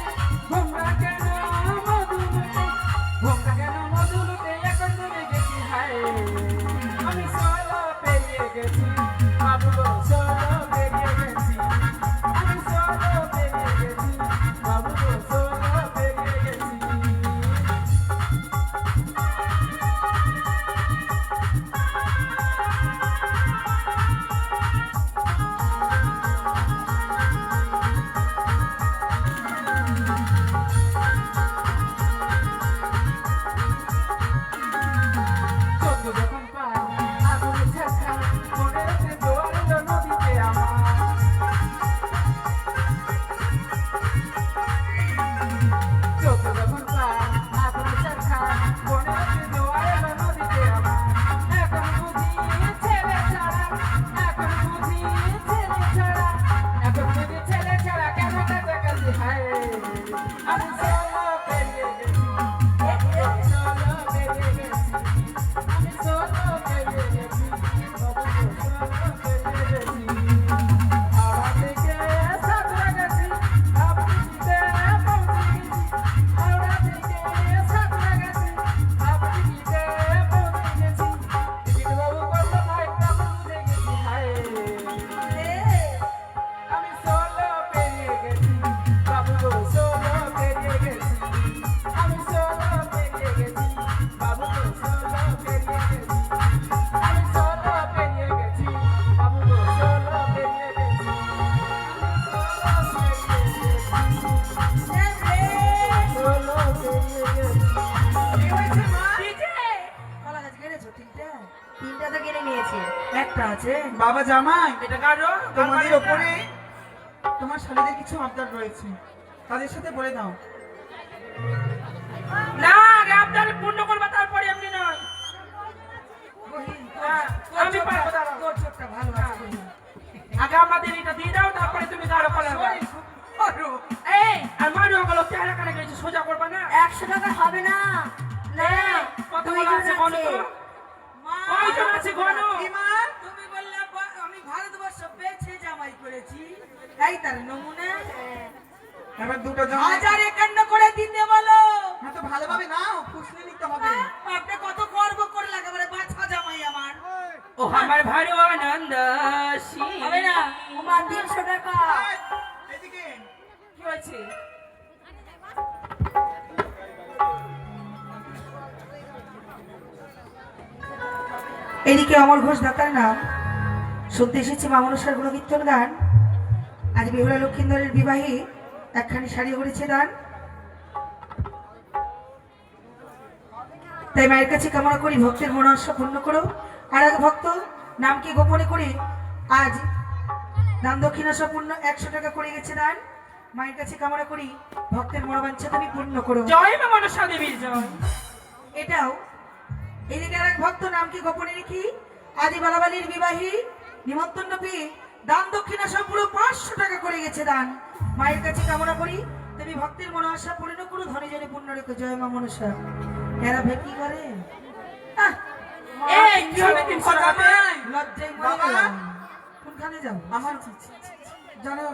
[SPEAKER 9] তোমরা কেন মধুলুতে, তোমরা কেন মধুলুতে, এখন চলে গেছি হায় আমি 16 পেরিয়ে গেছি। বাবু গো 16 পেরিয়ে গেছি। আমি 16 পেরিয়ে গেছি। বাবু গো 16 পেরিয়ে গেছি। চোখ যখন পাই আগুনে ঝাঁকা, মনে হচ্ছে জোয়ার এলো নদীতে আমার। চোখ যখন পাই আগুনে ঝাঁকা, মনে হচ্ছে জোয়ার এলো নদীতে আমার। এখন বুঝি ছেলে ছাড়া, এখন বুঝি ছেলে ছাড়া, এখন বুঝি ছেলে ছাড়া কেন কাছাকাছি হায় আমি 16 পেরিয়ে গেছি। 16 পেরিয়ে গেছি। আমি 16 পেরিয়ে গেছি। বাবু গো 16 পেরিয়ে গেছি। হাওড়া থেকে সাঁতরাগাছি হাফ টিকিটে পৌঁছে গেছি। হাওড়া থেকে সাঁতরাগাছি হাফ টিকিটে পৌঁছে গেছি। টিকিট বাবু করলো ফাইন, তখন বুঝে গেছি হায় আমি 16 পেরিয়ে গেছি। বাবু গো 16 পেরিয়ে গেছি। আমি 16 পেরিয়ে গেছি। বাবু গো 16 পেরিয়ে গেছি। আমি 16 পেরিয়ে গেছি। বাবু গো 16 পেরিয়ে গেছি।
[SPEAKER 1] কলা গাছ গেড়েছো তিনটা?
[SPEAKER 3] তিনটা তো কিনে নিয়েছি।
[SPEAKER 1] একটা আছে।
[SPEAKER 6] বাবা জামাই,
[SPEAKER 7] এটা কারো
[SPEAKER 6] তোমাদের ওপরে তোমার শালীদের কিছু আবদার রয়েছে, তাদের সাথে বলে দাও।
[SPEAKER 7] না আগে আপনার পূর্ণ করবা, তারপরে এমনি আমি পারবো, দাঁড়াও।
[SPEAKER 1] তোর চোখটা ভালো আছে
[SPEAKER 7] আগে আমাদের এটা দিয়ে দাও, তারপরে তুমি দাঁড়ো পালাবে।
[SPEAKER 1] করো।
[SPEAKER 7] এই আর মারু গেল চেহারা কানে গেছে, সোজা করবা না।
[SPEAKER 3] 100 টাকা হবে না। না,
[SPEAKER 7] কত
[SPEAKER 3] দুইজন
[SPEAKER 7] বলা আছে গণ তো?
[SPEAKER 1] মা,
[SPEAKER 7] কয়জন আছে গণ?
[SPEAKER 1] তুমি বললে আমি ভারতবর্ষ বেছে জামাই করেছি, এই তার নমুনা।
[SPEAKER 6] এবার দুটো জামাই
[SPEAKER 1] 1051 করে দিতে বলো।
[SPEAKER 6] হ্যাঁ তো ভালোভাবে নাও, ফুসলে নিতে হবে।
[SPEAKER 1] আপনি কত গর্ব করে একেবারে বাছা জামাই আমার।
[SPEAKER 7] ও আমার ভারু আনন্দ
[SPEAKER 1] হবে না?
[SPEAKER 3] ওমা 300 টাকা।
[SPEAKER 6] এদিকে
[SPEAKER 7] কি হয়েছে?
[SPEAKER 1] এদিকে অমর ঘোষ দাতার নাম শুনতে এসেছি মা মনসার গুণকীর্তন গান। আজ বেহুলা লক্ষিন্দরের বিবাহী একখানি শাড়ি করেছে দান, তাই মায়ের কাছে কামনা করি ভক্তের মনোবাঞ্ছা পূর্ণ করো। আর এক ভক্ত নামকে গোপনে করে আজ দান দক্ষিণা সম্পূর্ণ 100 টাকা করে গেছে দান। মায়ের কাছে কামনা করি ভক্তের মনোবাঞ্ছা তুমি পূর্ণ করো।
[SPEAKER 7] জয় মা মনসা দেবীর জয়।
[SPEAKER 1] এটাও এদিকে আর এক ভক্ত নামকে গোপনে রেখি আদি বালাবালির বিবাহী নিমন্ত্রণ পেয়ে দান দক্ষিণা সব পুরো 500 টাকা করে গেছে দান। মায়ের কাছে কামনা করি তুমি ভক্তের মনোবাঞ্ছা পূর্ণ করো, ধনে জনে পূর্ণ রেখো। জয় মা মনসা। এরা ভেকি করে আহ,
[SPEAKER 7] এই কি হবে 300 টাকা?
[SPEAKER 1] লজ্জায় মরে
[SPEAKER 6] বাবা।
[SPEAKER 1] গেলাম। কোনখানে যাবো?
[SPEAKER 6] আমার জানো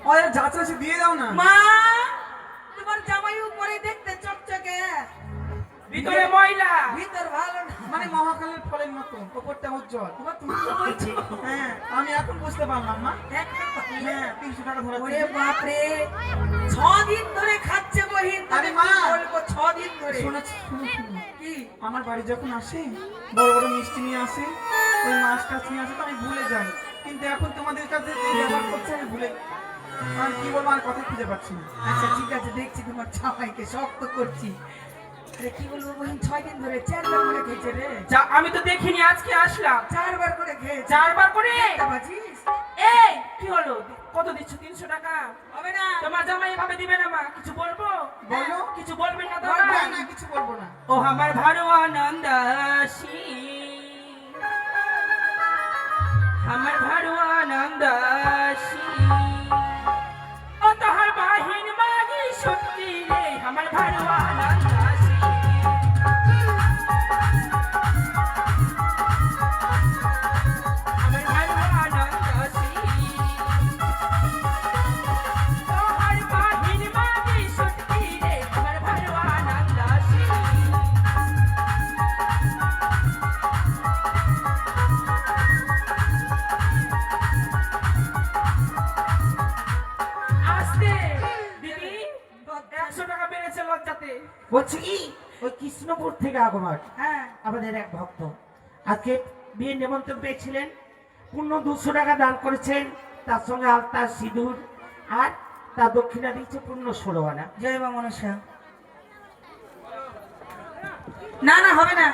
[SPEAKER 6] ওরা যাচ্ছে দিয়ে দাও না।
[SPEAKER 1] মা, তোমার জামাই উপরে দেখতে চকচকে,
[SPEAKER 7] ভিতরে ময়লা।
[SPEAKER 1] ভিতর ভালো না।
[SPEAKER 6] মানে মহাকালের ফলের মতো, ওপরটা উজ্জ্বল।
[SPEAKER 1] তোমার তুমি তো বলছি
[SPEAKER 6] হ্যাঁ আমি এখন বুঝতে পারলাম মা।
[SPEAKER 1] দেখতে পারলে?
[SPEAKER 6] হ্যাঁ 300 টাকা ধরে
[SPEAKER 1] ওরে বাপরে, 6 দিন ধরে খাচ্ছে বহিন।
[SPEAKER 6] আরে
[SPEAKER 1] আরে
[SPEAKER 6] মা।
[SPEAKER 1] মা বলবো 6 দিন ধরে।
[SPEAKER 6] শুনেছি
[SPEAKER 1] কি?
[SPEAKER 6] আমার বাড়ি যখন আসে বড় বড় মিষ্টি নিয়ে আসে, ওই মাছ টাছ নিয়ে আসে তো আমি ভুলে যাই, কিন্তু এখন তোমাদের কাছে যে ব্যবহার করছে আমি ভুলে আর কি বলবো আর কথা খুঁজে পাচ্ছি না।
[SPEAKER 1] আচ্ছা ঠিক আছে, দেখছি তোমার জামাইকে শক্ত করছি। আরে কি বলবো বহিন, 6 দিন ধরে 4 বার করে খেয়েছে রে।
[SPEAKER 7] যা আমি তো দেখিনি, আজকে আসলাম।
[SPEAKER 1] 4 বার করে খেয়েছে।
[SPEAKER 7] 4 বার করে।
[SPEAKER 1] বাজিস
[SPEAKER 7] এই কি হলো? কত দিচ্ছ? 300 টাকা
[SPEAKER 1] হবে না?
[SPEAKER 7] তোমার জামাই এভাবে দিবে না মা? কিছু বলবো?
[SPEAKER 6] বলো।
[SPEAKER 7] কিছু বলবেন না তো?
[SPEAKER 6] না না কিছু বলবো না।
[SPEAKER 7] ও আমার ভারু আনন্দাসী, আমার ভারু আনন্দাসী, ও তোহার বাহিন মাগি সত্যি রে, আমার ভারু আনন্দাসী। আমার ভারু আনন্দাসী, তোহার বাহিন মাগি সত্যি রে, আমার ভারু আনন্দাসী। আসতে দিদি 100 টাকা বেড়েছে লজ্জাতে।
[SPEAKER 2] বলছি কি ওই কৃষ্ণপুর থেকে আগমন
[SPEAKER 1] হ্যাঁ,
[SPEAKER 2] আমাদের এক ভক্ত আজকে বিয়ের নিমন্ত্রণ পেয়েছিলেন, পূর্ণ 200 টাকা দান করেছেন, তার সঙ্গে আলতা সিঁদুর আর তার দক্ষিণা দিয়েছে পূর্ণ 16 আনা।
[SPEAKER 1] জয় মা মনসা। না না হবে না।